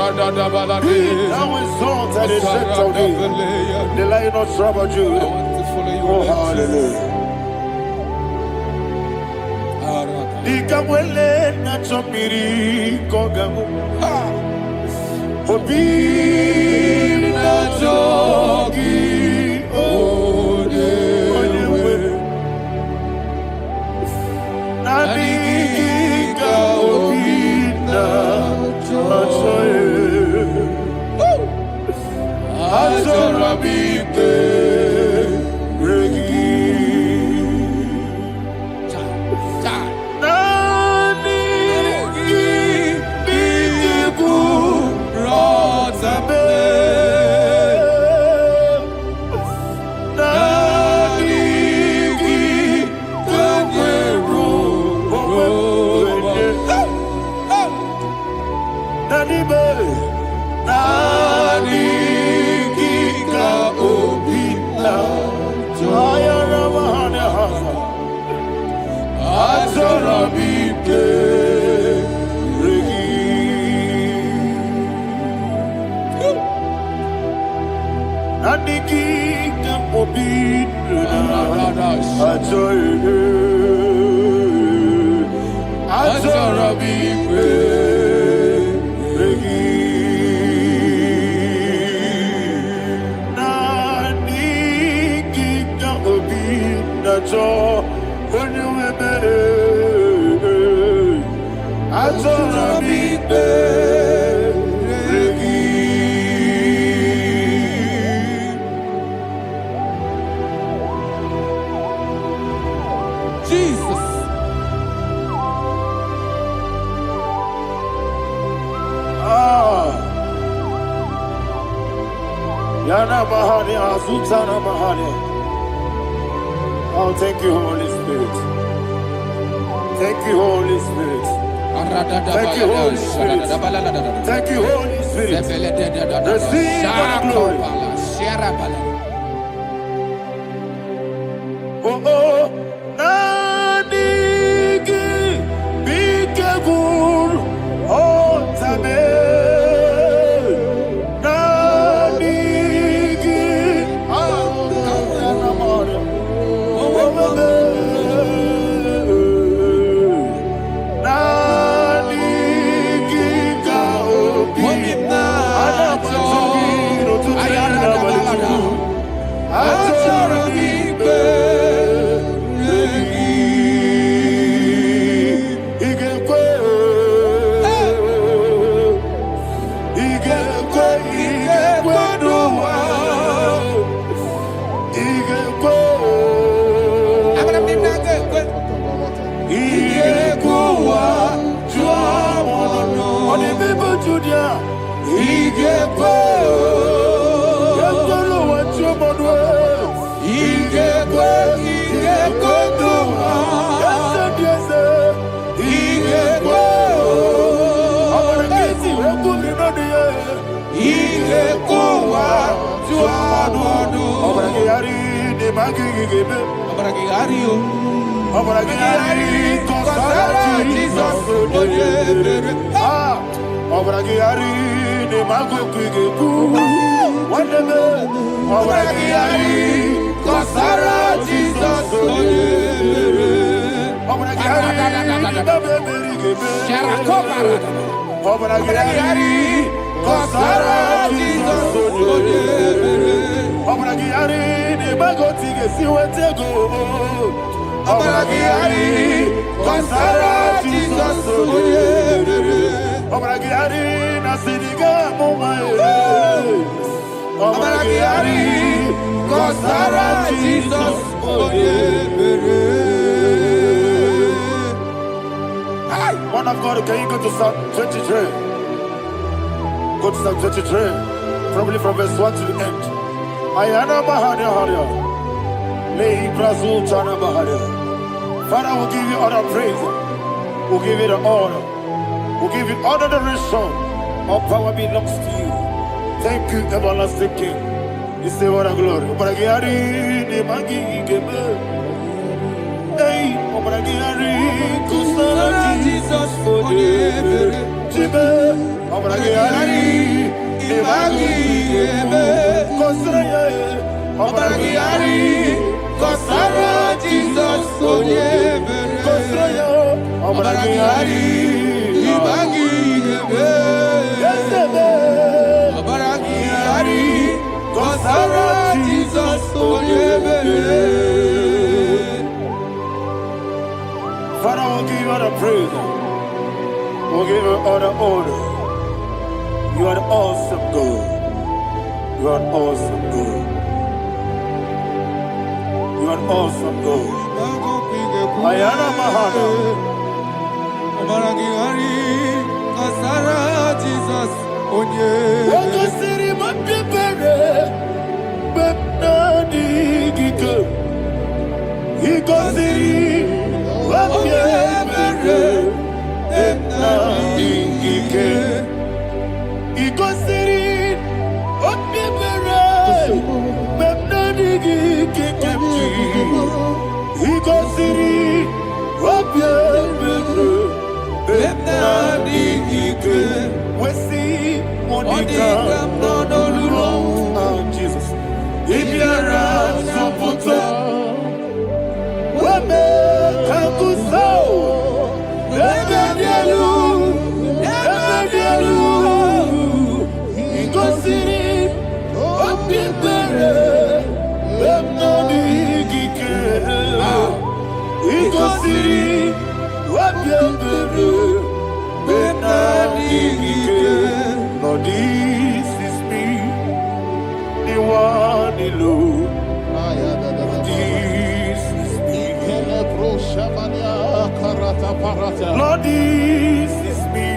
A: Be thou exalted and set on thee. The Lion of Tribe of Judah. Oh, hallelujah. Ikamwele na chomiri kogamu. Obi na jogi ode. Azorabite Regi Nani Biku Rotabe Nani Gagero Nani Be Nani Giga Obina Ayana Mahana Haza Azorabite Regi Nani Giga Obina Azorabite
E: Jesus.
A: Yana Mahani Azutana Mahani. Oh, thank you, Holy Spirit. Thank you, Holy Spirit. Thank you, Holy Spirit. Thank you, Holy Spirit. Receive the glory. Oh, oh, Nanigi, Bigagul, oh, Tame, Nanigi, Man of God, can you go to Psalm 23? Go to Psalm 23, probably from verse 1 to the end. Ayana Bahania Haria. Lay Brazil Chana Bahania. Father, we'll give you all the praise. We'll give you the honor. We'll give you all the adoration. All power belongs to you. Thank you, everlasting King. You say what a glory. Obragiari, the Magi, hey, Obragiari, Kusara, Jesus, for the Jibe, Obragiari, the Magi, Kusara, Obragiari, Kusara, Jesus, for the Kusara, Obragiari, the Magi, Obragiari, Kusara, Jesus, for the Father, we'll give you all the praise. We'll give you all the honor. You are the awesome God. You are an awesome God. You are an awesome God. Ayana Mahana.
E: Jesus.
A: Waka siri mapipere. Bepna digike. Iko siri mapipere. Bepna digike. Iko siri mapipere. Bepna digike. Iko siri mapipere. Bepna digike. We see Monica. Oh, Jesus. Ibiara Sopoto. Wame Kakuso. Ebedielu. Ebedielu. Igosiri. Opipere. Bemnodi Gike. Igosiri. Opipere. Lord, this is me, the one alone. This is me. Lord, this is me,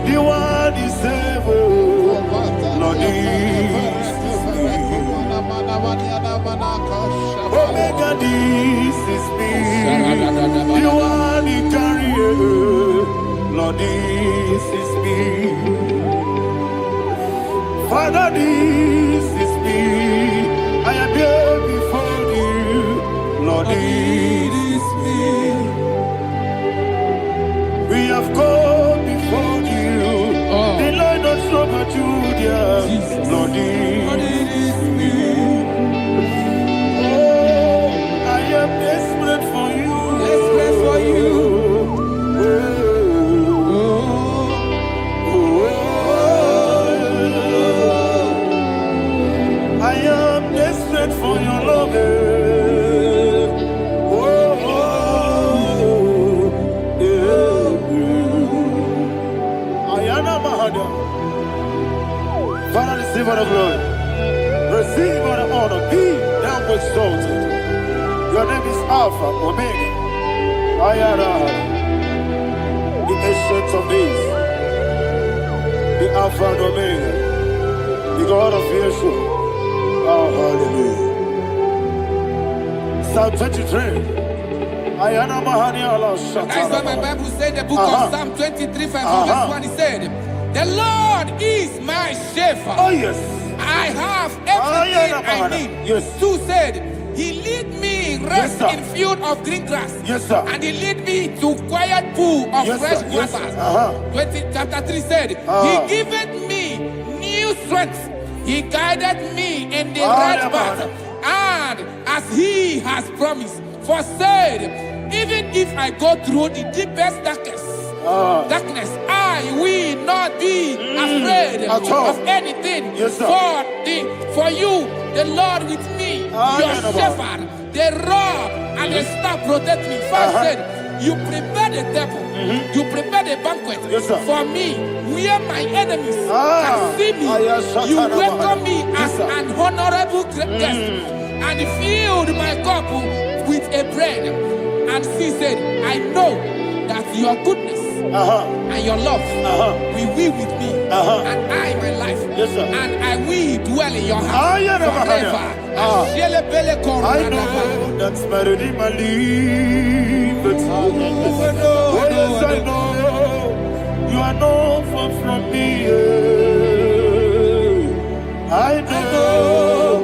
A: the one is able. Lord, this is me. Omega, this is me, the one he carries. Lord, this is me. Father, this is me. I am here before you. Lord, this is me. We have come before you. The Lord of Super Judah. Lord, this is me. Oh, I am desperate for you.
E: Desperate for you.
A: For your love, Ayana Mahada. Father, receive all the glory, receive all the honor. Be thou exalted. Your name is Alpha, Omega. Ayana, the ancient of days, the Alpha and Omega, the God of Yeshua. Oh, hallelujah. Psalm 23. Ayana Mahani Allah Shatters.
E: That's what my Bible said, the book of Psalm 23, verse 1. It said, the Lord is my shepherd.
A: Oh, yes.
E: I have everything I need.
A: Yes.
E: 2 said, he lead me rest
A: Yes,
E: in field of green grass.
A: Yes, sir.
E: And he lead me to quiet pool of
A: Yes,
E: fresh
A: sir. Yes,
E: waters.
A: sir.
E: Chapter 3 said, he giveth me new strength. He guided me in the right path, and as he has promised, for said, even if I go through the deepest darkness, I will not be afraid of anything.
A: Yes, sir.
E: For you, the Lord with me, your shepherd, the rod and the staff protect me. First said, you prepare the table, you prepare the banquet for me, where my enemies can see me. You welcome me as an honorable guest, and filled my cup with a bread. And she said, I know that your goodness and your love will be with me, and I, my life, and I will dwell in your house forever.
A: I know that's better than my life. Oh, yes, I know you are not far from me. I know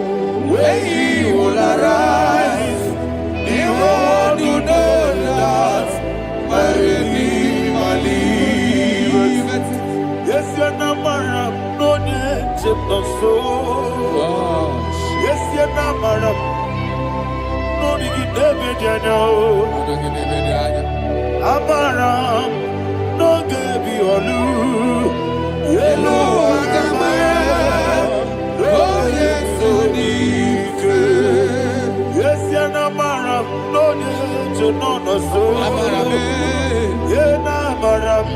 A: when he will arise, the world will know that my Redeemer liveth. Yes, you're not married, no need to know so. Yes, you're not married, no need to know. Amaram, no gebi olu. Yellow Agamara, oh yes, Odike. Yes, Yanamaram, no need to know no so. Yenamaram,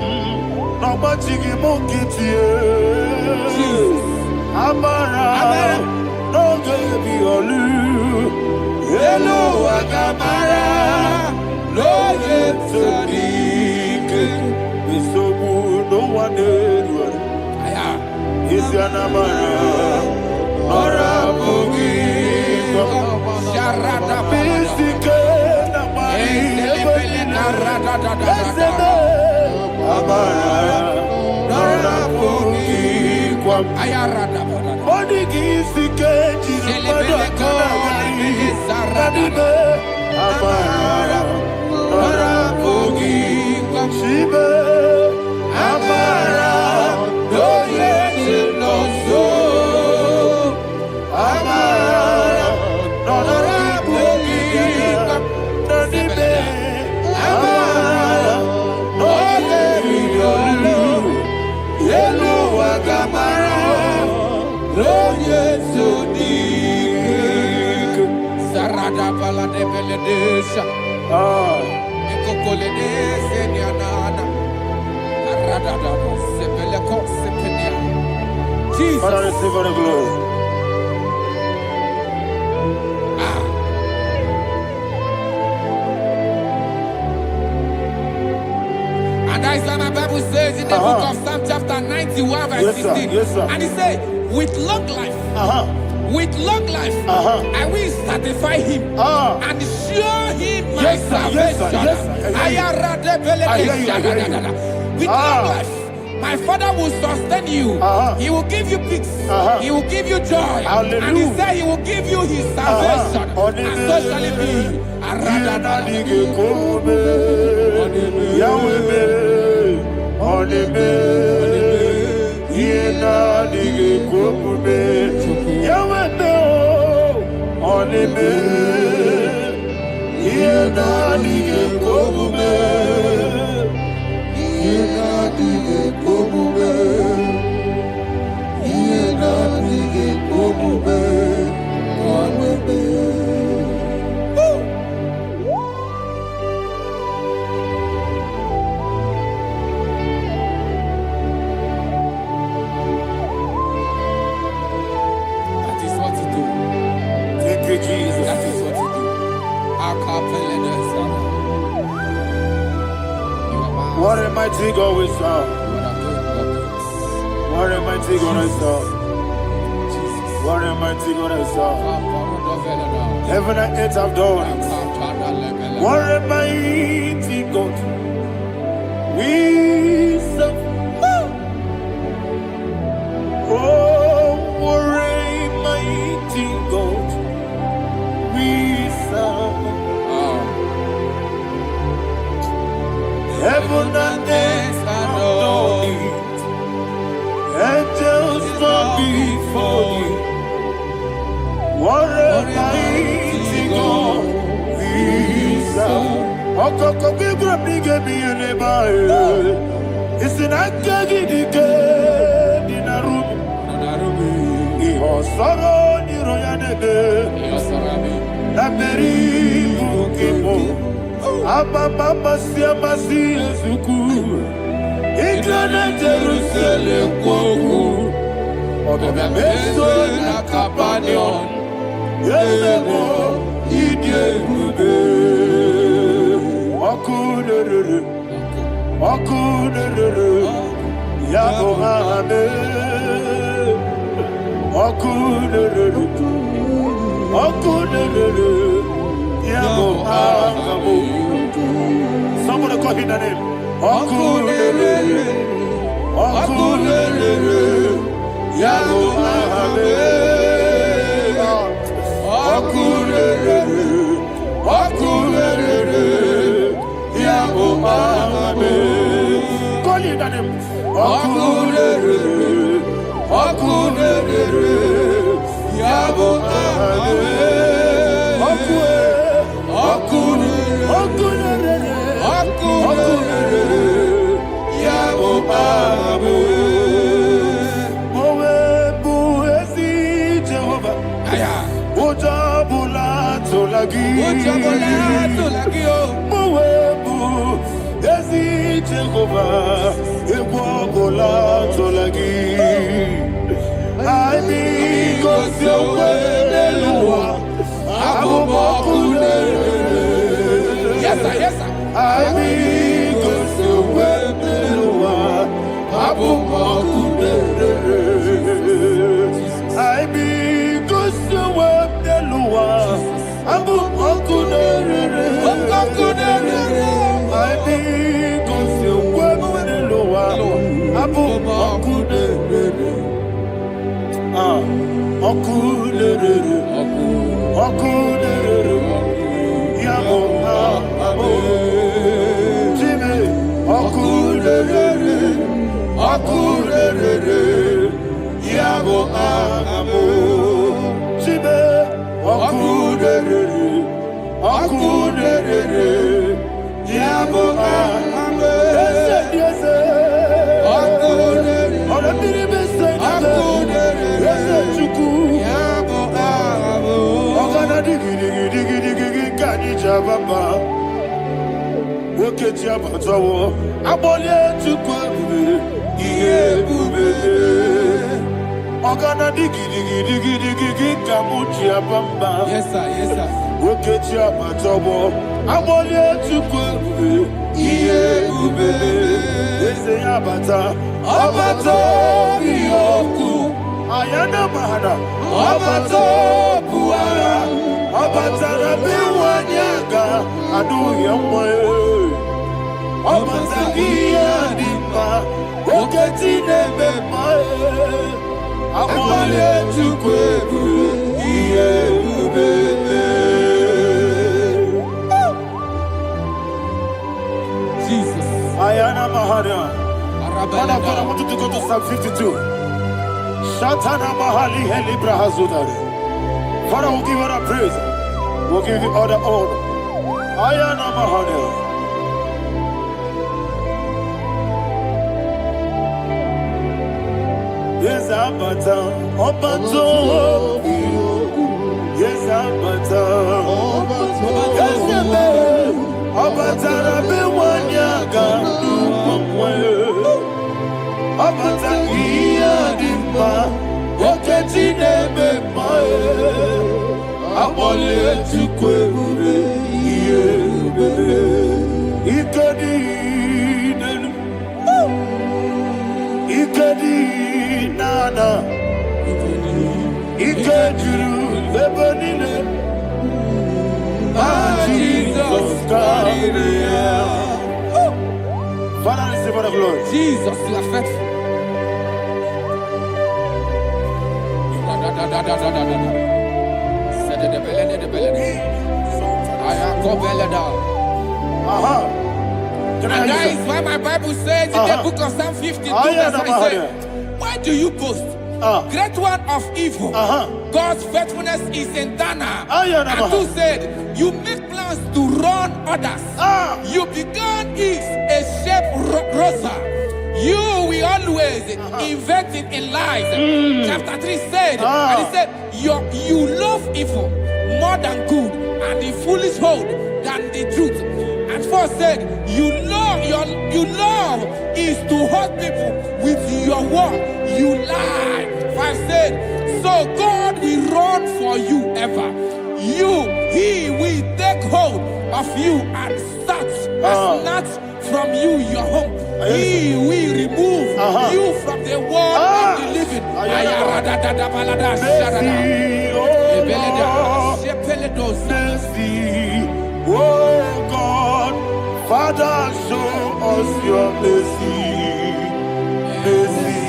A: no machigi mokiti. Amara, no baby olu. Hello, Agamara, no yet Sadiq. So good, no one did. Is an Amara, or a boogie.
E: Sharada
A: Basic, Amara, Nora Boogie. Body gives the cage in the Amara, Nora Boogie. Shiba, Amara, no yet no so. Amara, Nora Boogie. Amara, no yet no. Hello, Agamara, no yet so deep.
E: Sarada bala de beledesha. Ekokoledese nianana. Arada da sepeleko sepenia. Jesus.
A: Father, receive all the glory.
E: And that is why my Bible says in the book of Psalm chapter 91 verse
A: Yes, sir.
E: 16.
A: Yes, sir.
E: And he said, with long life, with long life, I will satisfy him and show him my
A: Yes, sir. Yes, sir.
E: salvation.
A: Yes, sir. I hear you.
E: With long life, my Father will sustain you. He will give you peace. He will give you joy.
A: Hallelujah.
E: And he said he will give you his salvation. And so shall it be. That is what to do.
A: Thank you, Jesus.
E: That is what to do.
A: What a mighty God we serve. What a mighty God I serve. What a mighty God I serve. Heaven and earth have done it. What a mighty God we serve. Oh, what a mighty God we serve. Heaven and earth have done it. Angels bow before you. What a mighty God we serve. Okoko bibra bige bi eleba. It's an akagi dike dinarum. Iho soro ni royanebe. La beri bukipo. Aba mama siama si ezuku. Igrana Jerusalem kwoku. Oga meso na kapanion. Yelebo idie gube. Wakunerere. Yabo hame. Wakunerere. Yabo hame. Somebody call him the name. Wakunerere. Yabo hame. Wakunerere. Yabo hame. Call him the name. Wakunerere. Yabo hame. Yabo hame. Mowe bu ezi Jehovah. Ojabula tolagi. Mowebu ezi Jehovah. Ebobola tolagi. I
D: gosi onwe n'elu ụwa. Abụ m ọkụ na-ere.
E: Yes, sir. Yes, sir.
D: Anyị gosi onwe n'elu ụwa. Abụ m ọkụ na-ere. Anyị gosi onwe n'elu ụwa. Abụ m ọkụ na-ere.
E: Ọkụ na-ere.
D: Anyị gosi onwe n'elu ụwa. Abụ m ọkụ na-ere. Ọkụ na-ere. Ọkụ na-ere. Ya bụ abụ. Jime ọkụ na-ere. Ọkụ na-ere. Ya bụ abụ. Jime ọkụ na-ere. Ọkụ na-ere. Ya bụ abụ. Eze dị eze.
E: Ọkụ na-ere.
D: Ọrụ mmiri bụ eze dị eze. Eze Chukwu.
E: Ya bụ abụ.
D: Ọgana digidigi ka anyị ji ababa. Nwoke ji abatawo. Agbalie Chukwu ebube. Ihe ebube. Ọgana digidigi ka mụ ji abamba.
E: Yes, sir. Yes, sir.
D: Nwoke ji abatawo. Agbalie Chukwu ebube. Ihe ebube. Eze ya bata. Ọbata obi okwu. Ayana mahana. Ọbata bụ agha. Ọbatara be nwanyị aga. Adụghị nwa ya. Ọbata ihe dị mma. Oke ti na-eme mma ya. Agbalie Chukwu ebube. Ihe ebube.
E: Jesus.
D: Ayana mahana. Father, I
E: Arabella.
D: want you to go to Psalm 52. Shatana Mahali Heli Brahazudari. Father, we'll give you all the praise. We'll give you all the honor. Ayana Mahali. Yes, Abata. Obato. Yes, Abata. Yes, Abata. Rabe Wanyaga. Abata iya di mma, oke ti na-eme mma. Akpọlie Chukwu ebube, ihe ebube. Ike dị n'elu, ike dị n'ala, ike juru ebe niile. Jesus karịrị ya. Father, receive all the glory.
E: Jesus, you are faithful.
D: Can I
E: And that
D: hear
E: is why my Bible says in the book of Psalm 52, verse 9, says, why do you boast? Great one of evil. God's faithfulness is eternal. And two said, you make plans to run others. You began is a shape rosa. You will always invent it in lies. Chapter 3 said, and he said, you love evil more than good, and the foolish hold than the truth. And 4 said, you love is to hurt people with your word. You lie. 5 said, so God will run for you ever. He will take hold of you and snatch from you your home. He will remove you from the world of the living.
D: mercy, oh God, Father, show us your mercy. Mercy,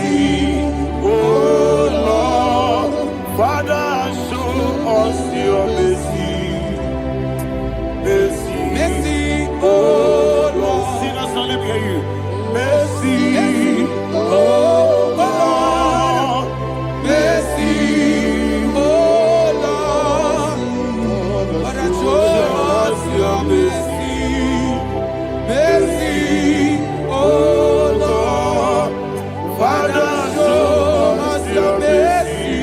D: oh Lord, Father, show us your mercy. Mercy,
E: Mercy,
D: oh Lord, sinners only hear you. Mercy, oh Lord,
E: mercy, oh Lord, Father, show us your mercy. Mercy, oh Lord, Father, show us your mercy.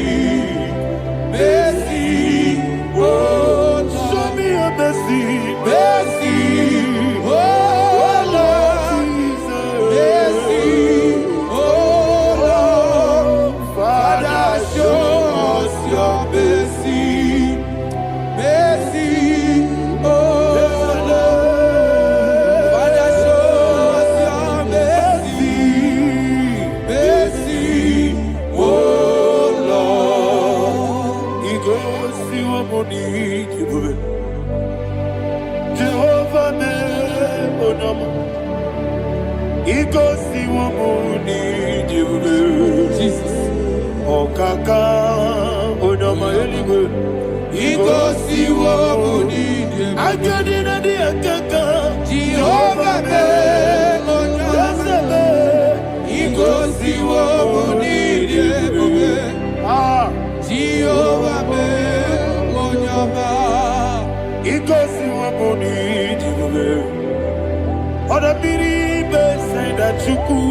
E: Mercy, oh Lord,
D: show me your mercy.
E: mercy, oh Lord, mercy, oh Lord, Father, show us your
A: Igosi waboni diwe. Oda biri bese da chuku.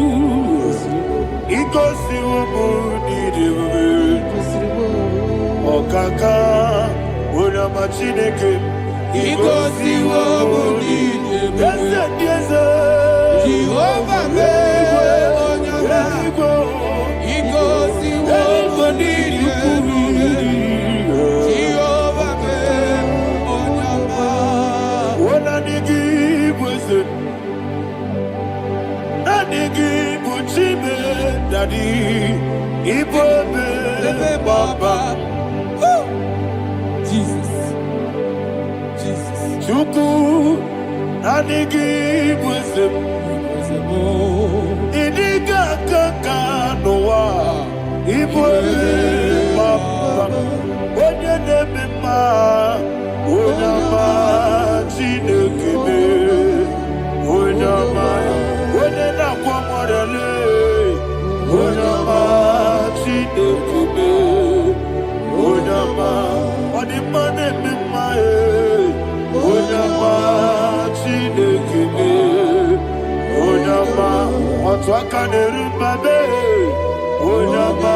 A: Igosi waboni diwe. Okaka ona machineke.
E: Igosi waboni diwe.
A: Yes.
E: Jehovah me onyama. Igosi waboni diwe. Jehovah me onyama.
A: Ona nigi bweze. Nigi buchime daddy. Ibobe baba.
E: Jesus.
A: Chuku nigi bweze. Idiga kaka noa. Ibobe baba. Onye nebema. Onyama chinekebe. Onyama. Onye nakwa mwarele. Onyama chinekebe. Onyama. Odimane mimae. Onyama chinekebe. Onyama. Otwaka nerubabe. Onyama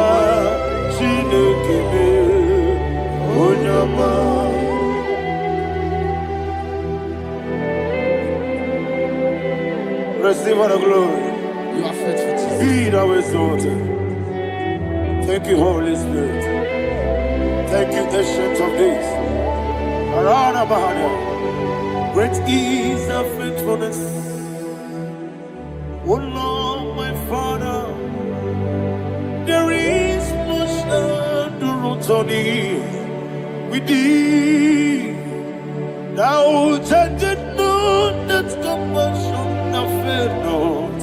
A: chinekebe. Onyama. Receive all the glory.
E: You are faithful, Jesus.
A: Be thou exalted. Thank you, Holy Spirit. Thank you, Ancient of Days. Arana Bahania. Great is thy faithfulness. Oh Lord, my Father, there is much endurance on thee. With thee, thou changest not that compassion of faith not.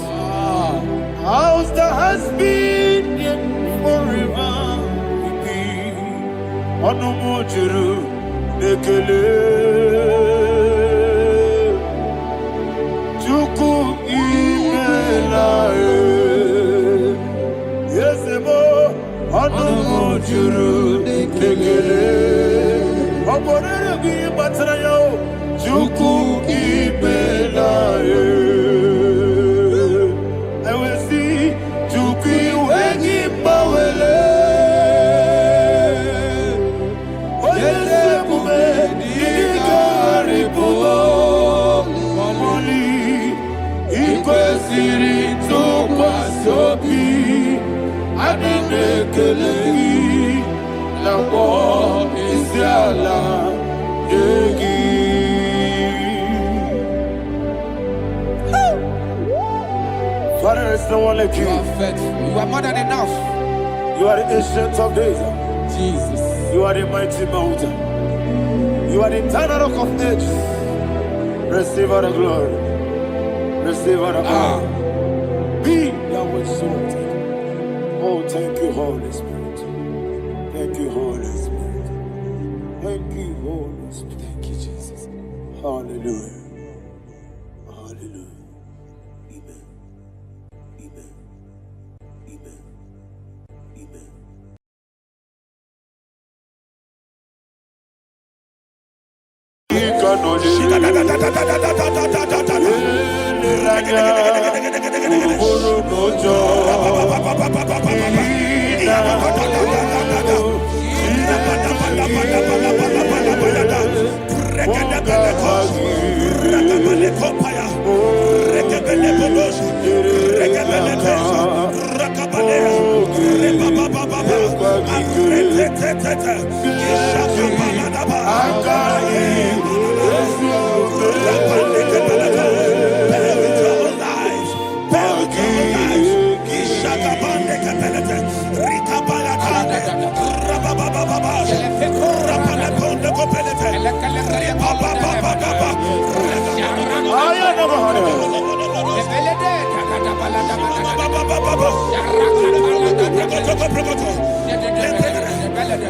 A: How's the has been yet forever with thee? Onomojuru nekele. Chuku imelae. Yesemo onomojuru nekele. Oborere gi batrayo. Chuku imelae. Father, is no one like you.
E: You are faithful. You are more than enough.
A: You are the Ancient of Days.
E: Jesus.
A: You are the mighty mountain. You are the eternal rock of ages. Receive all the glory. Receive all the glory. Be thou exalted. Oh, thank you, Holy Spirit. Thank you, Holy Spirit. Thank you, Holy Spirit.
E: Thank you, Jesus.
A: Hallelujah. Hallelujah. Amen. Amen. Amen. Amen.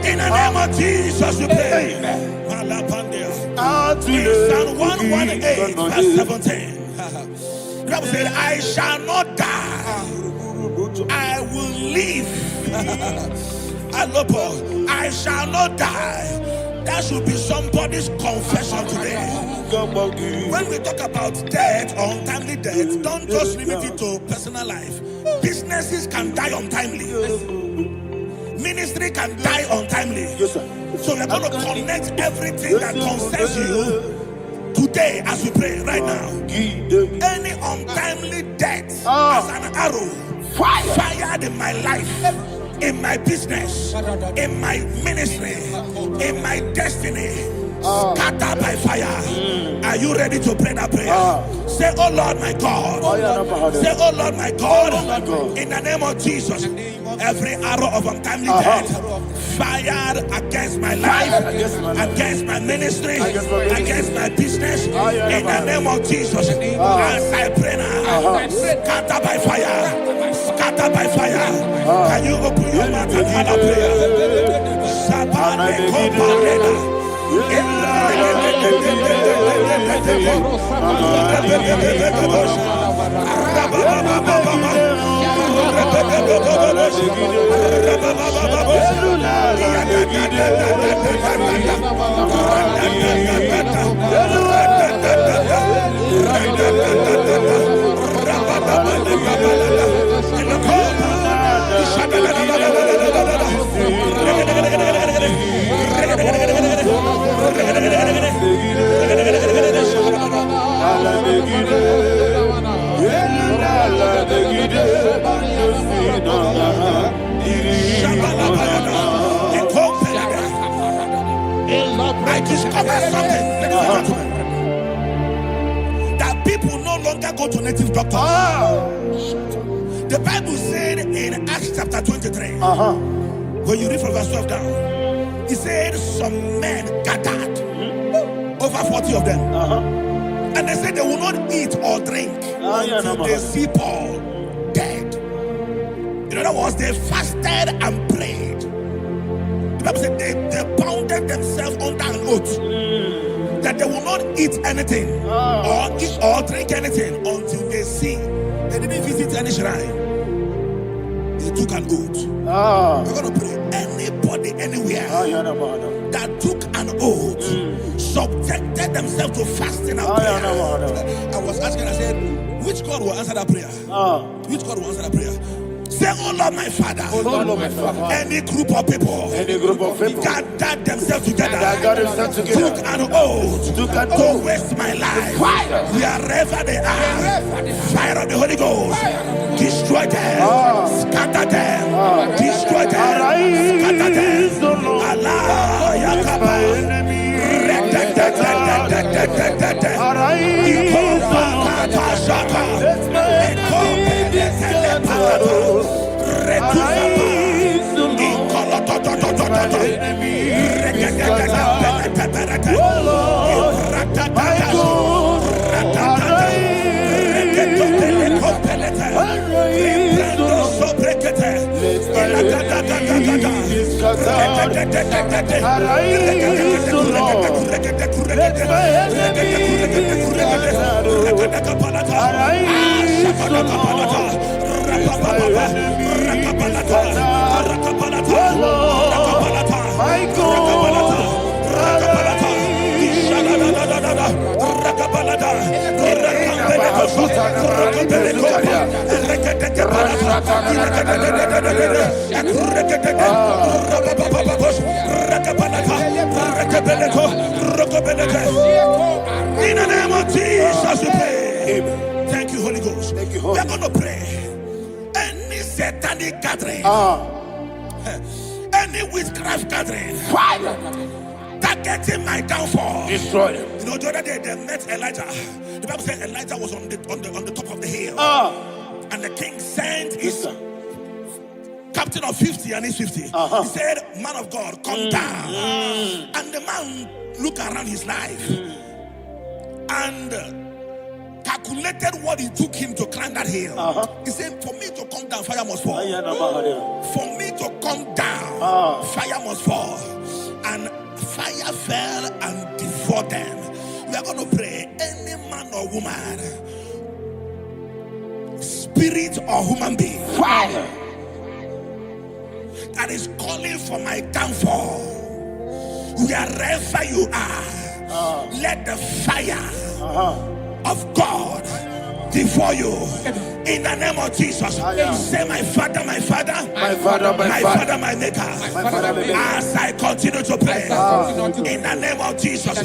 B: In the name of Jesus, we pray. In Psalm 118, verse 17, the Bible said, I shall not die, I will live. I shall not die, That should be somebody's confession today. When we talk about death or untimely death, don't just limit it to personal life. Businesses can die untimely. Ministry can die untimely. So we're going to connect everything that concerns you today as we pray right now. Any untimely death as an arrow fired in my life, in my business, in my ministry, in my destiny, scattered by fire. Are you ready to pray that prayer? Say, oh Lord my God. Say, oh Lord my God. In the name of Jesus, every arrow of untimely death fired against my life, against my ministry, against my business, in the name of Jesus, as I pray now, scattered by fire, scattered by fire. Can you open your mouth and have a prayer? I discovered something, ladies and gentlemen, that people no longer go to native doctors. The Bible said in Acts chapter 23, when you read from verse 12 down, it said some men gathered, over 40 of them, and they said they will not eat or drink until they see Paul dead. In other words, they fasted and prayed. The Bible said they bounded themselves under an oath that they will not eat anything or drink anything until they see. They didn't visit any shrine. They took an oath. We're going to pray. Anybody, anywhere that took an oath, subjected themselves to fasting and prayer. I was asking, I said, which God will answer that prayer? Which God will answer that prayer? Say, oh Lord my Father, any group of people gathered themselves together, took an oath to waste my life. Wherever they are, fire of the Holy Ghost, destroy them, scatter them, destroy them, scatter them. Allah, Yakaba, in the name of Jesus we pray. Thank you, Holy Ghost. We are going to pray. Any satanic gathering, any witchcraft gathering, targeting my downfall, destroy them. You know, the other day they met Elijah. The Bible said Elijah was on the top of the hill, and the king sent his captain of 50 and his 50. He said, man of God, come down. And the man looked around his life and calculated what it took him to climb that hill. He said, for me to come down, fire must fall. For me to come down, fire must fall. And fire fell and devoured them. We are going to pray. Any man or woman, spirit or human being, fire, that is calling for my downfall, wherever you are, let the fire of God before you. In the name of Jesus, say, my Father, my Father,
A: My Father,
B: my Father, my Maker. As I continue to pray, in the name of Jesus,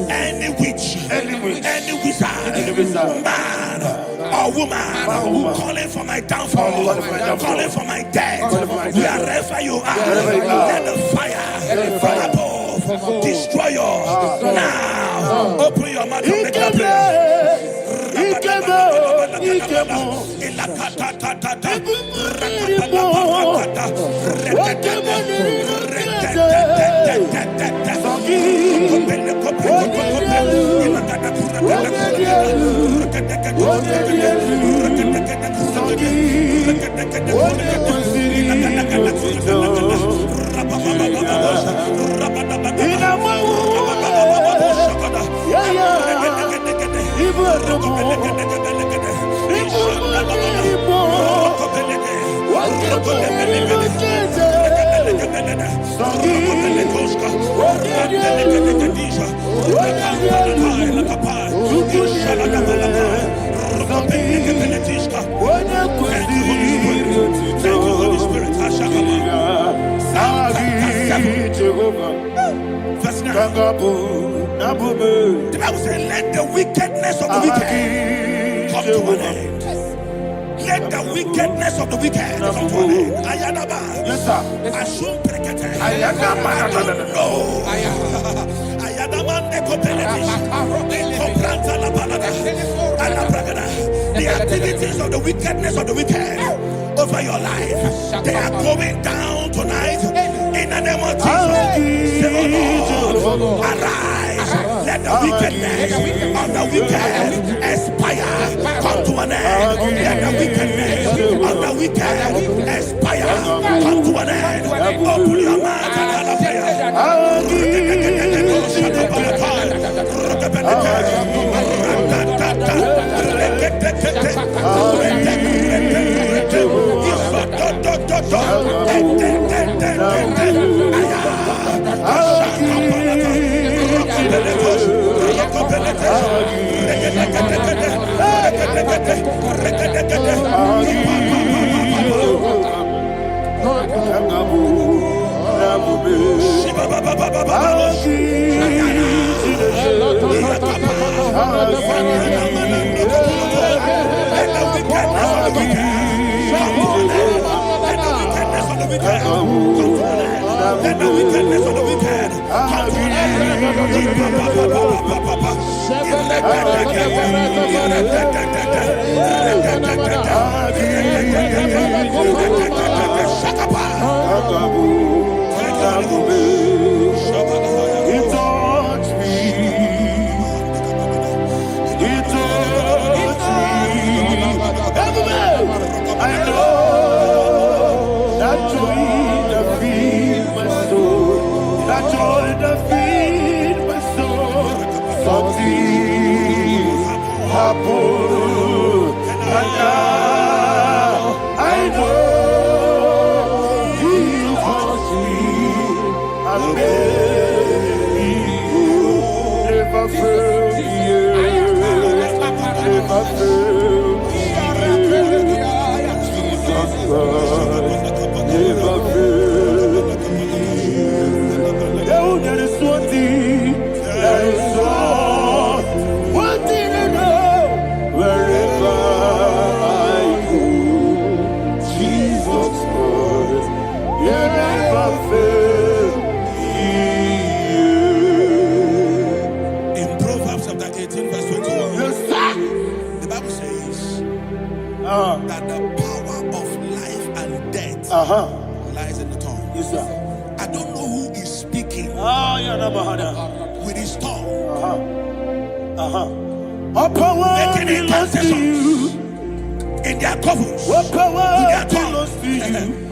B: any witch, any wizard, man or woman calling for my downfall, calling for my death, wherever you are, let the fire from above destroy you now. Open your mouth and make a prayer. Verse 9. The Bible says, let the wickedness of the wicked come to an end. Let the wickedness of the wicked come to an end. Ayadaba.
A: Yes, sir.
B: Assume prekete.
A: Ayadaba.
B: I don't know. Ayadaba nekopeletis. Inkopranta la balada. Alabragada. The activities of the wickedness of the wicked over your life, they are going down tonight. In the name of Jesus, say, oh Lord, arise. Let the wickedness of the wicked expire, come to an end. Let the wickedness of the wicked expire, come to an end. Open your mouth and have a prayer. Let the wickedness of the wicked come to an that the power of life and death lies in the tongue.
A: Yes, sir.
B: I don't know who is speaking with his tongue, making incantations in their covens, with their tongue,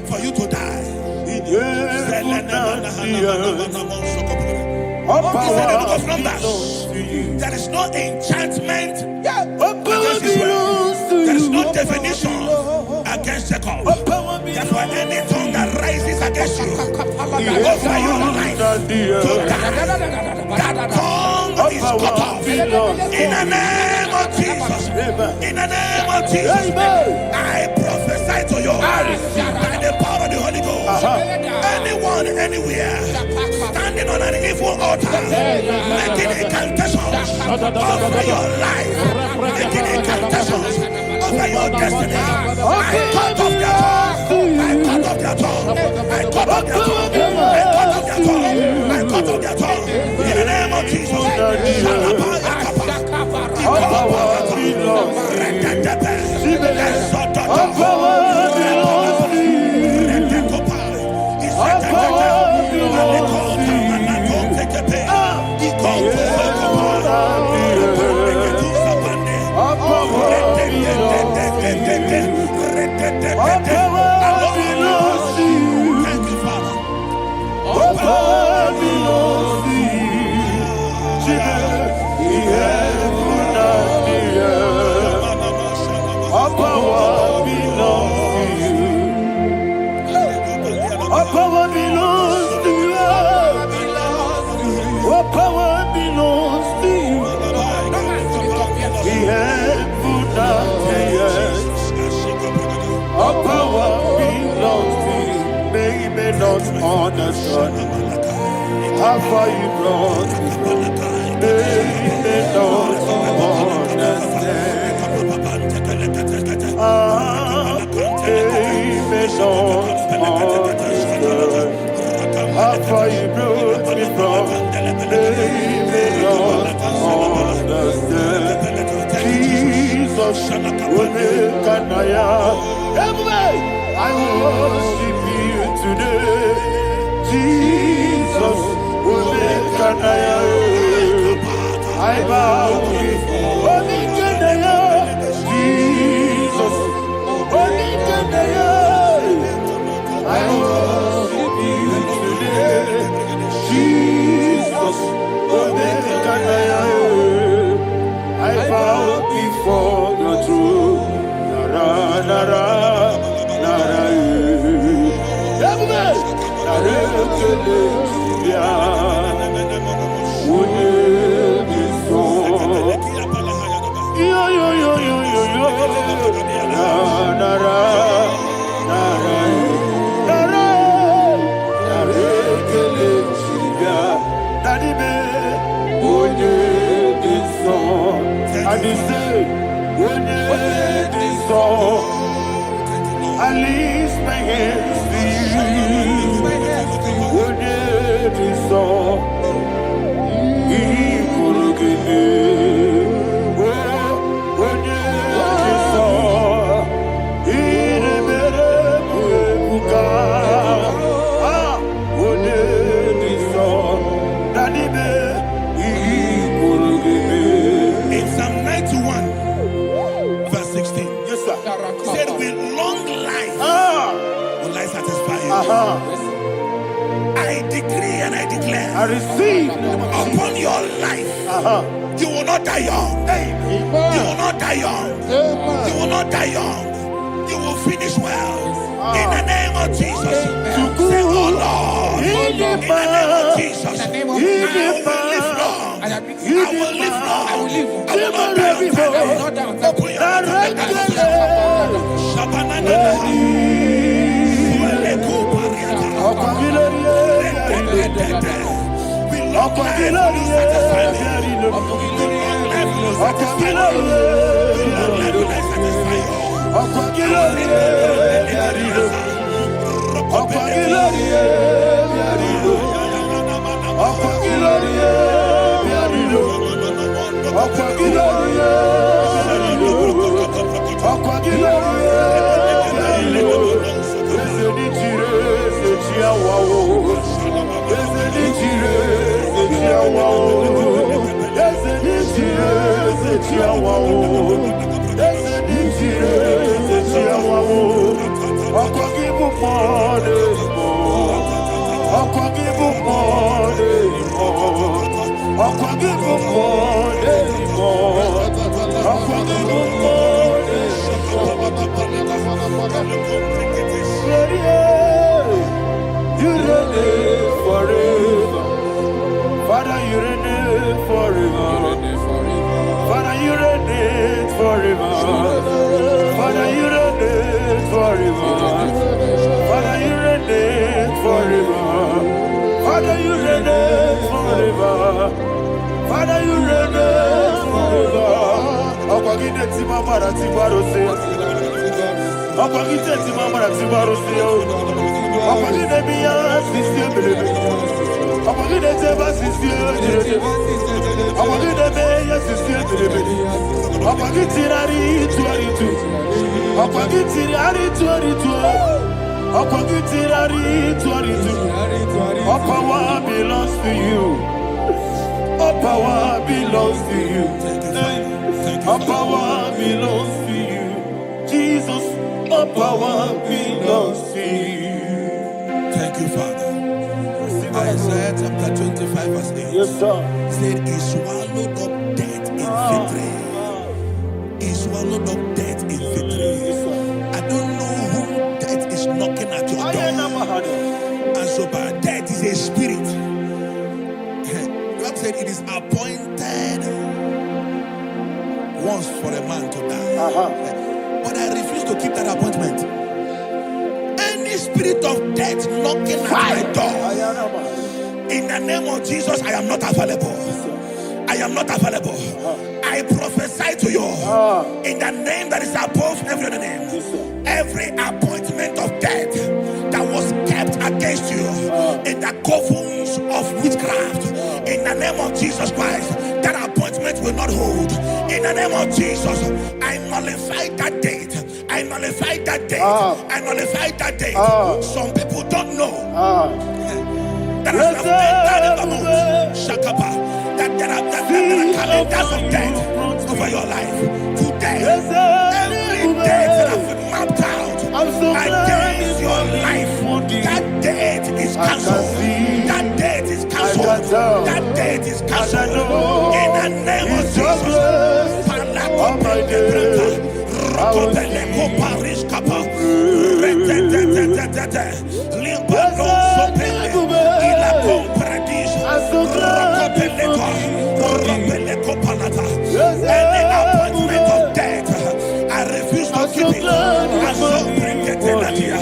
B: for you to die. He said in the book of Numbers, there is no enchantment against Israel. There is no definition against Jacob. Therefore, any tongue that rises against you over your life, That tongue is cut off. In the name of Jesus. In the name of Jesus. I prophesy to you by the power of the Holy Ghost. Anyone, anywhere, standing on an evil altar, making incantations over your life, making incantations over your destiny. I cut off their tongue. I cut off their tongue. I cut off their tongue. I cut off their tongue. I cut off their tongue. In the name of Jesus. Thank you, Father.
A: All power belongs to you. All power belongs to you. All power belongs to you. All power belongs to you. The heaven and the earth. All power belongs to you. May not understand how far you brought me. May not understand. May not understand how far you brought me from. May not understand. Jesus, I worship you today. Jesus, I bow before Jesus, I worship you today. Jesus, I bow before the throne. Nara, nara, nara, I lift my hands to you. When it is all, he could give me. When it is all, he never could. When it is all, that he could give me.
B: In Psalm 91, verse 16. Yes, sir. He said, with long life will I satisfy you. I decree and I declare,
A: I receive
B: upon your life, you will not die young. You will not die young. You will not die young. You will finish well. In the name of Jesus. Say, oh Lord, in the name of Jesus, I will live long. I will live long. I will not die on time. Open your
A: you reign forever. Father, you reign forever. Father, you reign forever. Father, you reign forever. Father, you reign forever. Father, you reign forever. Father, you reign forever. Akwagide timamara tibarose. Akwagide timamara tibarose. Akwagide biya sisi belebe. Akwagide teba sisi belebe. Akwagide beya sisi belebe. Akwagide rari tuaritu. Akwagide rari tuaritu. Akwagide rari tuaritu. All power belongs to you. All power belongs to you. All power belongs to you. Jesus, all power belongs to you.
B: Thank you, Father. Isaiah chapter 25 verse 8.
A: Yes, sir.
B: Said he swallowed up death in victory. He swallowed up death in victory. I don't know who death is knocking at your door. And so but death is a spirit. God said it is appointed once for a man to die. But I refuse to keep that appointment. Any spirit of death knocking at my door, in the name of Jesus, I am not available. I am not available. I prophesy to you in the name that is above every other name. Every appointment of death that was kept against you in the covens of witchcraft, in the name of Jesus Christ, that appointment will not hold. In the name of Jesus, I nullify that date. I nullify that date. I nullify that date. Some people don't know that as of Shakapa, that there are calendars of death over your life. Today, every date that has been mapped out against your life, that date is cancelled. That date is cancelled. That date is cancelled. In the name of Jesus. Any appointment of death, I refuse to keep it. I so bring it in that year.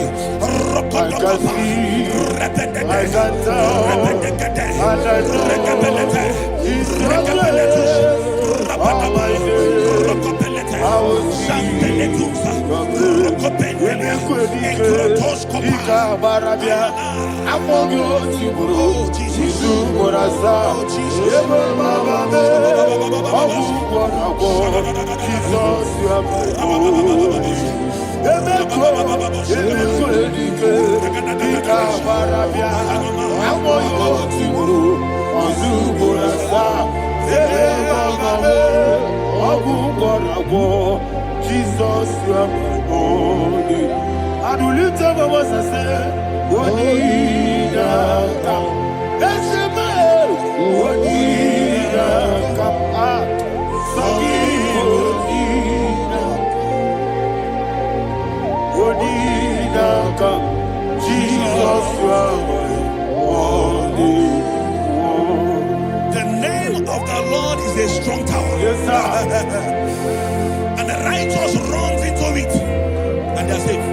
A: Jesus, you are my only. I do lift up my voice and say, Wodina kam, Eshema, Wodina kam, Sogi Wodina kam, Jesus, you are my only.
B: The name of the Lord is a strong tower.
A: Yes, sir.
B: And the righteous runs into it and they are safe.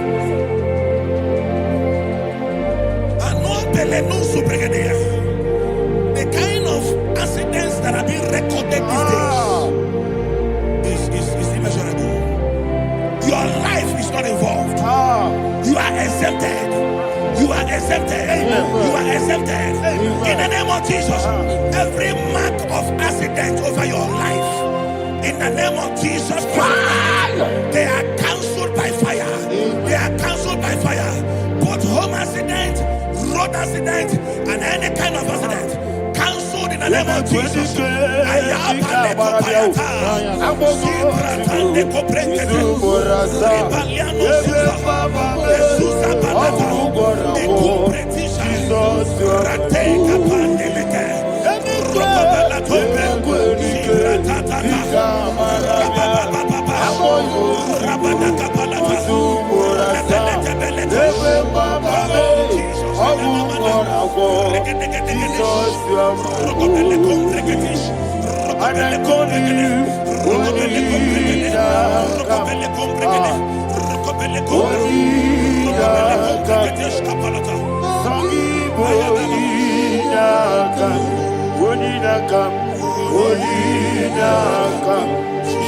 B: The kind of accidents that are being recorded these days is immeasurable. Your life is not involved. You are exempted. You are exempted. You are exempted. In the name of Jesus, every mark of accident over your life, in the name of Jesus Christ, they are cancelled by fire. They are cancelled by fire. Both home accident, road accident, and any kind of accident, cancelled in the name of Jesus.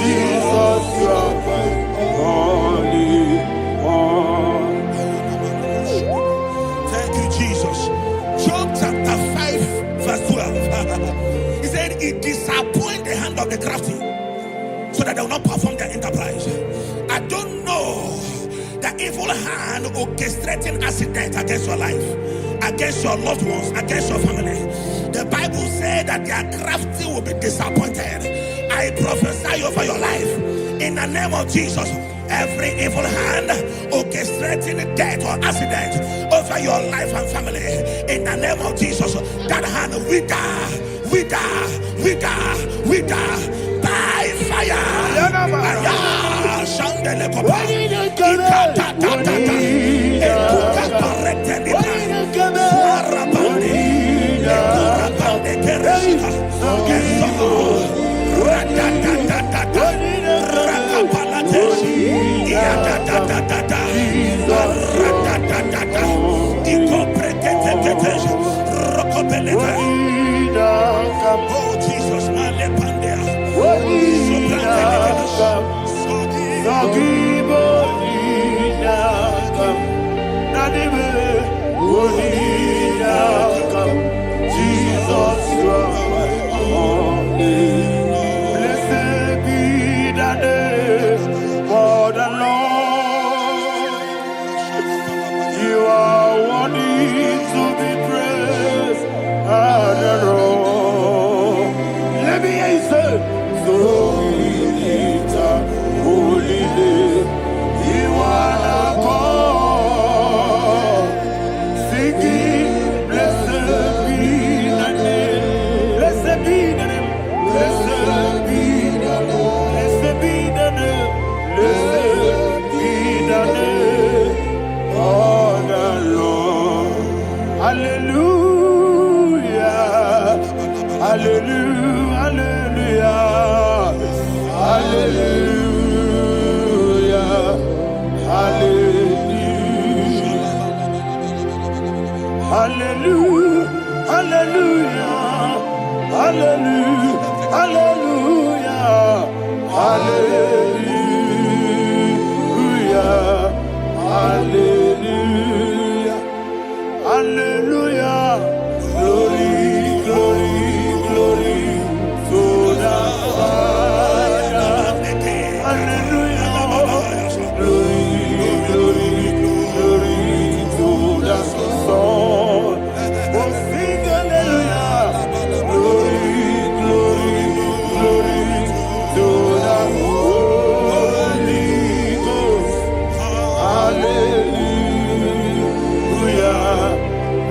A: Jesus, you are my only one.
B: Thank you, Jesus. Job chapter 5, verse 12. He said, it disappoints the hand of the crafty, so that they will not perform their enterprise. I don't know the evil hand orchestrating accident against your life, against your loved ones, against your family. The Bible said that their crafty will be disappointed. I prophesy over your life in the name of Jesus. Every evil hand orchestrating death or accident over your life and family, in the name of Jesus, that hand wither by fire. Oh Jesus,
A: Jesus, you are my only. Blessed be the name for the Lord. You are worthy to be praised and adored. Let me hear you say, so we lift up holy name. You are the God. Singing, blessed be the name. Blessed be the name. Blessed be the name. Blessed be the name. Blessed be the name of the Lord. Hallelujah. Hallelujah. Hallelujah. Hallelujah. Hallelujah. Hallelujah. Hallelujah. Hallelujah. Hallelujah. Hallelujah. Hallelujah. Glory, glory, glory to the Father. Hallelujah. Glory, glory, glory to the Son. Oh, sing hallelujah. Glory, glory, glory to the Holy Ghost. Hallelujah.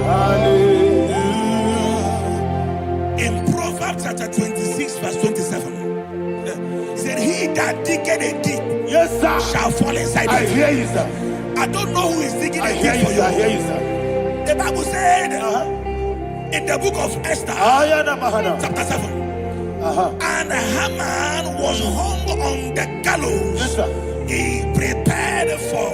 A: Hallelujah.
B: In Proverbs chapter 26, verse 27, he said, he that diggeth a deep,
A: Yes, sir,
B: shall fall inside
A: I
B: it.
A: hear you, sir.
B: I don't know who is digging
A: I
B: a
A: hear
B: deep
A: you,
B: for
A: sir. I hear
B: you.
A: you, sir.
B: The Bible said in the book of Esther, chapter 7, and Haman was hung on the gallows.
A: Yes, sir.
B: He prepared for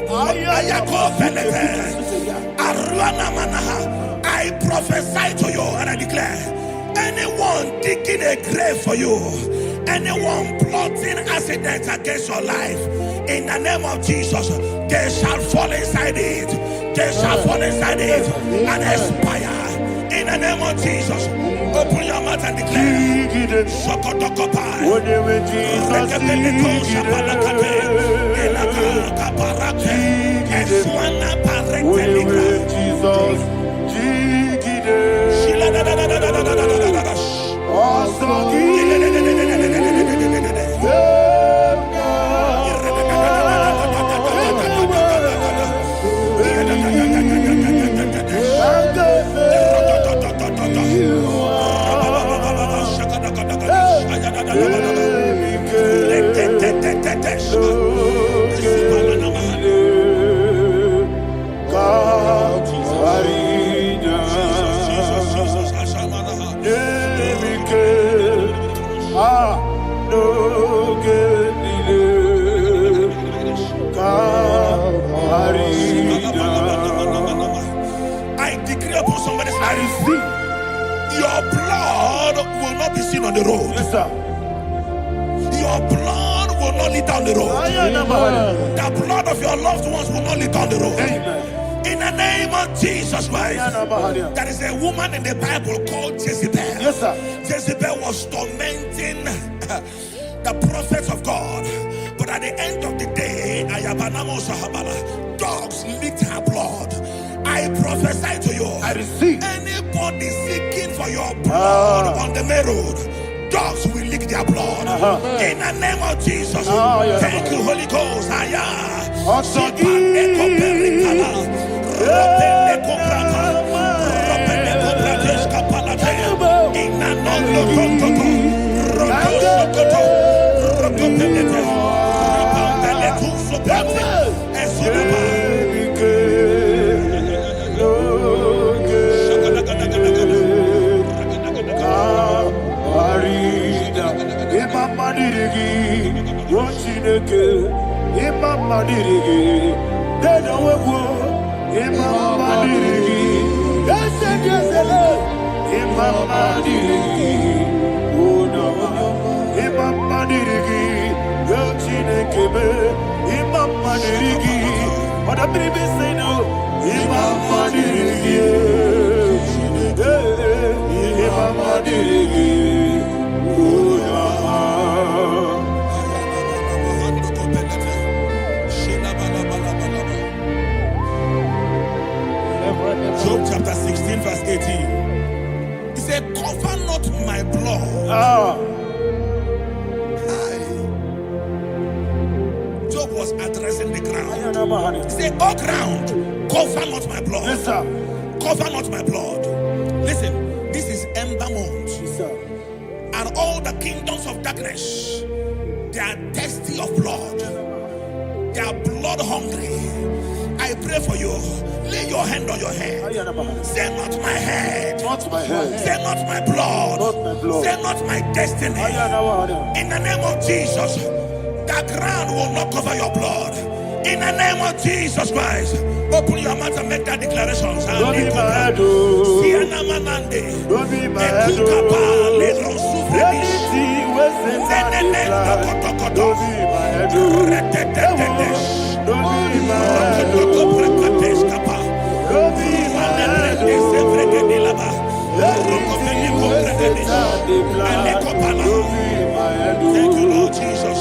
B: I prophesy to you and I declare, anyone digging a grave for you, anyone plotting accidents against your life, in the name of Jesus, they shall fall inside it. They shall fall inside it and expire. In the name of Jesus, open your mouth and declare. Sokotokopai.
A: God,
B: lay upon somebody's
A: I
B: life.
A: receive.
B: Your blood will not be seen on the road.
A: Yes, sir.
B: Your blood will not lead down the road. The blood of your loved ones will not lead down the road.
A: Amen.
B: In the name of Jesus Christ. There is a woman in the Bible called Jezebel.
A: Yes, sir.
B: Jezebel was tormenting the prophets of God. But at the end of the day, dogs licked her blood. I prophesy to you.
A: I receive.
B: Anybody seeking for your blood on the main road, dogs will lick their blood. In the name of Jesus. Thank you, Holy Ghost. Job chapter 16 verse 18. He said, cover not my blood. Job was addressing the ground. He said, oh ground, cover not my blood.
A: Yes, sir.
B: Cover not my blood. Listen, this is ember month.
A: Yes, sir.
B: And all the kingdoms of darkness, they are thirsty of blood. They are blood hungry. I pray for you. Lay your hand on your head. Say not my head.
A: Not my head.
B: Say not my blood.
A: Not my blood.
B: Say not my destiny. In the name of Jesus, the ground will not cover your blood. In the name of Jesus Christ, open your mouth and make that declaration.
A: Don't be my head. Don't be my head. Anything was in that plan. Don't be my head. Don't be my head. Don't be my head.
B: Thank you, Lord Jesus.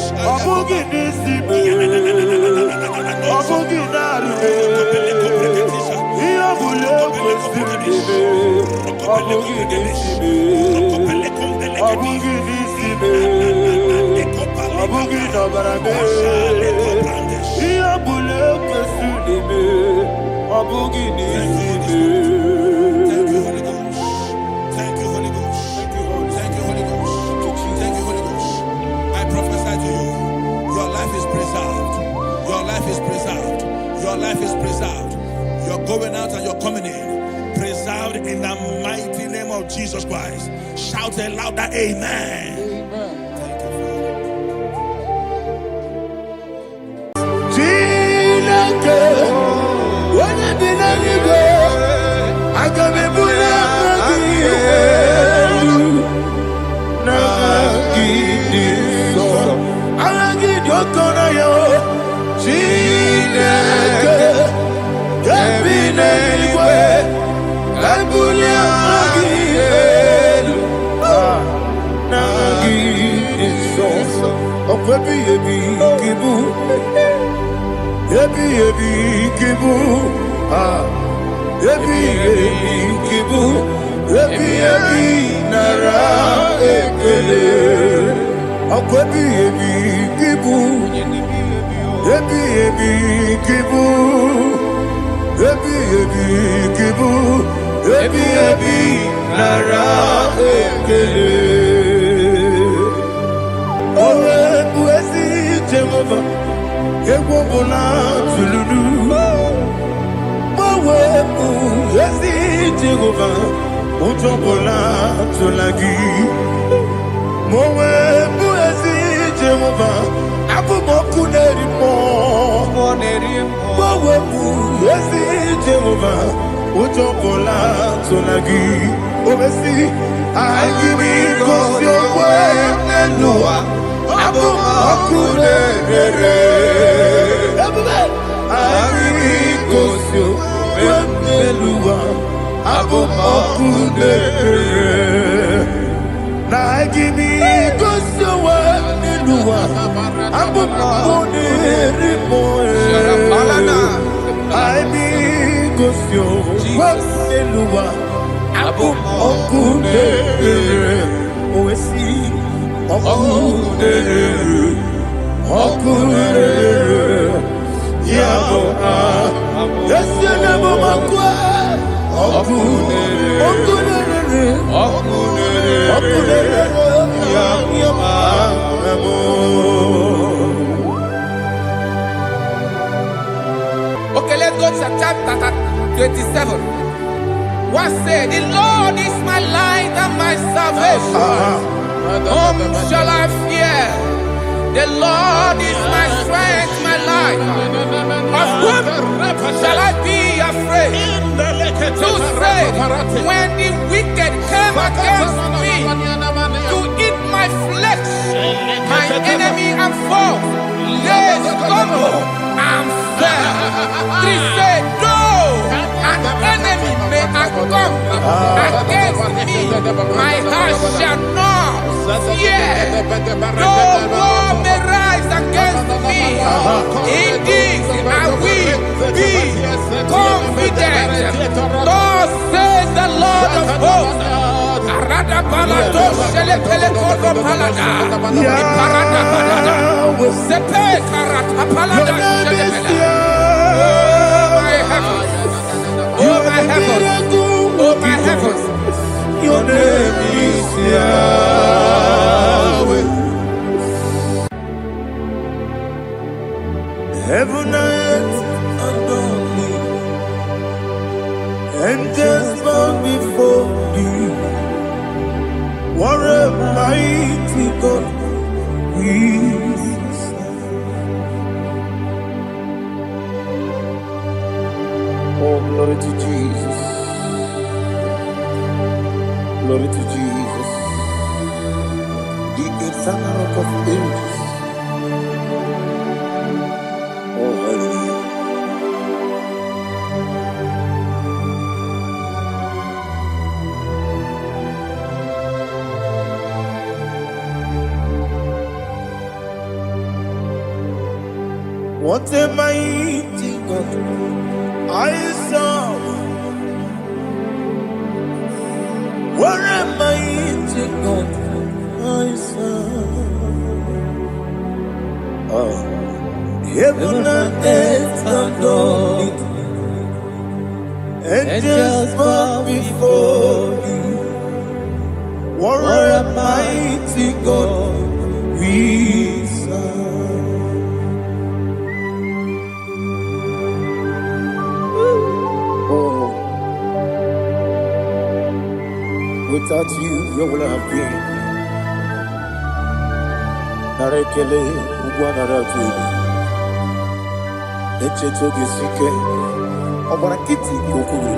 B: Your life is preserved. You're going out and you're coming in. Preserved in the mighty name of Jesus Christ. Shout a louder amen. Thank you,
D: Jehovah,
A: Solagi, Obesi, I give me cause your way, Nelua, Abu Makune, I give me cause your way, Nelua, Abu Makune, I give me cause your way, Nelua, Abu Makune, I be cause your way, Nelua. Abum okune, oesi okune, yabo yesene bomakwa okune, yabo.
E: Okay, let's go to chapter 27. What said, the Lord is my light and my salvation. Whom shall I fear? The Lord is my strength, my life. Of whom shall I be afraid? Who said, when the wicked came against me to eat my flesh, my enemy and foe, they stumble and fell. Three said, though an enemy may come against me, my heart shall not fear. Though war may rise against me, in this I will be confident. Thus says the Lord of hosts. Oh my heavens, oh my heavens,
A: your name is Yahweh. Heaven and earth adore me, angels bow before thee. What a mighty God we serve. Oh, glory to Jesus. Glory to Jesus. The eternal rock of ages. Oh, hallelujah. What a mighty God I serve. What a mighty God I serve. Oh, heaven and earth adore it. Angels bow before you. What a mighty God we serve. Without you, where would I have been? Narekele, Ugwanaratu, Echetoge Sike, Obarakiti, Kokuri,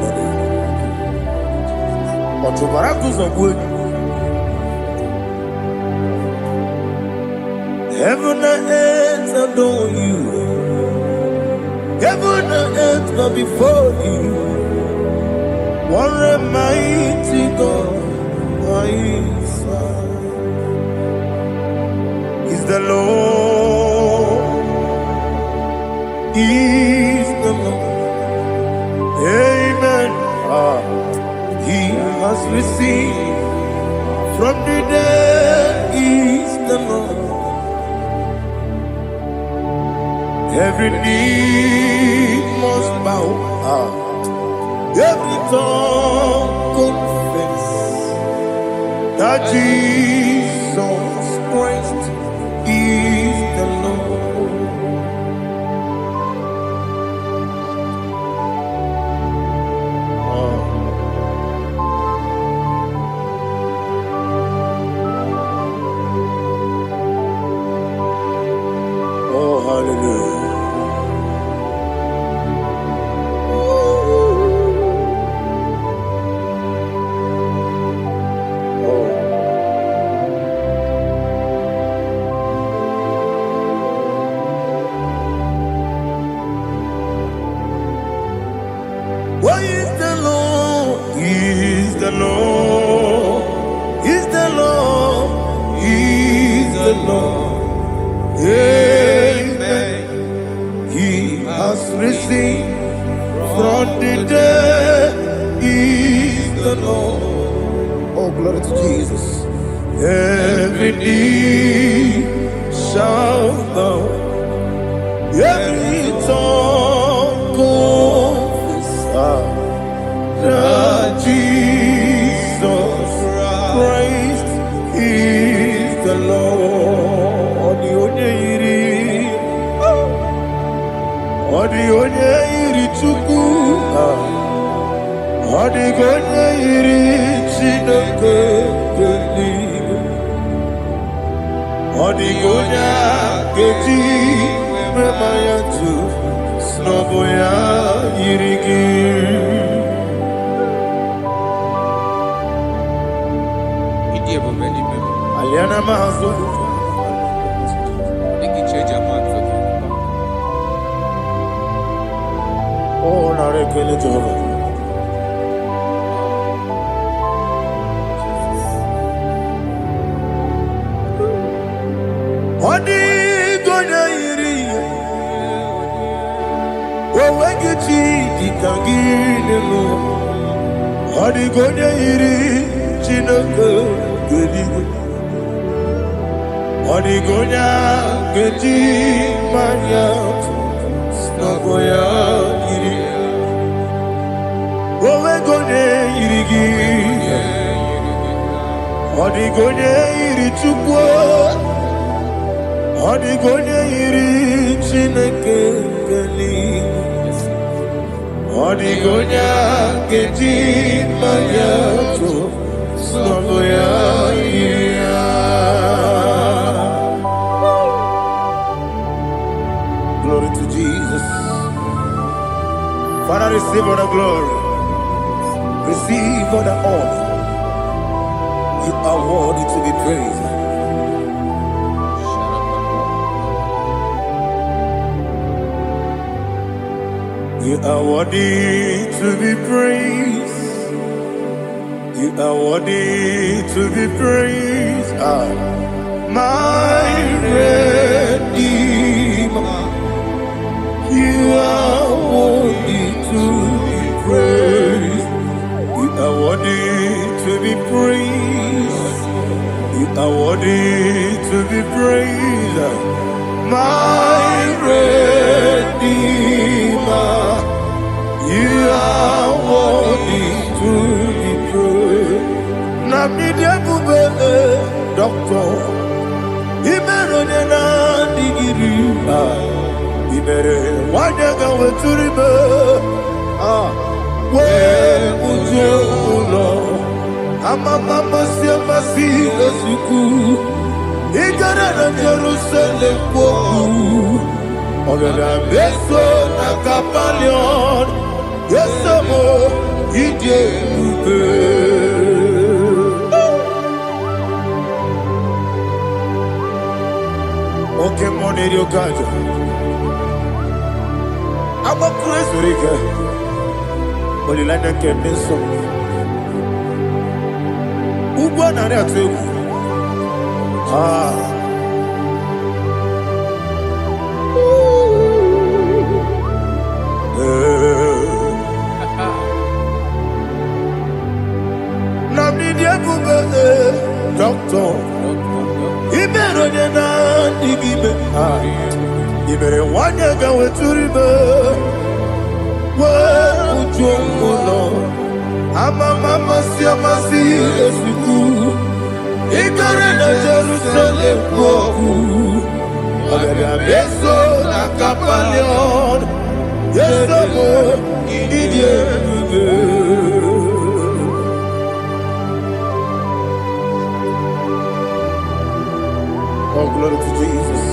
A: Otobarakus of wood. Heaven and earth adore you. Heaven and earth bow before you. What a mighty God I serve. Is the Lord, is the Lord. Amen. He has received from the dead, is the Lord. Every knee must bow. Every tongue confess that Jesus Christ is the Lord. Oh, hallelujah. Oh, glory to Jesus. Every knee shall bow, every tongue confess that Jesus Christ is the Lord. Onye iri Chukwu, onye iri Chineke eluigwe, onye ga-eji mema ya tu n'ọbụ ya yiri gị. Aliana Mahazo. Oh, now they kill it over. Odi gonya iri, owegi di kagine mo. Odi gonya iri, chineke geligo. Odi gonya geji manya, snagoya iri. Owegonye iri gi, odi gonya iri chukwu. Odigonye iri Chineke eluigwe, odigonye ga-eji mmanya tụ n'ọbụ ya yiri ya. Glory to Jesus. Father, receive all the glory, receive all the honor. You are worthy to be praised. You are worthy to be praised. You are worthy to be praised. My Redeemer. You are worthy to be praised. You are worthy to be praised. You are worthy to be praised. My Redeemer. You are worthy to be praised. Namidia bube doctor, Imerone na digiri, Imere wanyaga weturibe, we ujo ulo, amama siamasi esuku, igara na Jerusalem woku, ogada beso na kapalion. Yes, amo, ije ube. Okay, money yo kaja. I'm a crazy rika. But you like that can't so. Uba na ya tegu. Doctor, Iberone na digibe, Ibere wanyaga weturibe, we ujongulo, amama siamasi esuku, igare na Jerusalem woku, agada beso na kapalion, yesamo idie ube. Oh, glory to Jesus.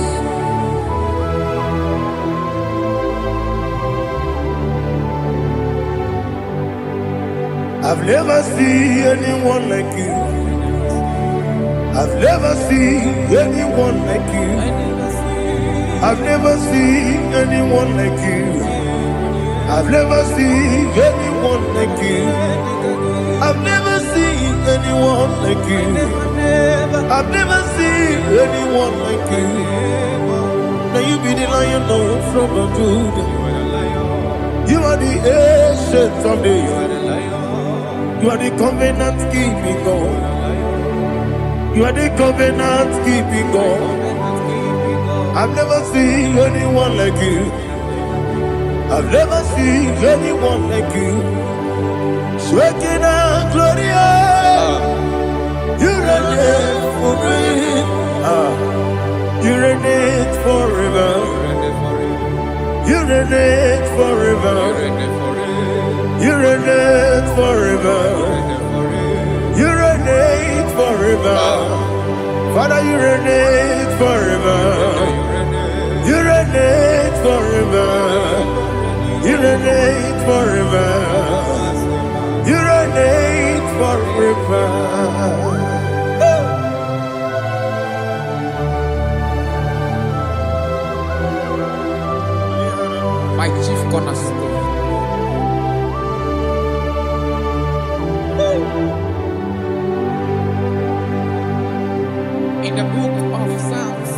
A: I've never seen anyone like you. I've never seen anyone like you. I've never seen anyone like you. I've never seen anyone like you. I've never seen anyone like you. I've never seen anyone like you. Now you be the Lion from the Judah. You are the ancient of days. You are the covenant keeping God. You are the covenant keeping God. I've never seen anyone like you. I've never seen anyone like you. Shekinah Gloria, you reign forever. You reign forever. You reign forever. You reign forever. You reign forever. Father, you reign forever. You reign forever. You reign forever. You reign forever.
E: My chief cornerstone. In the book of Psalms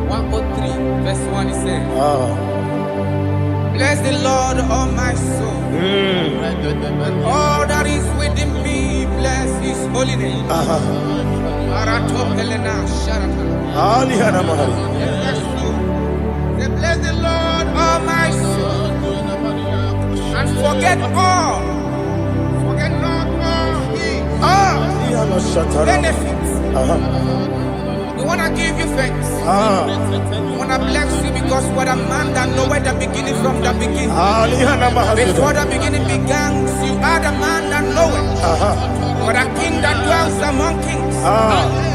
E: 103, verse 1, it says, bless the Lord, all my soul. All that is within me, bless his holy name. Say, bless the Lord, all my soul, and forget all. Forget not all his benefits. We want to give you thanks. We want to bless you because what a man that know where the beginning from the beginning. Before the beginning began, you are the man that know it. You are the king that dwells among kings.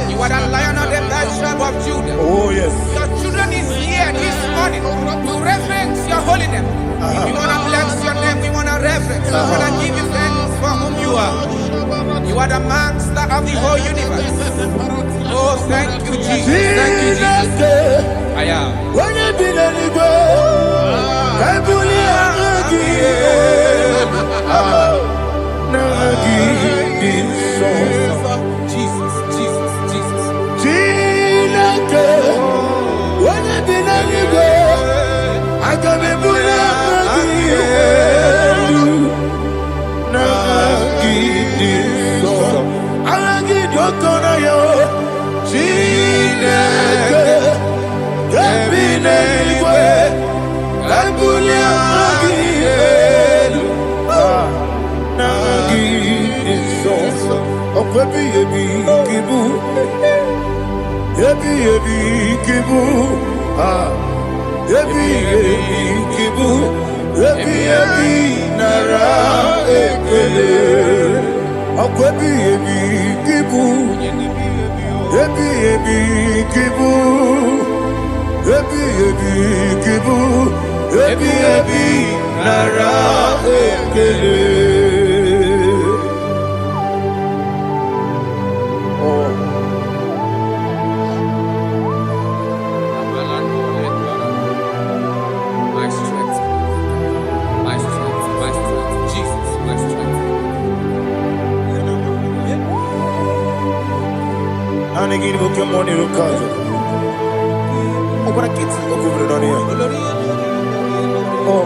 E: You are the lion of the tribe of Judah.
A: Oh yes.
E: Your children is here this morning to reverence your holiness. If you want to bless your name, we want to reverence. We want to give you thanks for whom you are. You are the master of the whole universe. Oh, thank you, Jesus. Thank you, Jesus. I am.
A: When you be the I
E: Jesus, Jesus, Jesus.
A: When you be the I can be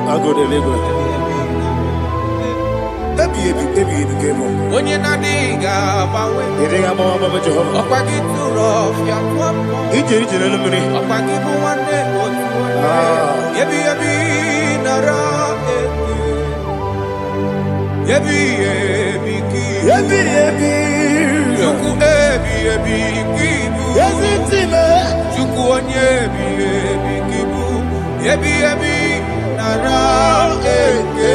A: I go Deliverance.
E: Onye na-adịghị agbanwe. Ọkwa gị tụrụ ọfịa tụọ mmụọ. Ọkwa gị bụ nwanne otu onye. Ebi ebi nara eke. Ebi ebi ki.
A: Ebi ebi.
E: Chukwu ebi ebi ki bụ. Chukwu onye ebi ebi ki bụ. Ebi ebi nara eke.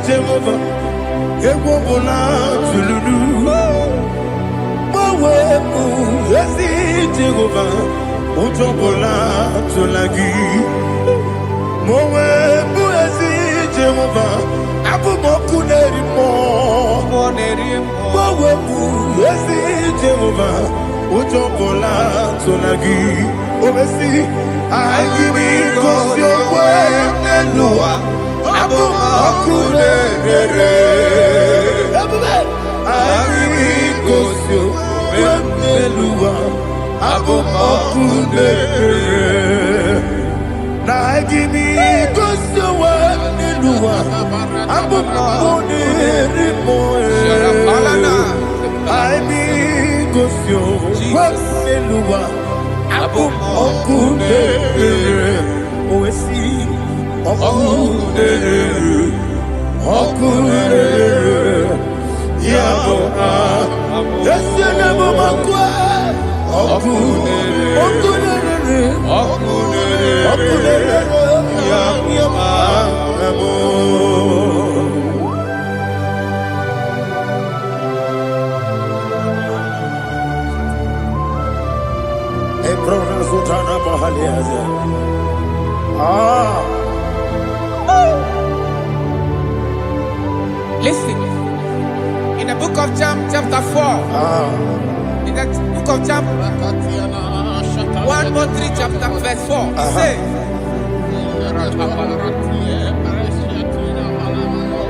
A: Jehovah, Ewobola Tululu. Mowebu, Yesi Jehovah, Utobola Tulagi. Mowebu, Yesi Jehovah, Abumoku Nerimo. Mowebu, Yesi Jehovah, Utobola Tulagi. Obesi, I give you cause your word and Noah. Eluwa, Abu Mudiri Moe, I be Gosio, Eluwa, Abu Okudere, Oesi, Okudere, Okudere, Yabo, Yesianabo Makwa, Okudere, Okudere, Okudere, Yabo.
E: Listen, in the book of John, chapter 4, in the book of John, 1 more 3, chapter verse 4, it says,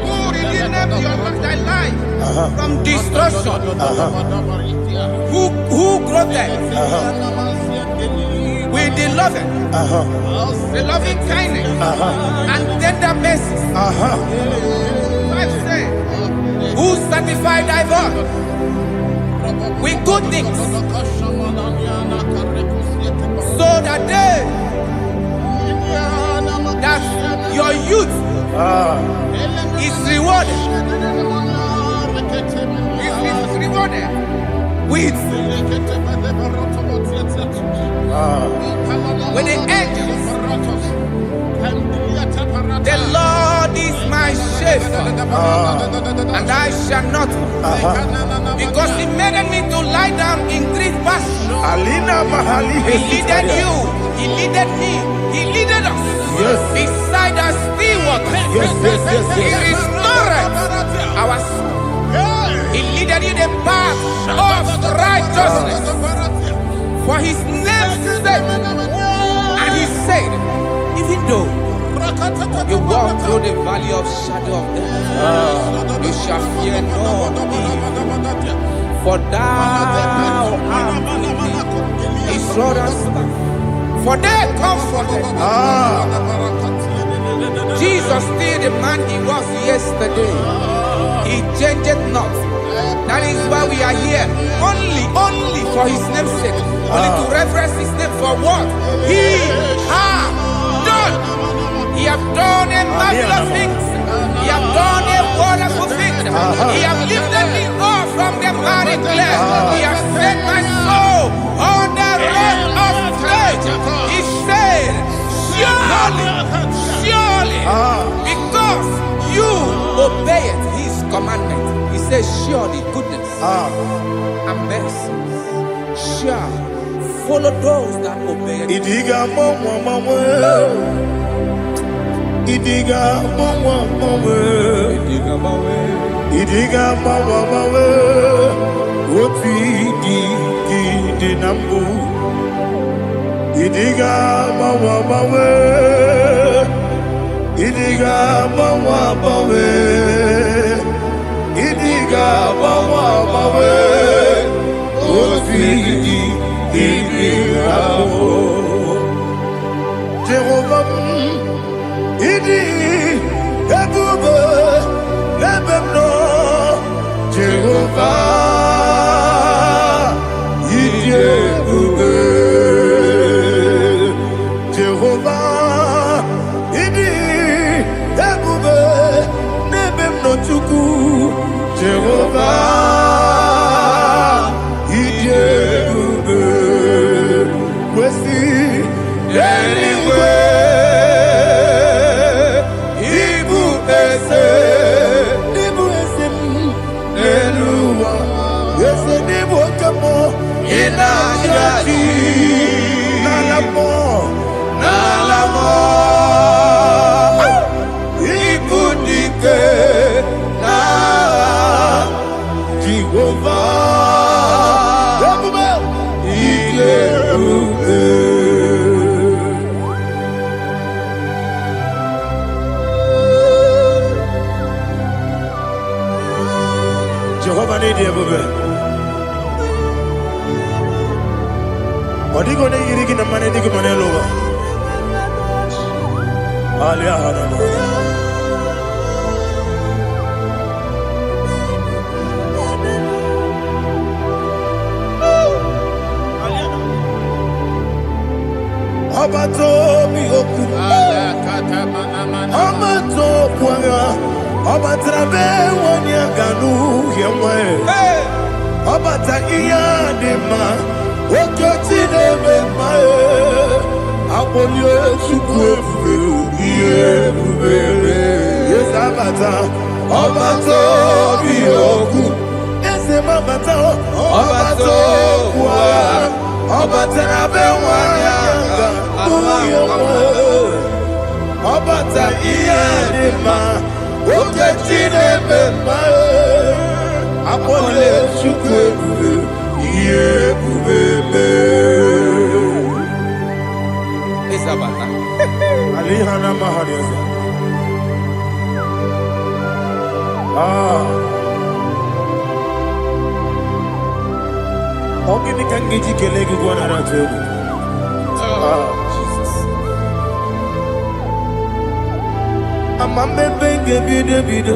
E: who redeemed thy life from destruction, who groweth with the loving kindness and tender mercies. Who sanctify thy body with good things, so that your youth is rewarded. Is rewarded with the angels. The Lord is my shepherd, and I shall not, because He made me to lie down in green pastures. He leaded you, He leaded me, He leaded us beside the still waters. He restored our soul. He leaded you the path of righteousness for His name's sake. And He said, even though you walk through the valley of shadow of death, you shall fear no evil, for thou art with me. His rod and staff, for they comforted. Jesus still the man He was yesterday. He changed not. That is why we are here, only for His name's sake, only to reference His name for what He has done. He have done a marvelous things. He have done a wonderful thing. He have lifted me up from the miry clay. He has set my soul on the rock of faith. He said, surely, because you obeyed His commandment. He says, surely goodness and mercy shall follow those that obey Him.
A: Idiga mawe Woti di nambu Idiga mawe Idiga mawe Idiga mawe Woti di nambu Jehovah Idi Ebube Lebemno Jehovah Idi Ebube Jehovah Idi Ebube Lebemno Chuku Jehovah Idi Ebube Wesi anyway Jehovah need you, baby. What are you going to get in the money? You can money over. Obato Bihoku, Obato Puanga, Obatrabe Wanyaganu, Yamwe, Obata Iyadema, Okotine Bemae, Abolio Chukwe, yes, Abata, Obato Bihoku, yes, Mabata, Obato Puanga. Obatarabe wanyanga uyomo Obata iyadema Oketine bema Apole chukwe Iye kubebe
E: Isabata.
A: Alihana mahariyaza Ogini kangeji kelegi gwana ratubu.
E: Jesus.
A: Amamebe gebide bide.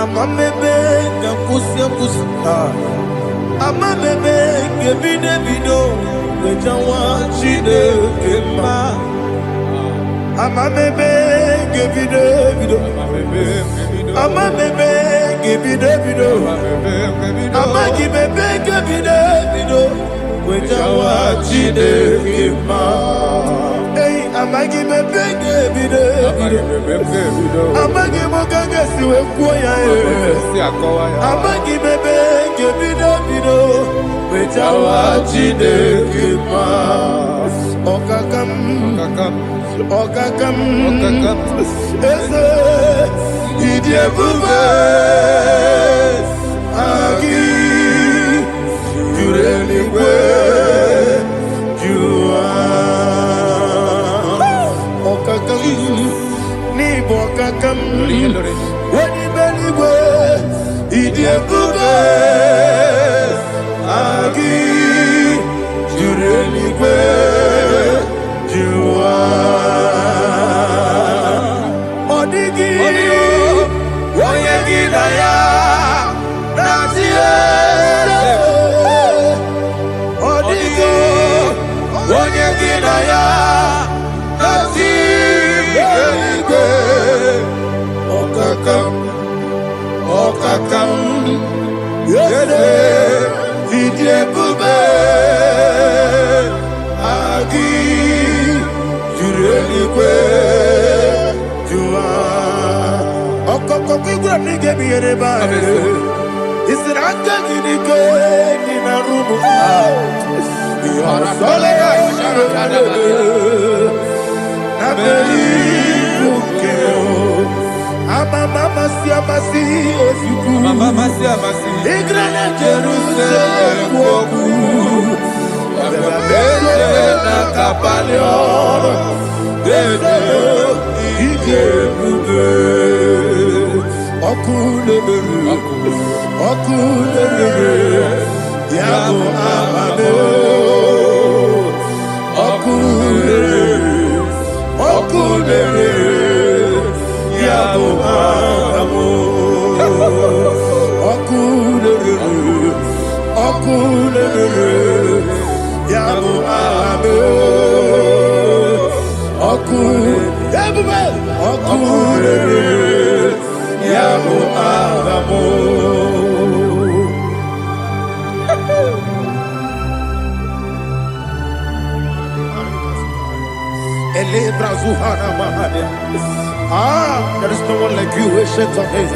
A: Amamebe gakusia kusi. Amamebe gebide bido. Wejawa chide kema. Amamebe gebide bido. Amamebe gebide bido. Amagi bebe gebide bido. Wejawa chide kema. Hey, amagi bebe gebide bido. Amagi mogaga siwe kuya Amagi bebe gebide bido. Wejawa chide kema. Okakam. Eze idie bube agi jureligwe jua okakam ni bokakam wani beligwe idie bube agi jureligwe jua odigi oyegi daya natie odigi oyegi daya natie okakam yede idie bube agi jureligwe jua okokokigura nige biyereba isiranga ginike nina rumu yasole nabeli ukeo amama siamasi osuku igrana Jerusalem woku bebe na kapaleon bebe ije bube Okulere, Yabo Amamo, Okulere, Yabo Amamo, Okulere, Yabo Amamo, Okulere, Yabo Amamo. There is no one like you, ancient of days.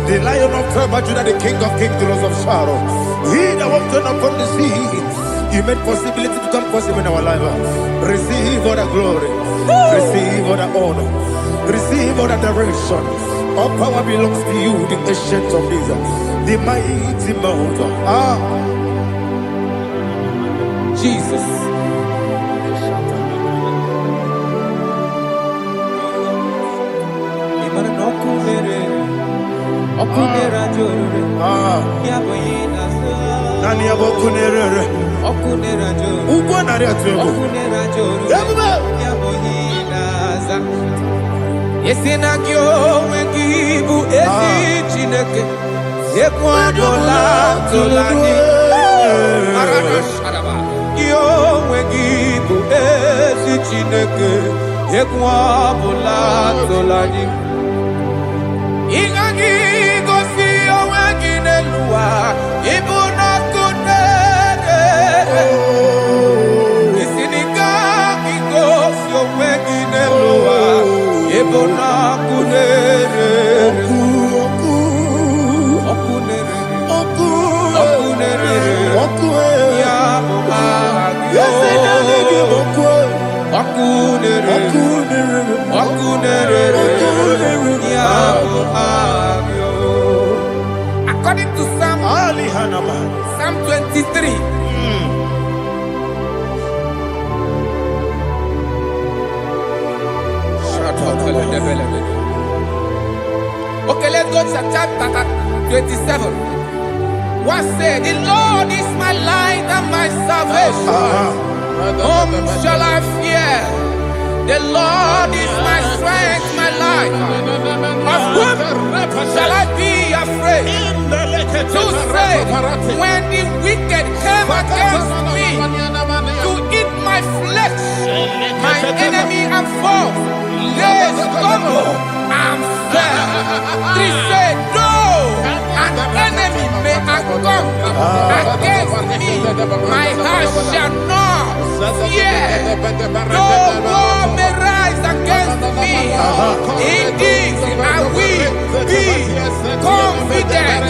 A: The Lion of tribe of Judah, the King of kings, the Rose of Sharon. He that walked upon the sea. You made possibility to come possible in our life. Receive all the glory. Receive all the honor. Receive all the direction. All power belongs to you, the ancient of days, the mighty mountain.
E: Jesus.
A: Nani abokunere. Ugo nari atugo.
E: Yesinagyo wengibu esi chineke. Ekwadola tolani. Arana sharaba. Yo wengibu esi.
D: Chineke, Ekwa Bula Tolani. Igagi Gosi Owaginelua, Ibuna Kunere. Isinika Gosi Owaginelua, Ibuna Kunere. According to Psalm 23. Okay, let's go to chapter 27. What said, the Lord is my light and my salvation. Whom shall I fear? The Lord is my strength, my life. Of whom shall I be afraid? To say, when the wicked came against me to eat my flesh, my enemy and foe, they stumble and fell. They said, no, an enemy may come against me, my heart shall not fear. No war may rise against me. In this I will be confident.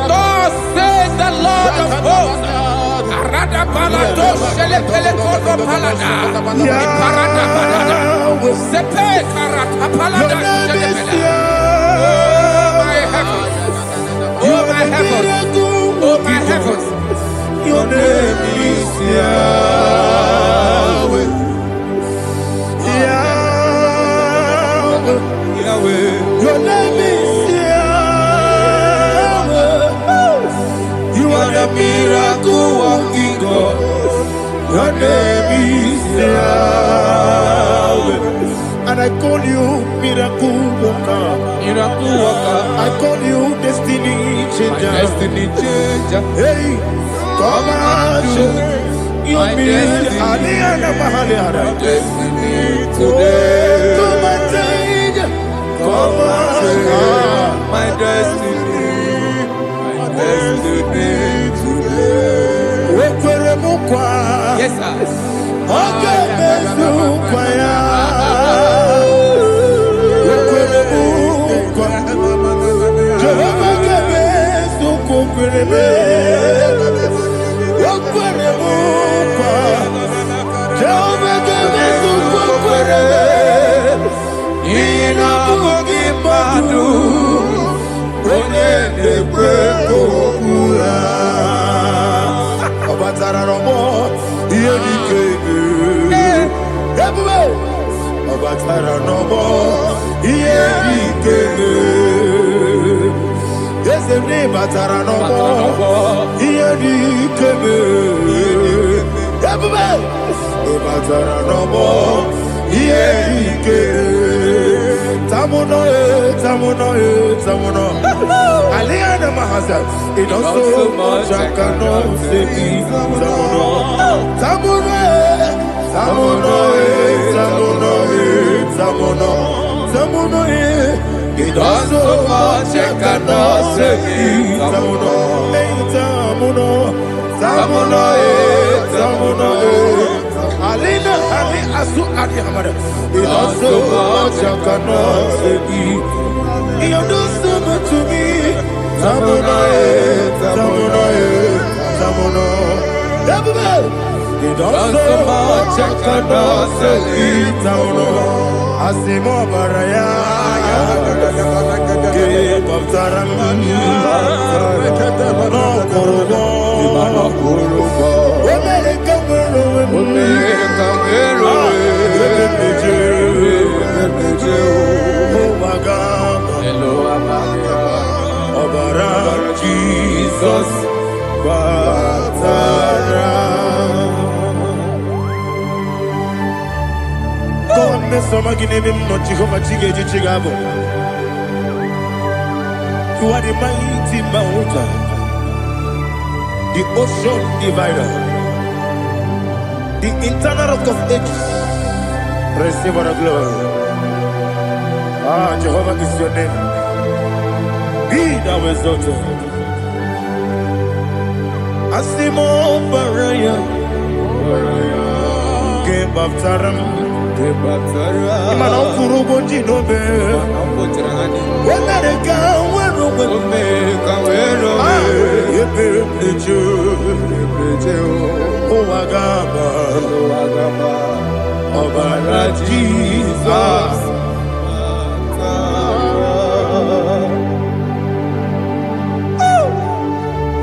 D: Thus says the Lord of hosts. Oh my heavens, oh my heavens, your name is Yahweh. Yahweh, Yahweh, your name is Yahweh. You are the miracle working God. Your name is Yahweh. And I call you miracle worker. Miracle worker. I call you destiny changer. My destiny changer. Hey, come on, you mean Aliana Mahaliana. My destiny today. Come on, change. Come on, my destiny. My destiny today. Yes, sir. Okay, it also much I cannot say. It also much I cannot say. Alina Ali Asu Adi Hamada. It also much I cannot say. You do so much to me. Tamuno. It also much I cannot say. Tamuno. Asimo Baraya. Give up Taram. No Kurubo. Jesus, God, you are the mighty mountain, the ocean divider, the internal rock of ages,
A: Receive all the glory. Ah, Jehovah is your name. Be thou exalted. Asimo Baraya. Game Baptaram. Imana Kurubo Jinobe. When they come, Jesus.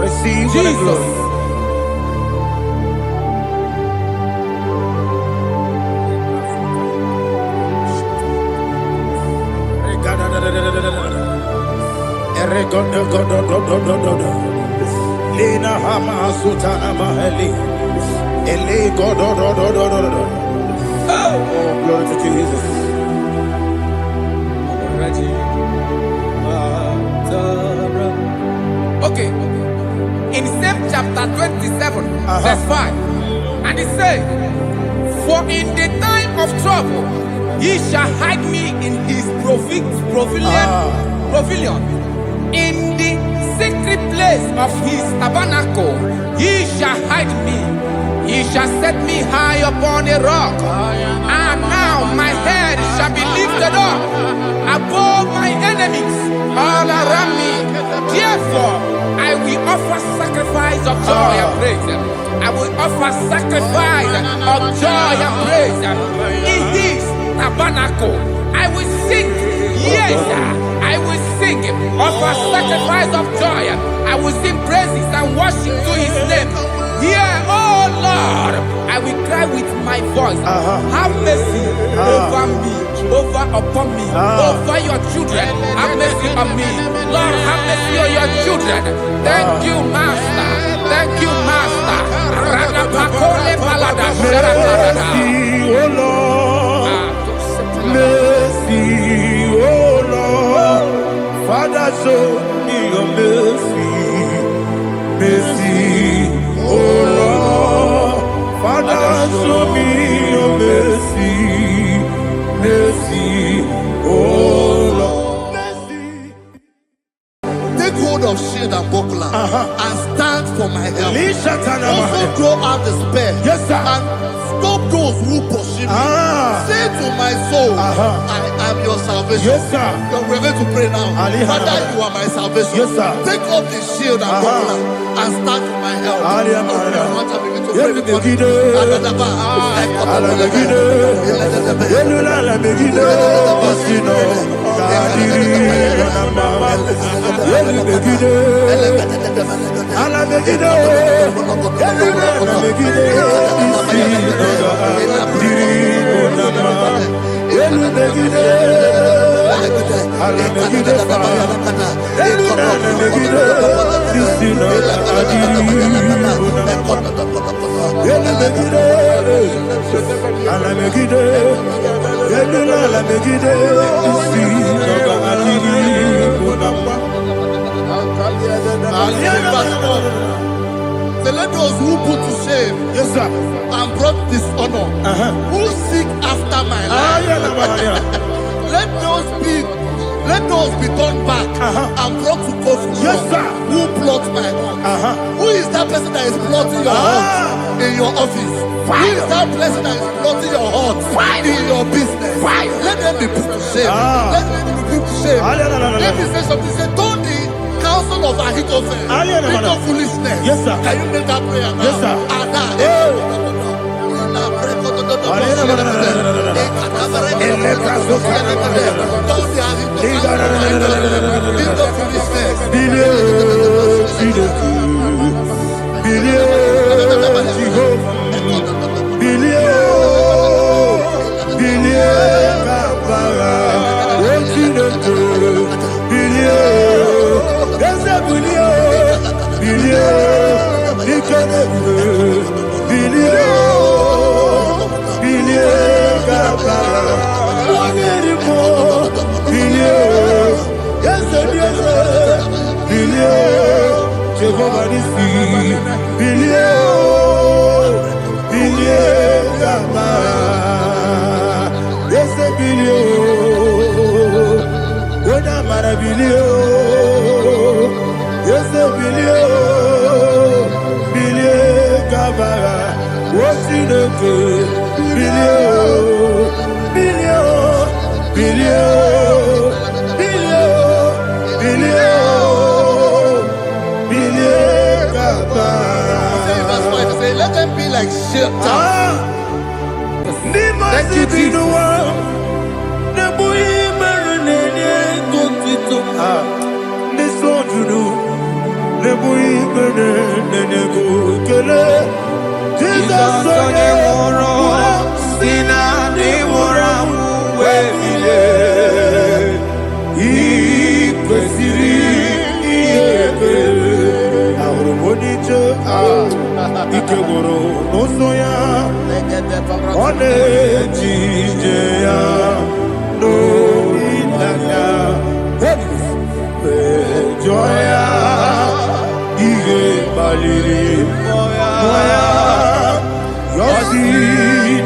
A: Receive Jesus. Lina Hama Sutana Maheli. Ele Godo. Oh, glory to Jesus.
E: Okay. In same chapter 27, verse 5. And it says, for in the time of trouble, he shall hide me in his pavilion. In the secret place of his tabernacle, he shall hide me. He shall set me high upon a rock. And now my head shall be lifted up above my enemies all around me. Therefore, I will offer sacrifice of joy and praise. I will offer sacrifice of joy and praise. In his tabernacle, I will sing. Yes, I will sing. Offer sacrifice of joy. I will sing praises and worship to his name. Here, oh Lord, I will cry with my voice. Have mercy over me, upon me, over your children. Have mercy on me. Lord, have mercy on your children. Thank you, Master. Thank you, Master.
A: Mercy, oh Lord. Mercy, oh Lord. Father, show me your mercy. Mercy, oh Lord. Father, show me your mercy. Mercy, oh Lord. Mercy.
F: Take hold of shield and buckler and stand for my help. Also throw out despair.
A: Yes, sir.
F: And stop those who pursue me. Say to my soul, I am your salvation.
A: Yes, sir.
F: We're going to pray now. Father, you are my salvation.
A: Yes, sir.
F: Take off the shield and buckler and stand for my help. Let those who put to shame,
A: Yes, sir.
F: and brought dishonor, who seek after my life, let those be turned back and brought to confusion.
A: Yes, sir.
F: Who plot my heart? Who is that person that is plotting your heart in your office? Who is that person that is plotting your heart in your business? Let them be put to shame. Let them be put to shame. Let me say something. Say, don't the counsel of Ahithophel think of foolishness.
A: Yes, sir.
F: Can you make that prayer now?
A: Yes, sir. Amara bilio, yes, bilio, bilio, kabara, what's in the good? Bilio, bilio, bilio, bilio, bilio, bilio, kabara.
F: Verse 5 say, let them be like Shatters.
A: Thank you, Jesus.
D: Jesus onye nwụrụ si na ndị nwụrụ anwụ wee bilie.
A: I kwesịrị ihe ekele. Ahụrụ m onye ije ike gwụrụ n'ụzọ ya. Ọ na-eji ije ya n'olileanya. Jụọ ya ihe kpaliri mmụọ ya. Ya si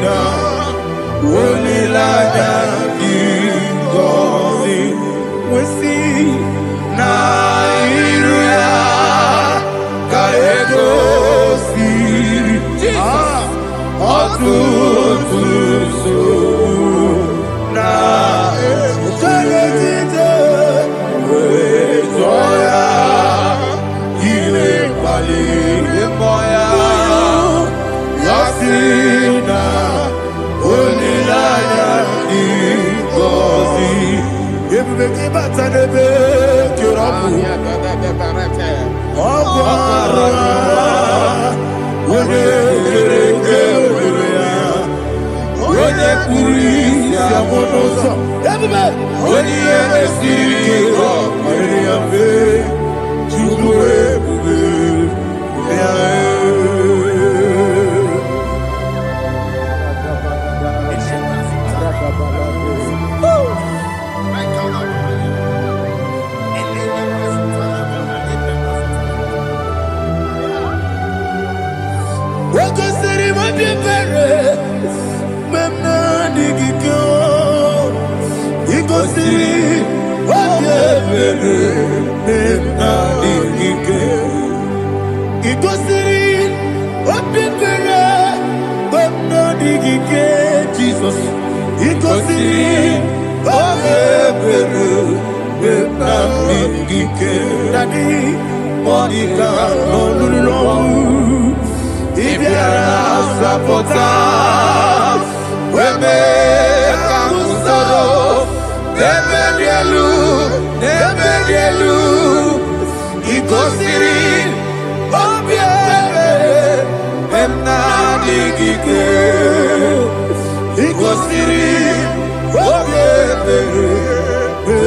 A: na olileanya dị ngọzi kwesị na iru ya ka egosiri ọtụtụ nsogbu na ejegetide wee jụọ ya ihe kpaliri mmụọ ya. Ya si na olileanya dị ngọzi. Ebube gị bata n'ebe kere ọkụ. Ọkụ arụ onye kere eke were ya. Onye kpụrụ isi abụ n'ụzọ. Ebube onye ihe esiri ike ọ mere ya mfe. Chukwu ebube ya. Wakasiri mabibere, memna digiko. Ikosiri mabibere, memna digike. Ikosiri mabibere, memna digike. Jesus. Ikosiri mabibere, memna digike. Daddy, Monica, no lulu. Ibiara sapota, weme kamusoro, nebelielu, ikosiri, obiere, emna digike, ikosiri, obiere,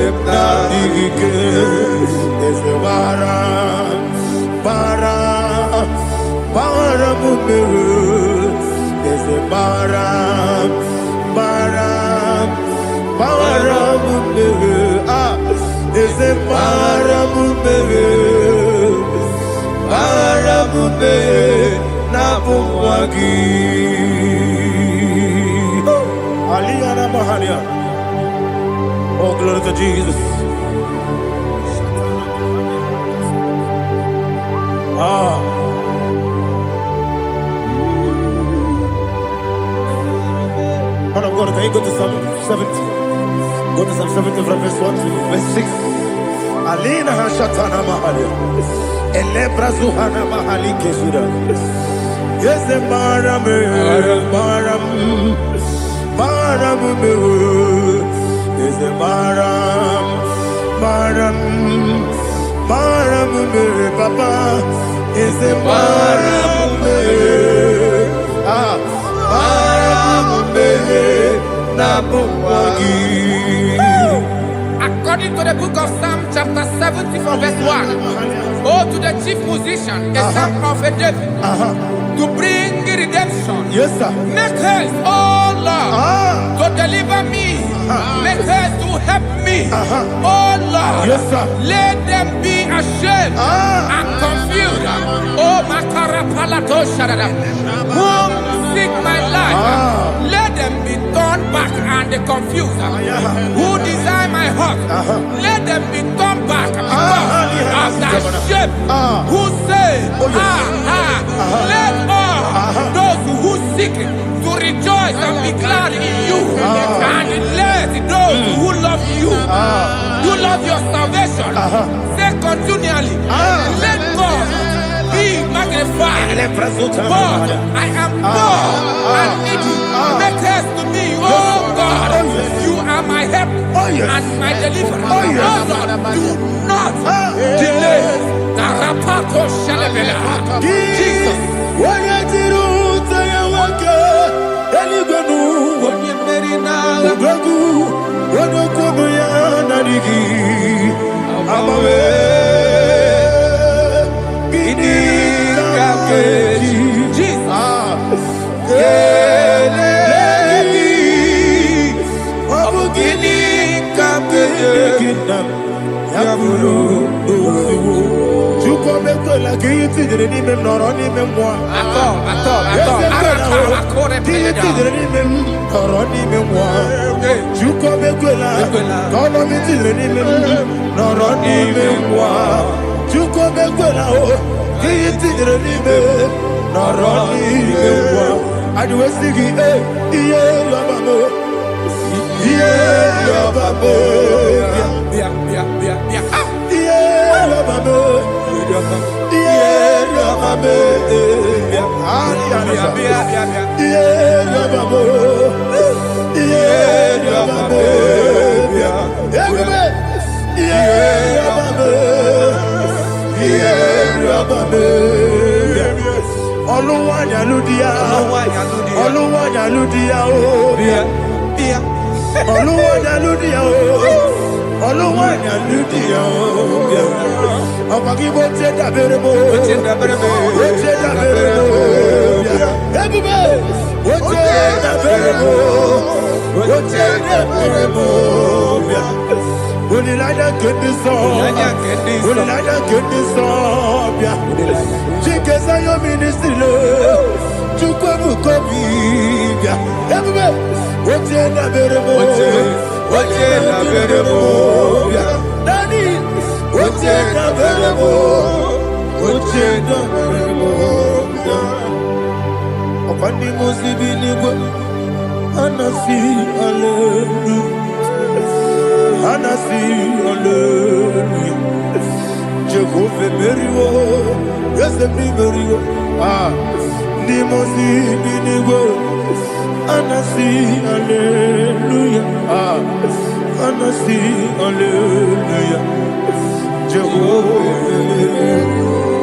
A: emna digike, ese bara. There's a baram, there's a baramube, Nabuwagi. Aliyana Mahalia. Oh, glory to Jesus. Man of God, can you go to Psalm 70? Go to Psalm 70 from verse 1 to verse 6. Alina Hashatana Mahalia. Elebra Zuhana Mahali Kesura. Yes, the Baram. Yes, the Baram. Papa. Yes, the Baram.
E: According to the book of Psalm chapter 70 from verse 1, oh, to the chief musician, a son of a David, to bring redemption.
A: Yes, sir.
E: Make haste, oh Lord, to deliver me. Make haste to help me. Oh Lord,
A: yes, sir.
E: Let them be ashamed and confused. Oh, Makara Palato Shadada. seek my life, let them be turned back and confused. Who desire my heart, let them be turned back because of that shape. Who say, let all those who seek to rejoice and be glad in you, and let those who love you, who love your salvation, say continually, let God be magnified. God, I am poor and needy. Make haste to me, oh God. You are my help and my deliverer. Oh Lord, do not delay. Jesus.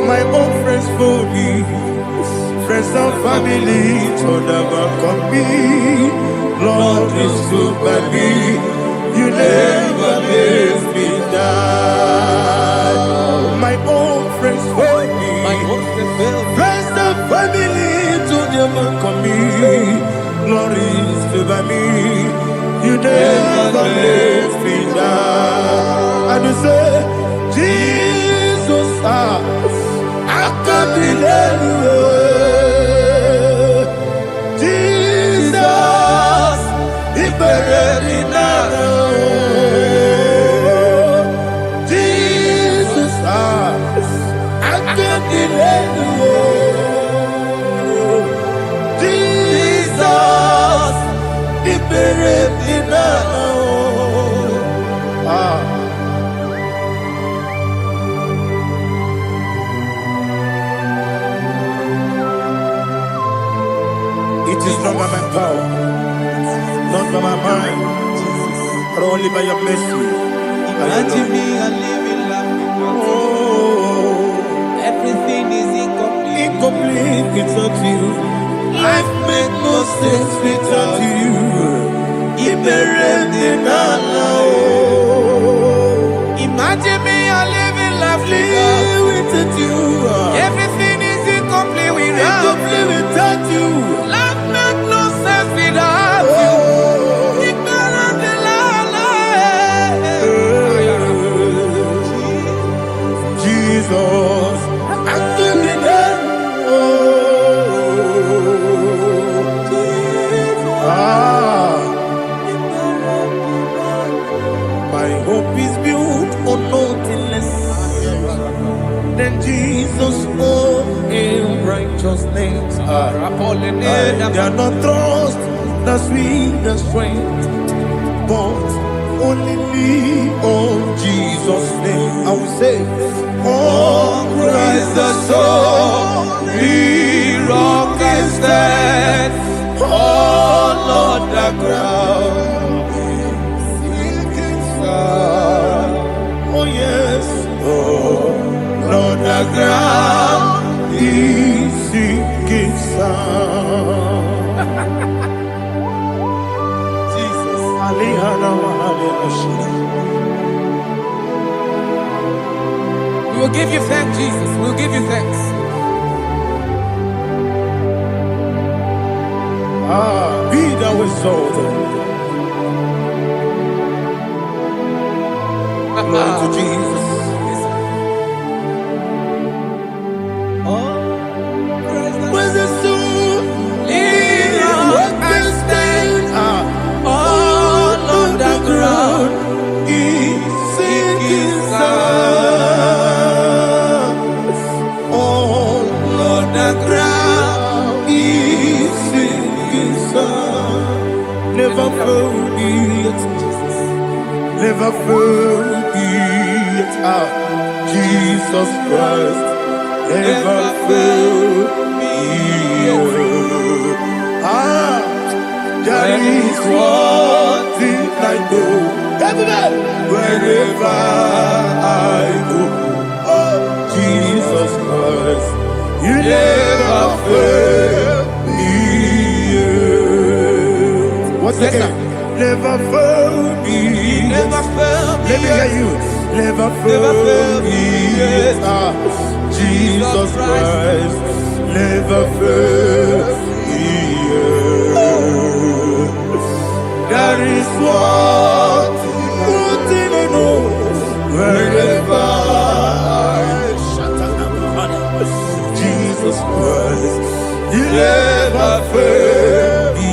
A: My own friends for me, friends and family, told them come me. Lord is good by me, you never let me die. My own friends for me, friends and family, told them come me. Lord is good by me, you never let me die. And you say, Jesus, I can't believe you. Jesus, He buried me now. Jesus, I can't believe you. Jesus, He buried me now. It is not by my power, not by my mind, but only by your mercy.
D: Imagine me and living life without you. Everything is incomplete.
A: Incomplete without you. Life makes no sense without you.
E: Imagine me and living life
A: without you.
E: Everything is incomplete without
A: you.
E: Life makes no sense without you.
A: Jesus, I give me that. Jesus' name. I cannot trust the sweetest strength, but only lean on Jesus' name. I will say, oh, Christ the solid rock and stand. Oh, Lord, the ground is sinking sand. Oh, yes. Oh, Lord, the ground is sinking sand. Jesus.
E: We will give you thanks, Jesus. We will give you thanks.
A: Be thou exalted. Glory to Jesus. Where's the soul? What can stand? All on the ground is sinking sand. All on the ground is sinking sand. Never forget, never forget, Jesus Christ. Never fail me. That is one thing I know. Wherever I go, oh, Jesus Christ, you never fail me. What's again? Never fail me.
E: Never fail me.
A: Let me hear you. Never fail me. Jesus Christ never fails me. That is one thing I know. Wherever Jesus Christ, He never fails me.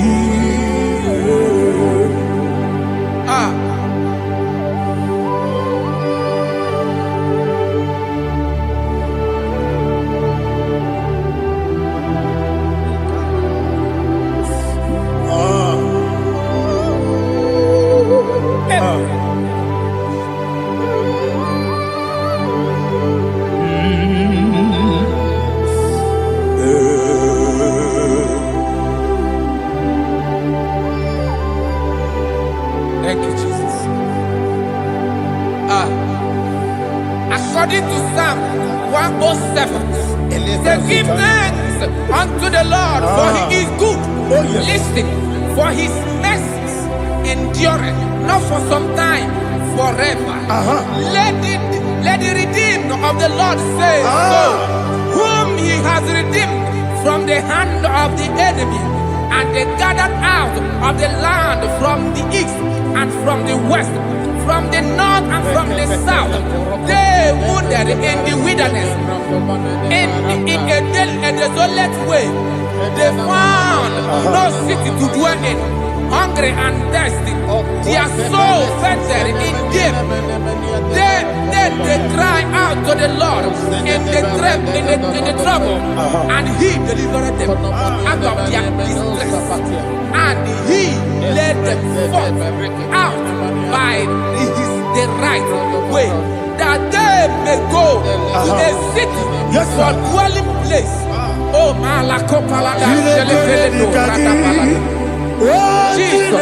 E: Thank you, Jesus. According to Psalm 107, say, give thanks unto the Lord, for He is good. Listen, for His mercies endureth, not for some time, forever. Let the redeemed of the Lord say so, whom He has redeemed from the hand of the enemy, and they gathered out of the land from the east and from the west, from the north and from the south. They wandered in the wilderness, in a desolate way. They found no city to dwell in, hungry and thirsty. Their soul fettered in deep. They cry out to the Lord in the trouble, and He delivered them out of their distress, and He led them forth out by the right way, that they may go to a city for dwelling place. Oh, Malakopalada, Jesus.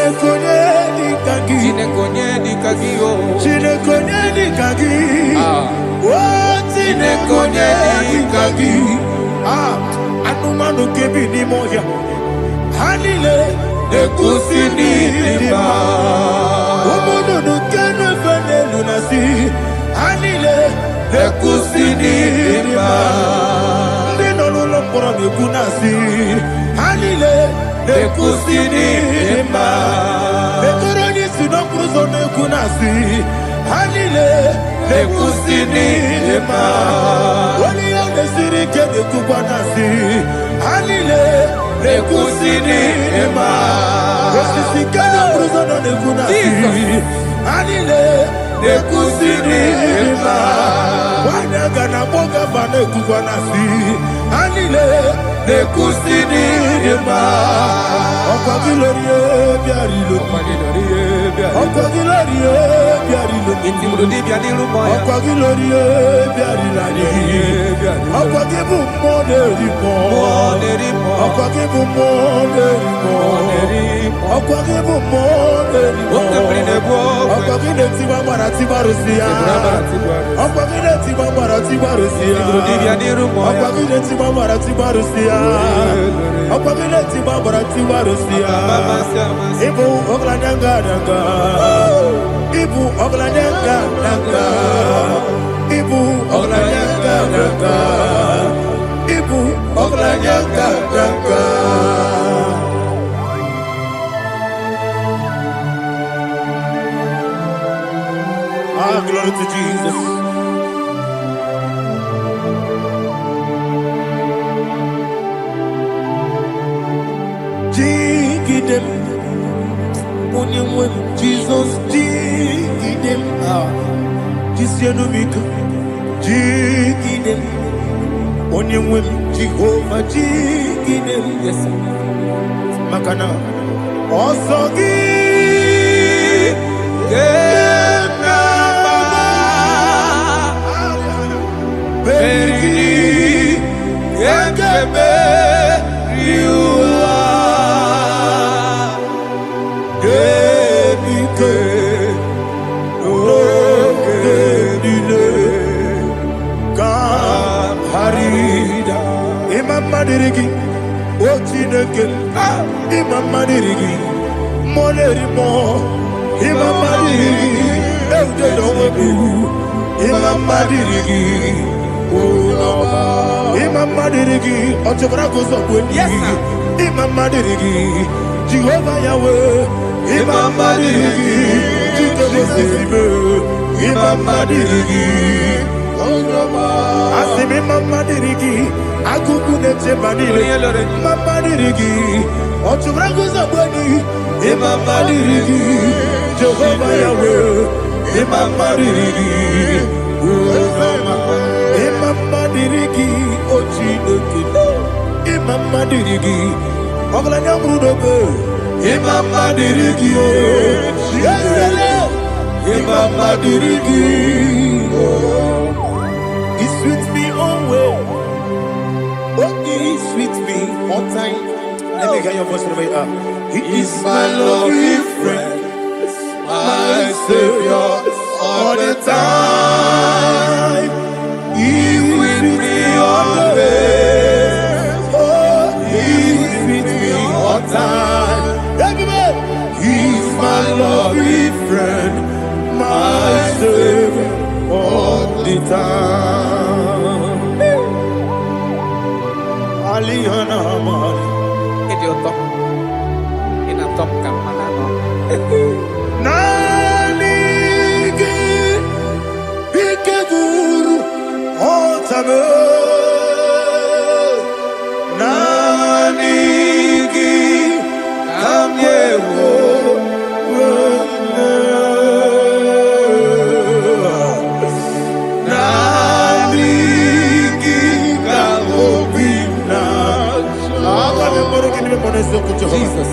A: Anumanu kebi ni moya Hanile Ekusini lima Omono nukenu fene lunasi Hanile Ekusini lima Nino luloporo mikunasi Hanile Ekusini lima Ekoroni sinokruzo nekunasi Hanile Ekusini lima Wali yone sirike nekubanasi Hanile Ekusini lima Wasisikana bruzo nekunasi Hanile Ekusini lima Wanaga na boga nekugwanasi anile nekusini dema okwagilorie biarilo okwagilorie biarilo
E: Intimudi biadiru moya.
A: okwagilorie biarilani okwagibu moderimo okwagibu moderimo okwagibu moderimo okwagile tiba maratiba rusia okwagile tiba maratiba rusia okwagile tiba maratiba rusia okwagile tiba maratiba rusia ibu ogladanga danga ibu ogladanga danga ibu ogladanga danga ibu ogladanga danga. Ah, glory to Jesus. Jigidem, Onyemwem, Jesus, Jigidem, Jisianomika, Jigidem, Onyemwem, Jehovah, Jigidem, yes, Makana, Osogi, Dirigi, Ochineke, Imadirigi, Molerimo, Imadirigi, Eldedobu, Imadirigi, Imadirigi, Ochobragos of Wendy, Imadirigi, Jehovah Yahweh, Imadirigi, Imadirigi, Asimi Madirigi. Akukunete manile, Madirigi, Ochubraguza Boni, Imadirigi, Jehovah Yahweh, Imadirigi, Imadirigi, Ochineke, Imadirigi, Oglanya Brudobe, Imadirigi, Imadirigi, He sweets me always. Oh, he sweet me all time. Let me hear your voice from here. He is my lovely friend, my Savior all the time. He with me always. Oh, he with me all time. Everybody, he's my lovely friend, my Savior all the time. Alihana Mari.
E: Idiota. Ina top kamana no.
A: Nanigi Ikeguru Otame Nanigi Kamyewo Jesus.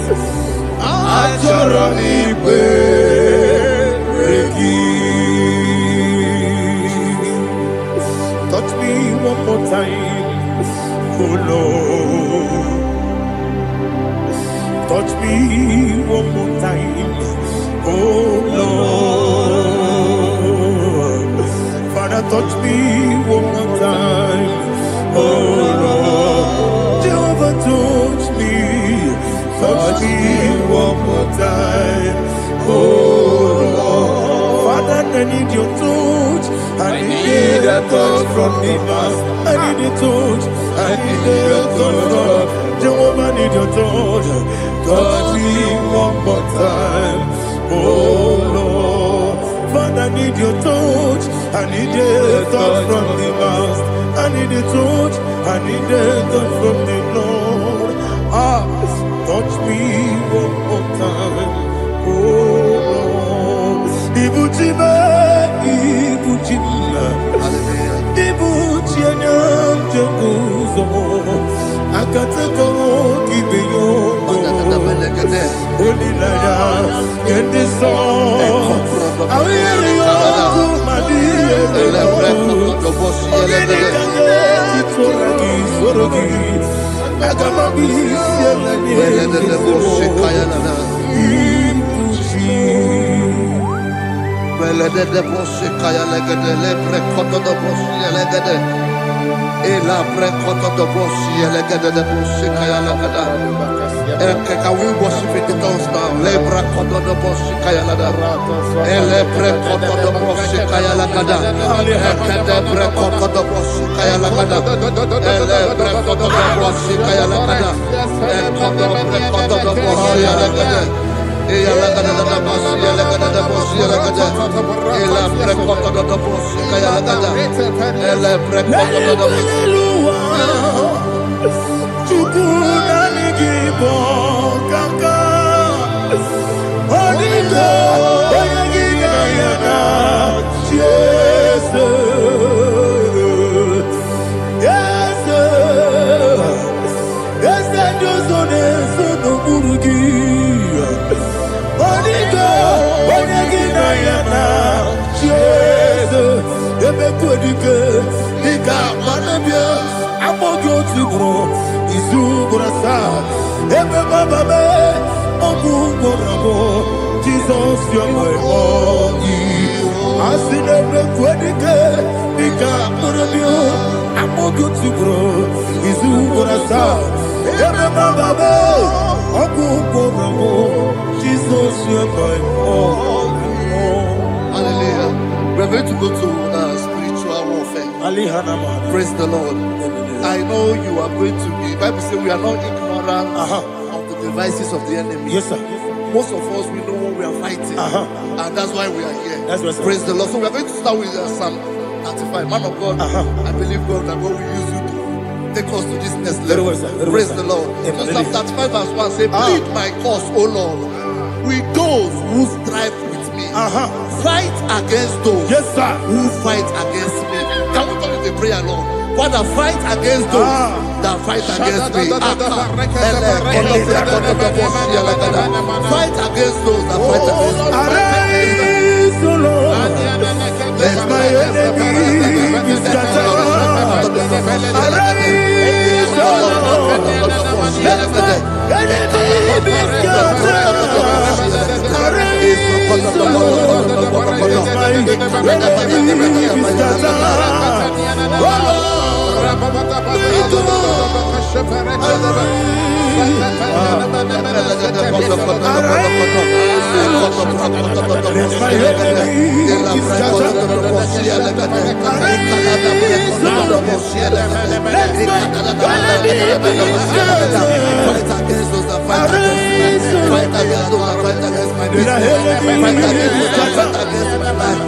A: Touch me one more time, oh Lord. Touch me one more time, oh Lord. Father, touch me one more time, oh Lord. Jehovah, touch me. Touch me one more time, oh Lord. Father, I need your touch. I need a touch from the past. I need a touch. I need a touch from Jehovah. I need your touch. Touch me one more time, oh Lord. Father, I need your touch. I need a touch from the past. I need a touch. I need a touch from the Lord. Touch me one more time, oh Lord. Ibuchime, Ibuchime, Ibuchime.
F: Can we worship in the tongues now? Lebra koto do boshi kaya lada. Elebre koto do boshi kaya lada. Elebre koto do boshi kaya lada. Elebre koto do boshi kaya lada. Elebre koto do boshi lada. Eya lada da boshi lada da boshi lada. Elebre koto do boshi kaya lada. Elebre koto do boshi.
A: Jesus, you're my all. I see never quite I'm all good to grow. Is who gonna start? Jesus, you're my all.
F: Hallelujah. We're going to go to spiritual warfare. Praise the Lord. I know you are going to be. Bible says we are not ignorant of the devices of the enemy.
A: Yes, sir.
F: Most of us, we know what we are fighting. And that's why we are here.
A: That's right, sir.
F: Praise the Lord. So we are going to start with Psalm 35. Man of God, I believe God that God will use you to take us to this next level. Praise the Lord. So Psalm 35 verse 1 says, plead my cause, O Lord, with those who strive with me. Fight against those who fight against me. Can we call it a prayer, Lord? Father, fight against those that fight against me. Fight against those that fight against me.
A: Arise, O Lord. Let my enemy be scattered. Arise, O Lord. Let my enemy be scattered. Arise, O Lord. Let my enemy be scattered.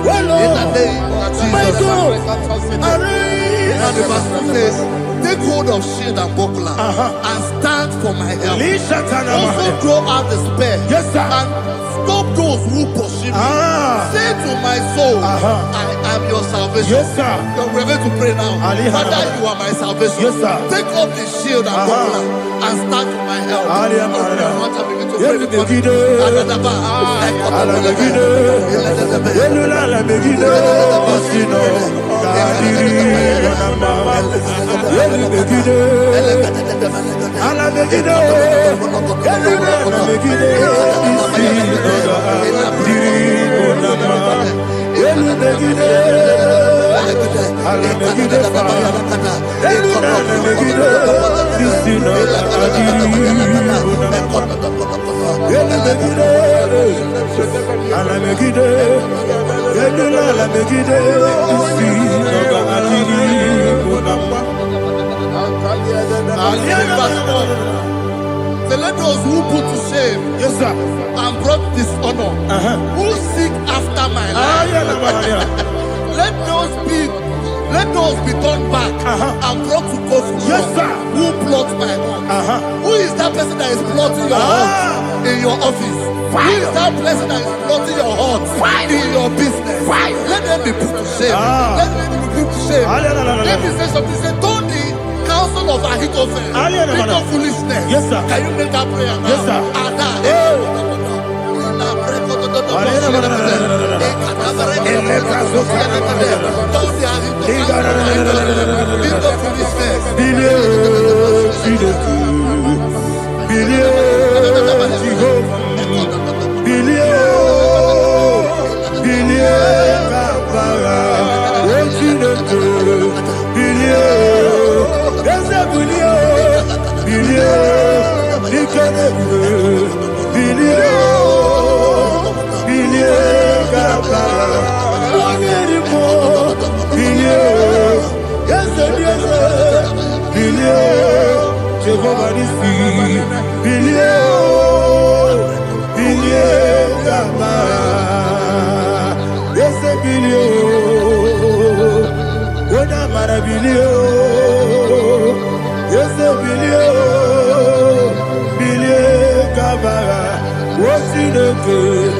A: Oh Lord.
F: And the verse says, take hold of shield and buckler and stand for my help. Also draw out the spear and stop those who pursue me. Say to my soul, I am your salvation. We're going to pray now. Father, you are my salvation. Take up the shield and buckler and stand for my help. Let those who put to shame and brought dishonor, who seek after my life, let those be turned back and brought to confusion. Who plot my heart? Who is that person that is plotting your heart in your office? Who is that person that is plotting your heart in your business? Let them be put to shame. Let them be put to shame. Let me say something. Say, don't the counsel of Ahithophel become foolishness.
A: Yes, sir.
F: Can you make that prayer now?
A: Yes, sir. Jehovah Nissi, Gama, yes, Oda Marabilio, yes, Gama, what's in the good?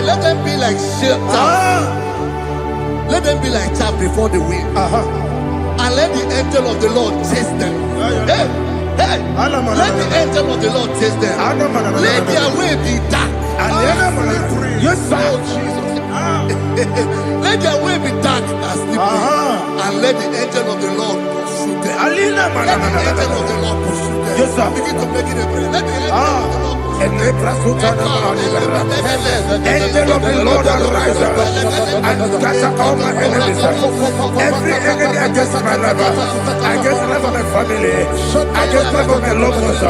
F: Let them be like Shatters. Let them be like chaff before the wind. And let the angel of the Lord chase them. Hey, let the angel of the Lord chase them. Let their way be dark.
A: Yes, sir.
F: Let their way be dark and slippery. And let the angel of the Lord pursue them. Let the angel of the Lord pursue them.
A: Yes, sir.
F: Begin to make it a prayer. Let the angel of the Lord pursue them.
A: Angel of the Lord arise and scatter all my enemies. Every enemy against my life, against the life of my family, against the life of my loved ones.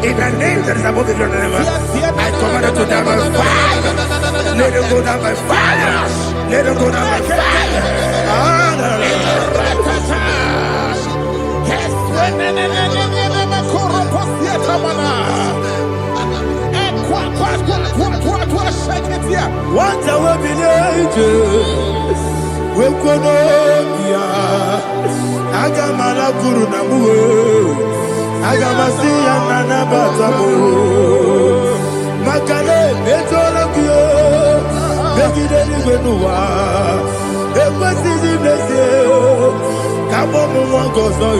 A: In the name that is above the name, I command it to die by fire. Let it go down by fire. Let it go down by fire. What a we Konomia Agamala Guru Namu Agamasiya Nana Batamu Makale Betolakio Begideni Benua Ekwasizi Blessio Kabomu Wangozo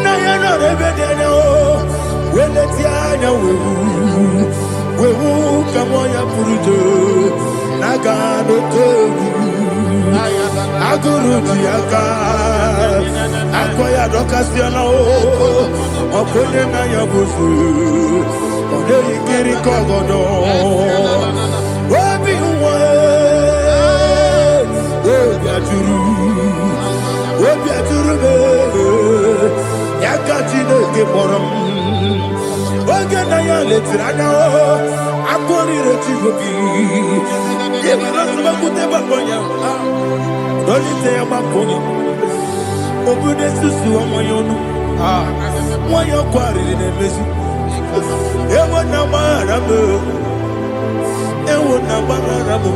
A: Nayana Rebedeno Weletianya Wewu Kamoya Purujo Nagano Togu Aguru Diaka Akoya Dokasiano Opone Naya Busu Ode Ikiri Kogodo Obi Uwe Obi Aturu Yakatine Kemoram Oge Naya Letirana Akori Rechigobi Yemanasubakute Baboya Dolite Yamaponi Obude Susu Omoyono Moyo Kwari Nemesu Ewo Namarabo Ewo Namarabo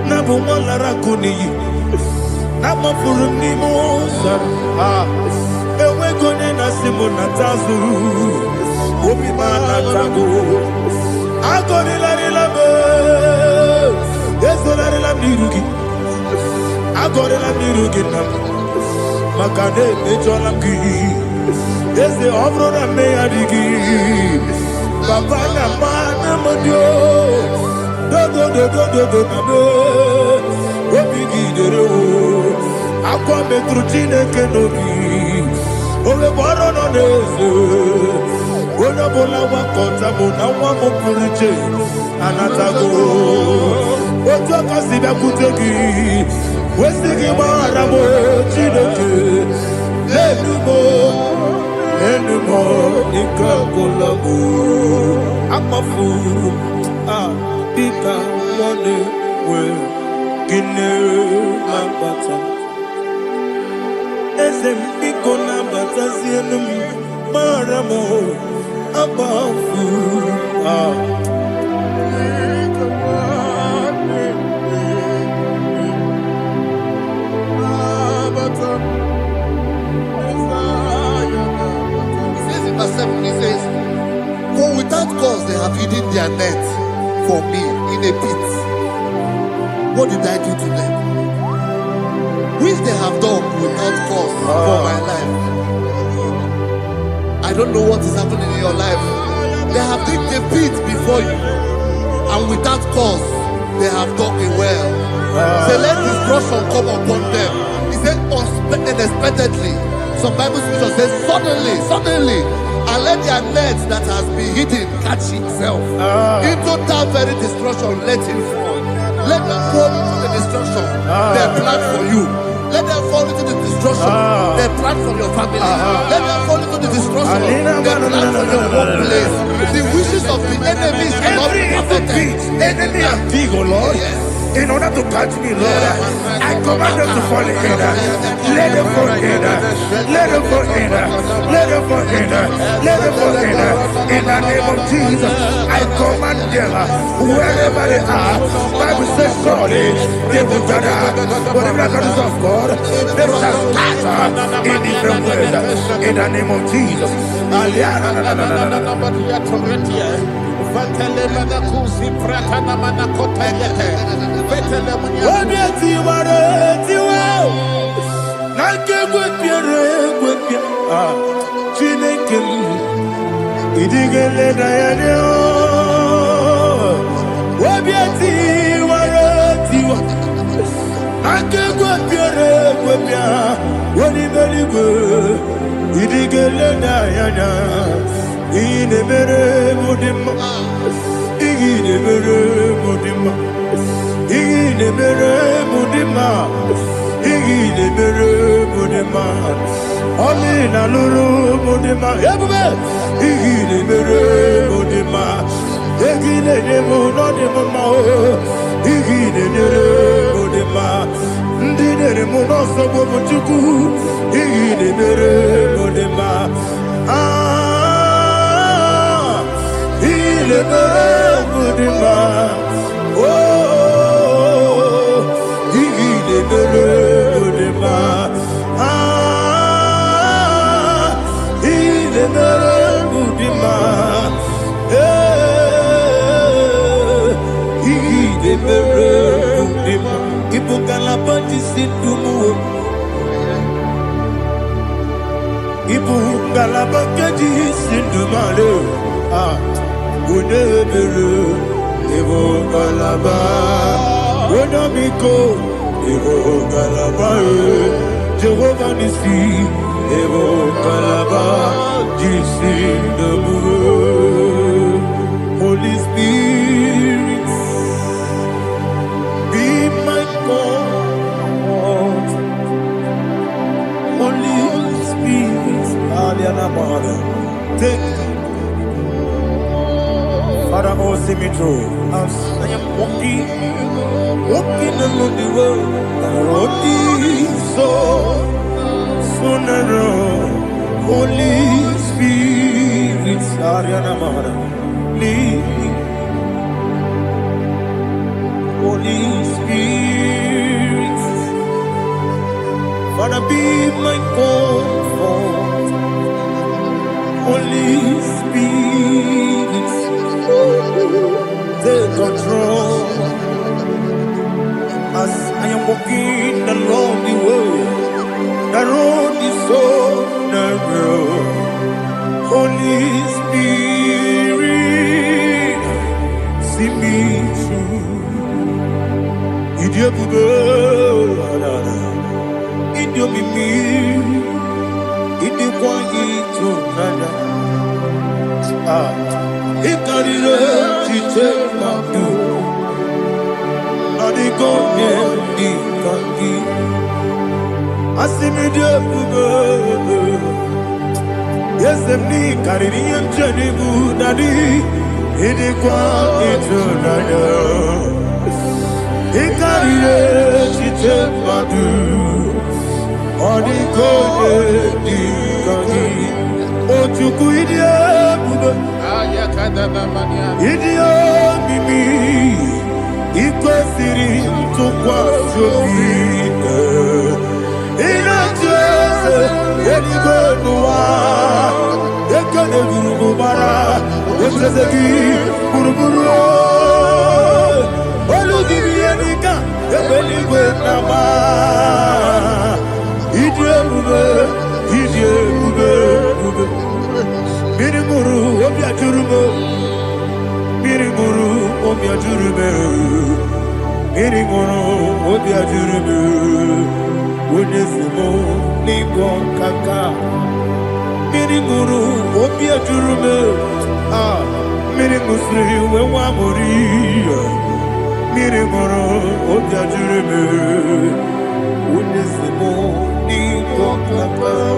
A: Nabu Malara Kuni Nama Furuni Mosa Ewe Gone Nasimu Natazu Obi Manatago Agori Larilabe Yesolari Lamirugi Agori Lamirugi Makade Mejolamgi Yese Obrona Meyadigi Papa Namana Modio Do Nabo Obigi Dero Aqua Metrutine Kenobi Ole Borono Nezo Ona bola wakota mona wamo puriche anatago Ojo kasiba kutegi Wesigi maramo chideke Lenumo Nikakolamu Amafu Ika Mone We Gine Mambata Ezem Iko Nambata Zienum Maramo Abafu
F: have hidden their net for me in a pit. What did I do to them? Which they have done without cause for my life. I don't know what is happening in your life. They have digged a pit before you, and without cause, they have done it well. Say, let destruction come upon them. He said, unexpectedly. Some Bible scripture says, suddenly, and let their nets that has been hidden catch itself. Into that very destruction, let it fall. Let them fall into the destruction they plan for you. Let them fall into the destruction they plan for your family. Let them fall into the destruction they plan for your workplace. The wishes of the enemies cannot be perfected.
B: Enemy and big, oh Lord.
F: Yes.
B: In order to catch me, Lord, I command them to fall in. Let them fall in. Let them fall in. Let them fall in. Let them fall in. In the name of Jesus, I command them wherever they are. Bible says surely they will gather. Whatever the is of God, they shall scatter in different ways. In the name of Jesus. Omina lulu mudima, igile mere mudima, igile nemo no nemo mao, igile nere mudima, ndine muno sobo muchuku, igile mere mudima, igile mere mudima, oh, igile mere mudima. Jehovah Nissi, Evo Kalaba, Jesus the Lord. Holy Spirit, be my God. Holy Spirit, take Father, oh, see me through. As I am walking along the road, the road is so narrow. Holy Spirit, lead me. Holy Spirit, Father, be my comfort. Holy Spirit, take control. As I am walking along the way, the road is so narrow. Holy Spirit, see me through. Idiabugo, Idiomimi, Idikwaitu nana. Ikarire chichemadu. Adigonye ikangi. Asimidiabugo. Yes, me carry and Jenny Budadi. Idikwaitu nana. Ikarire chichemadu. Adigonye ikangi. Ochuku idiabugo. Idio mimi iko siri tukwa sofite ina jese eligo nuwa ekene guru bara
A: Zezeki, Buruburu, Oludibianika, Ebeligwe Nama, Idrebube, Mirimuru, Obiajurume, Mirimuru, Obiajurume, Mirimuru, Obiajurume, Unesimo, Nigo Kaka, Mirimuru, Obiajurume, Mirimusri, Wewamuri, Mirimuru, Obiajurume, Unesimo, Nigo Kaka.